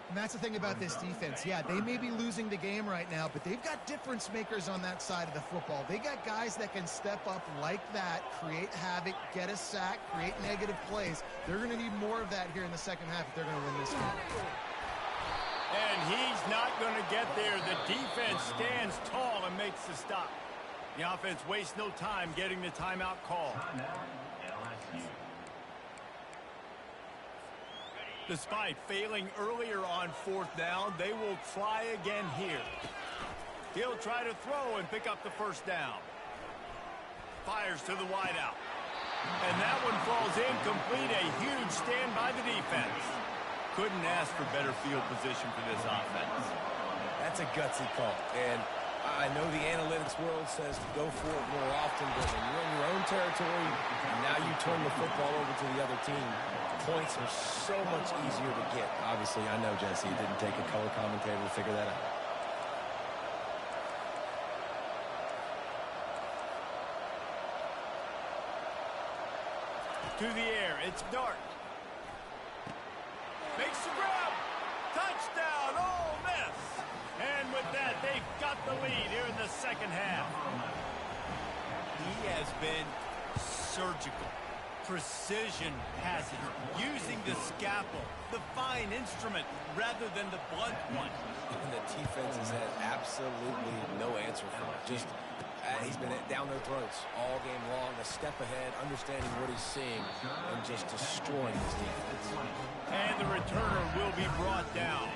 And that's the thing about this defense. Yeah, they may be losing the game right now, but they've got difference makers on that side of the football. They got guys that can step up like that, create havoc, get a sack, create negative plays. They're going to need more of that here in the second half if they're going to win this game. And he's not going to get there. The defense stands tall and makes the stop. The offense wastes no time getting the timeout call. Despite failing earlier on fourth down, they will try again here. He'll try to throw and pick up the first down. Fires to the wideout. And that one falls incomplete. A huge stand by the defense. Couldn't ask for better field position for this offense. That's a gutsy call. And I know the analytics world says to go for it more often, but when you're in your own territory and now you turn the football over to the other team, points are so much easier to get. Obviously, I know, Jesse, it didn't take a color commentator to figure that out. To the air, it's Dart. Makes the grab. Touchdown, Ole Miss. And with that, they've got the lead here in the second half. He has been surgical. Precision passing, using the scalpel, the fine instrument, rather than the blunt one. And the defense has had absolutely no answer for him. Just, he's been down their throats all game long, a step ahead, understanding what he's seeing, and just destroying his defense. And the returner will be brought down.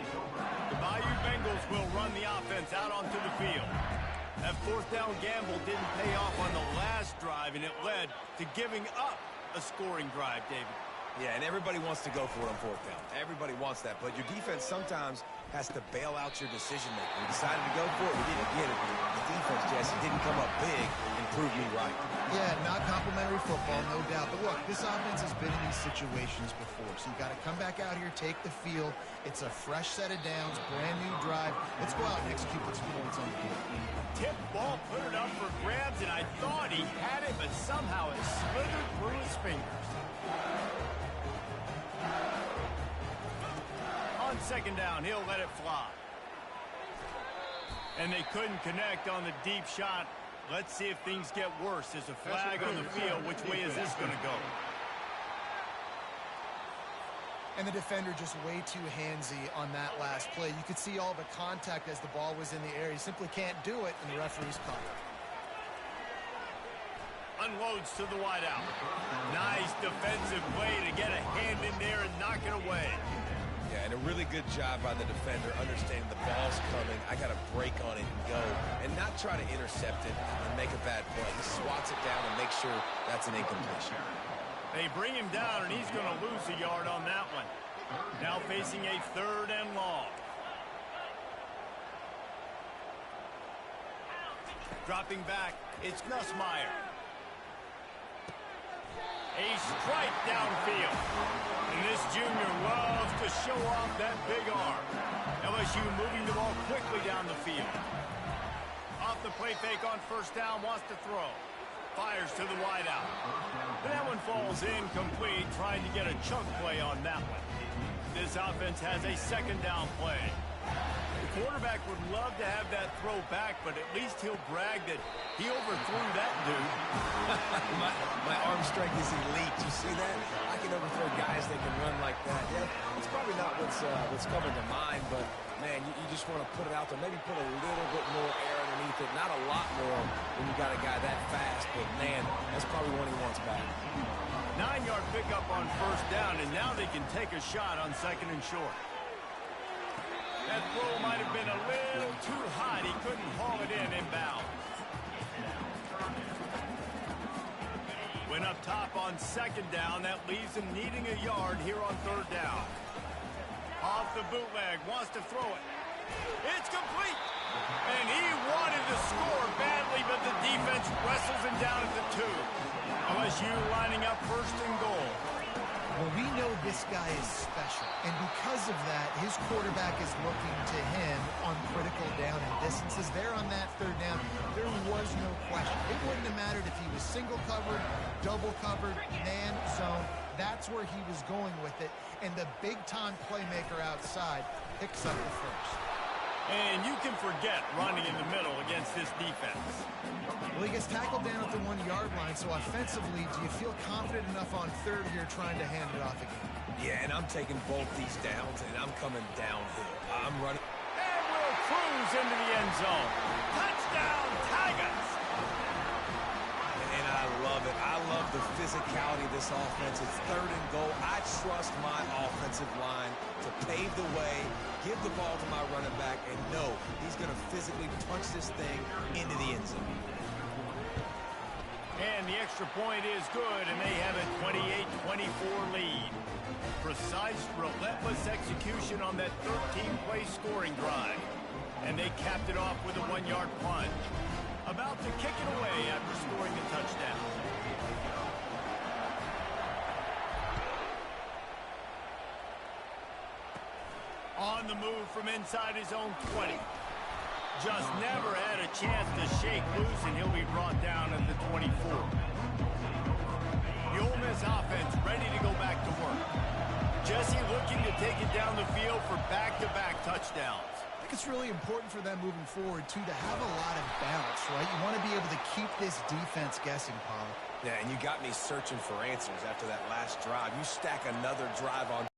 The Bayou Bengals will run the offense out onto the field. That fourth down gamble didn't pay off on the last drive, and it led to giving up a scoring drive, David. Yeah, and everybody wants to go for it on fourth down. Everybody wants that, but your defense sometimes has to bail out your decision-making. We decided to go for it. We didn't get it. The defense, Jesse, didn't come up big and prove me right. Yeah, not complimentary football, no doubt. But look, this offense has been in these situations before, so you got to come back out here, take the field. It's a fresh set of downs, brand new drive. Let's go out and execute with some points on the field. Tip ball, put it up for grabs, and I thought he had it, but somehow it slithered through his fingers. On second down, he'll let it fly. And they couldn't connect on the deep shot. Let's see if things get worse. There's a flag on the field. Which way is this going to go? And the defender just way too handsy on that last play. You could see all the contact as the ball was in the air. He simply can't do it, and the referee's caught it. Unloads to the wideout. Nice defensive play to get a hand in there and knock it away. Yeah, and a really good job by the defender understanding the ball's coming. I got to break on it and go, and not try to intercept it and make a bad play. He swats it down and makes sure that's an incompletion. They bring him down, and he's going to lose a yard on that one. Now facing a third and long. Dropping back, it's Nussmeier. A strike downfield. And this junior loves to show off that big arm. LSU moving the ball quickly down the field. Off the play fake on first down, wants to throw. Fires to the wideout. That one falls incomplete, trying to get a chunk play on that one. This offense has a second down play. The quarterback would love to have that throw back, but at least he'll brag that he overthrew that dude. my arm strength is elite. You see that? I can overthrow guys that can run like that. Yeah, it's probably not what's coming to mind, but man, you just want to put it out there. Maybe put a little bit more air underneath it pocket. Not a lot more when you got a guy that fast, but, man, that's probably one he wants back. 9-yard pickup on first down, and now they can take a shot on second and short. That throw might have been a little too hot. He couldn't haul it in inbound. Went up top on second down. That leaves him needing a yard here on third down. Off the bootleg, wants to throw it. It's complete. And he wanted to score badly, but the defense wrestles him down at the 2. LSU lining up first and goal. Well, we know this guy is special, and because of that, his quarterback is looking to him on critical down and distances. There on that third down, there was no question. It wouldn't have mattered if he was single covered, double covered, man, zone. That's where he was going with it, and the big-time playmaker outside picks up the first. And you can forget running in the middle against this defense. Well, he gets tackled down at the 1-yard line, so offensively, do you feel confident enough on third here trying to hand it off again? Yeah, and I'm taking both these downs, and I'm coming downhill. I'm running. And will cruise into the end zone. Touchdown, Tigers! And I love it. I love the physicality of this offense. It's third and goal. I trust my offensive line to pave the way, give the ball to my running back, and know he's going to physically punch this thing into the end zone. And the extra point is good, and they have a 28-24 lead. Precise, relentless execution on that 13-play scoring drive. And they capped it off with a 1-yard plunge. About to kick it away after scoring the touchdown. On the move from inside his own 20. Just never had a chance to shake loose, and he'll be brought down at the 24. The Ole Miss offense ready to go back to work. Jesse looking to take it down the field for back-to-back touchdowns. I think it's really important for them moving forward, too, to have a lot of balance, right? You want to be able to keep this defense guessing, Paul. Yeah, and you got me searching for answers after that last drive. You stack another drive on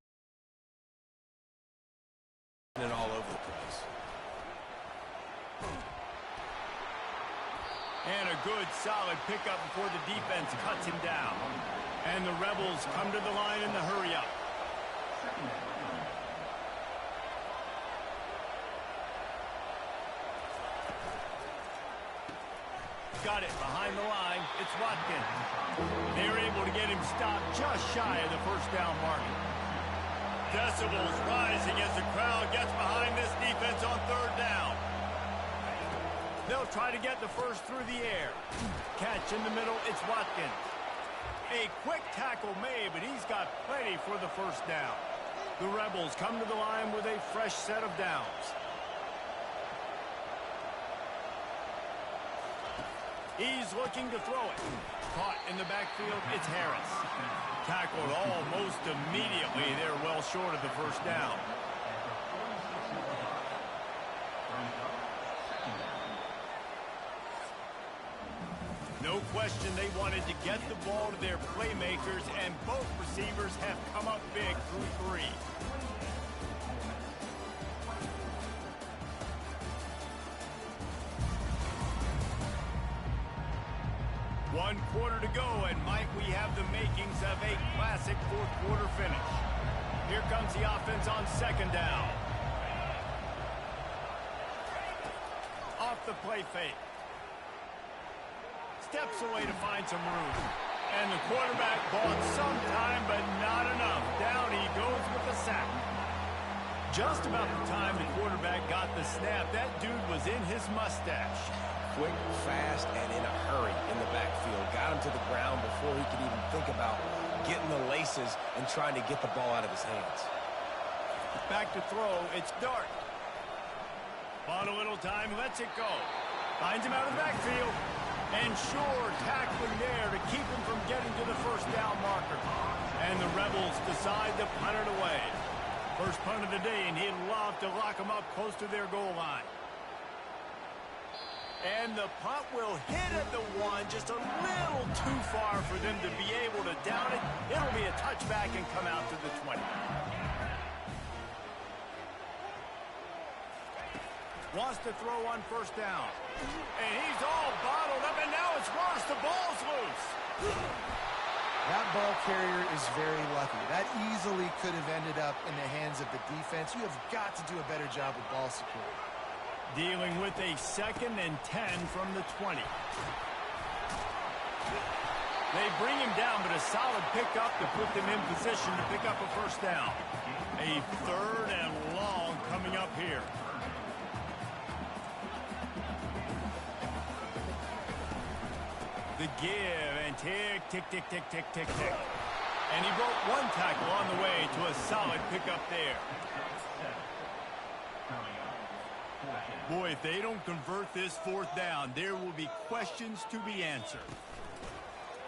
and all over the place. And a good, solid pickup before the defense cuts him down. And the Rebels come to the line in the hurry-up. Got it behind the line. It's Watkins. They're able to get him stopped just shy of the first down marker. Decibels rising as the crowd gets behind this defense on third down. They'll try to get the first through the air. Catch in the middle, it's Watkins. A quick tackle made, but he's got plenty for the first down. The Rebels come to the line with a fresh set of downs. He's looking to throw it. Caught in the backfield, it's Harris. Tackled almost immediately. They're well short of the first down. No question they wanted to get the ball to their playmakers, and both receivers have come up big through 3. One quarter to go, and Mike, we have the makings of a classic fourth-quarter finish. Here comes the offense on second down. Off the play fake. Steps away to find some room. And the quarterback bought some time, but not enough. Down he goes with the sack. Just about the time the quarterback got the snap, that dude was in his mustache. Quick, fast, and in a hurry in the backfield. Got him to the ground before he could even think about getting the laces and trying to get the ball out of his hands. Back to throw, it's Dart. Bought a little time, lets it go. Finds him out of the backfield. And sure, tackling there to keep him from getting to the first down marker. And the Rebels decide to punt it away. First punt of the day, and he'd love to lock them up close to their goal line. And the punt will hit at the 1, just a little too far for them to be able to down it. It'll be a touchback and come out to the 20. Wants to throw on first down. And he's all bottled up, and now it's worse. The ball's loose. That ball carrier is very lucky. That easily could have ended up in the hands of the defense. You have got to do a better job with ball security. Dealing with a 2nd and 10 from the 20. They bring him down, but a solid pickup to put them in position to pick up a first down. A 3rd and long coming up here. The give and tick, tick, tick, tick, tick, tick, tick. And he broke 1 tackle on the way to a solid pickup there. Boy, if they don't convert this 4th down, there will be questions to be answered.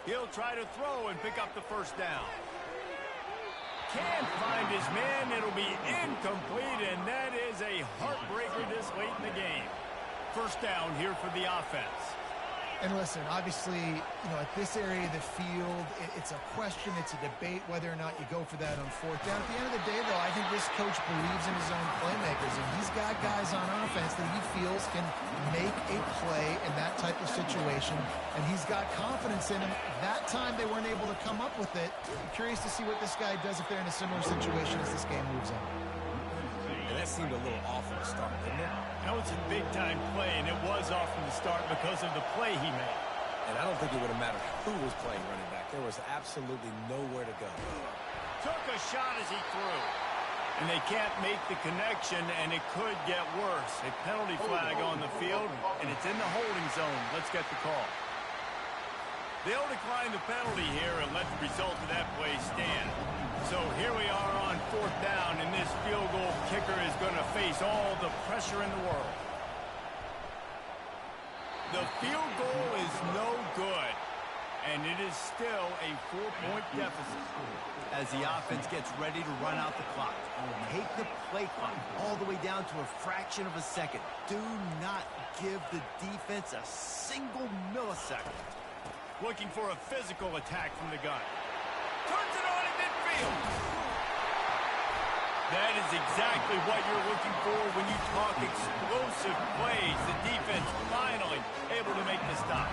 He'll try to throw and pick up the first down. Can't find his man. It'll be incomplete, and that is a heartbreaker this late in the game. First down here for the offense. And listen, obviously, at this area of the field, it's a question, it's a debate whether or not you go for that on 4th down. At the end of the day, though, I think this coach believes in his own playmakers, and he's got guys on offense that he feels can make a play in that type of situation, and he's got confidence in him. That time they weren't able to come up with it. I'm curious to see what this guy does if they're in a similar situation as this game moves on. And that seemed a little off from the start, didn't it? That was a big-time play, and it was off from the start because of the play he made. And I don't think it would have mattered who was playing running back. There was absolutely nowhere to go. Took a shot as he threw. And they can't make the connection, and it could get worse. A penalty flag on the field, and it's in the holding zone. Let's get the call. They'll decline the penalty here and let the result of that play stand. So here we are on 4th down, and this field goal kicker is going to face all the pressure in the world. The field goal is no good, and it is still a 4-point deficit as the offense gets ready to run out the clock. Take the play clock all the way down to a fraction of a second. Do not give the defense a single millisecond. Looking for a physical attack from the gun. Turns it on in midfield. That is exactly what you're looking for when you talk explosive plays. The defense finally able to make the stop.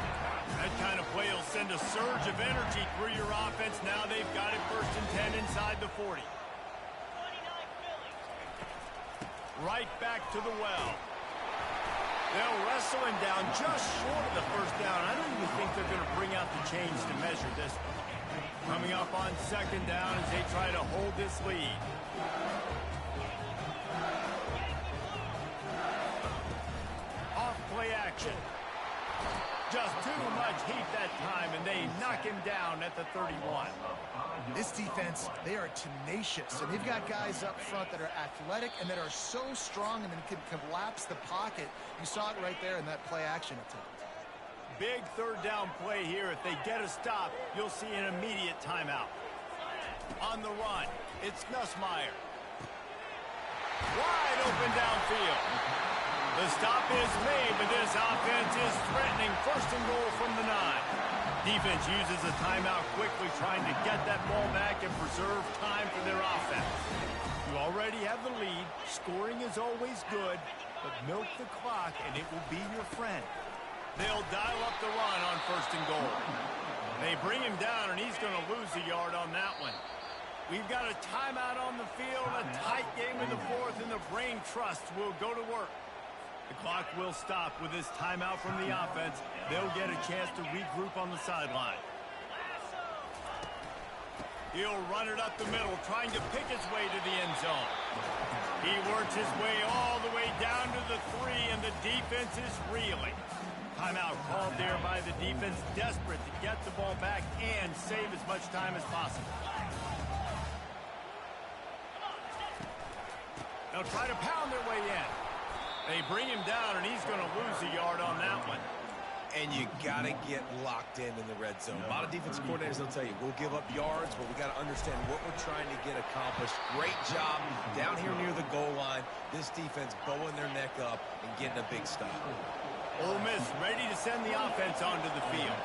That kind of play will send a surge of energy through your offense. Now they've got it 1st and 10 inside the 40. Right back to the well. They'll wrestle him down just short of the first down. I don't even think they're going to bring out the chains to measure this one. Coming up on 2nd down as they try to hold this lead. Off play action. Just too much heat that time, and they knock him down at the 31. This defense, they are tenacious, and they've got guys up front that are athletic and that are so strong and then can collapse the pocket. You saw it right there in that play action attempt. Big 3rd down play here. If they get a stop, you'll see an immediate timeout. On the run, it's Nussmeier. Wide open downfield. The stop is made, but this offense is threatening 1st and goal from the 9. Defense uses a timeout quickly, trying to get that ball back and preserve time for their offense. You already have the lead. Scoring is always good, but milk the clock, and it will be your friend. They'll dial up the run on 1st and goal. They bring him down, and he's going to lose a yard on that one. We've got a timeout on the field, a tight game in the 4th, and the Brain Trust will go to work. The clock will stop with this timeout from the offense. They'll get a chance to regroup on the sideline. He'll run it up the middle, trying to pick his way to the end zone. He works his way all the way down to the 3, and the defense is reeling. Timeout called there by the defense, desperate to get the ball back and save as much time as possible. They'll try to pound their way in. They bring him down, and he's going to lose a yard on that one. And you got to get locked in the red zone. A lot of defensive coordinators will tell you, we'll give up yards, but we got to understand what we're trying to get accomplished. Great job down here near the goal line. This defense bowing their neck up and getting a big stop. Ole Miss ready to send the offense onto the field.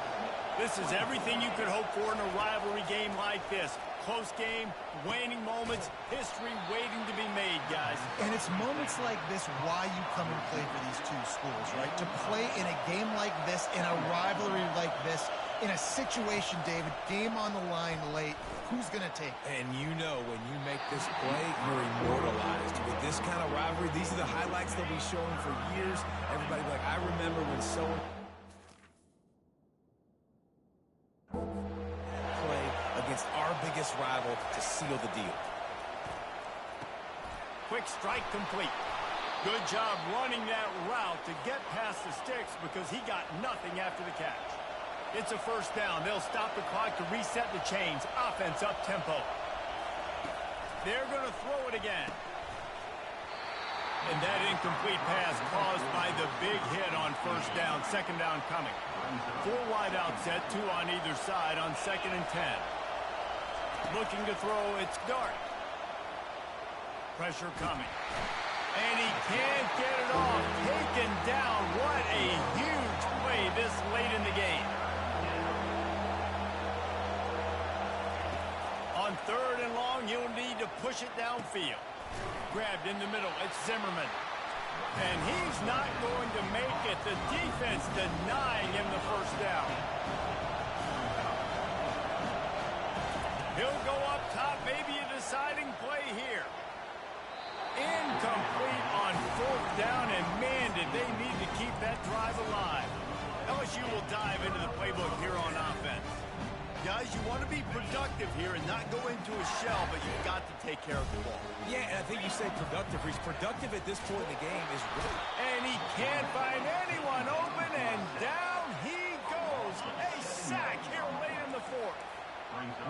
This is everything you could hope for in a rivalry game like this. Close game, waning moments, history waiting to be made, guys. And it's moments like this why you come and play for these two schools, right? To play in a game like this, in a rivalry like this, in a situation, David, game on the line late, who's going to take it? And you know when you make this play, you're immortalized. With this kind of rivalry, these are the highlights they'll be showing for years. Everybody like, I remember when so-and play against our biggest rival to seal the deal. Quick strike complete. Good job running that route to get past the sticks because he got nothing after the catch. It's a first down. They'll stop the clock to reset the chains. Offense up tempo. They're going to throw it again. And that incomplete pass caused by the big hit on first down. Second down coming. 4 wide out set, 2 on either side on 2nd and 10. Looking to throw, it's Dart. Pressure coming. And he can't get it off. Taken down. What a huge play this late in the game. On 3rd and long, you'll need to push it downfield. Grabbed in the middle, it's Zimmerman. And he's not going to make it. The defense denying him the first down. He'll go up top, maybe a deciding play here. Incomplete on 4th down, and man, did they need to keep that drive alive. LSU will dive into the playbook here on offense. Guys, you want to be productive here and not go into a shell, but you've got to take care of the ball. Yeah, and I think you say productive. He's productive at this point in the game is really. And he can't find anyone open, and down he goes. A sack here late in the 4th.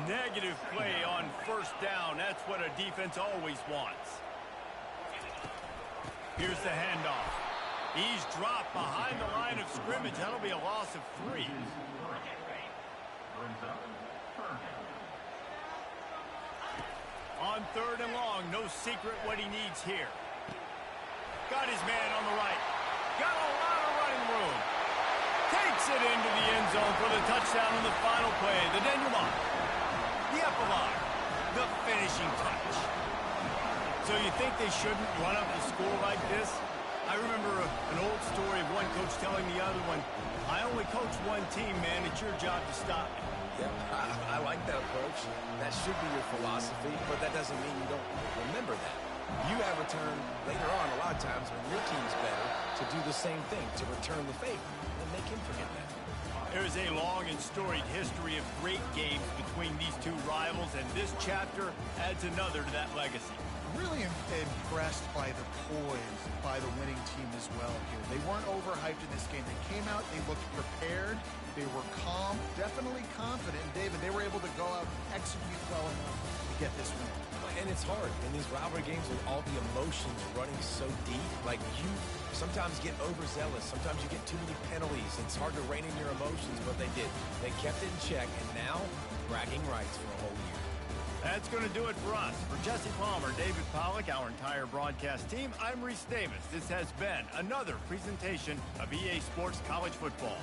Negative play on first down. That's what a defense always wants. Here's the handoff. He's dropped behind the line of scrimmage. That'll be a loss of 3. On 3rd and long, no secret what he needs here. Got his man on the right. Got a lot of running room. Takes it into the end zone for the touchdown on the final play. The denouement. The epilogue. The finishing touch. So you think they shouldn't run up the score like this? I remember an old story of one coach telling the other one, I only coach one team, man. It's your job to stop me. Yeah, I like that approach. That should be your philosophy, but that doesn't mean you don't remember that. You have a turn later on a lot of times when your team's better to do the same thing, to return the favor, and make him forget that. There is a long and storied history of great games between these two rivals, and this chapter adds another to that legacy. Really impressed by the poise by the winning team as well here. They weren't overhyped in this game. They came out, they looked prepared, they were calm, definitely confident. And David, they were able to go out and execute well enough to get this win. And it's hard in these rivalry games with all the emotions running so deep. Like, you sometimes get overzealous. Sometimes you get too many penalties. It's hard to rein in your emotions, but they did. They kept it in check, and now bragging rights for a whole year. That's going to do it for us. For Jesse Palmer, David Pollack, our entire broadcast team, I'm Reese Davis. This has been another presentation of EA Sports College Football.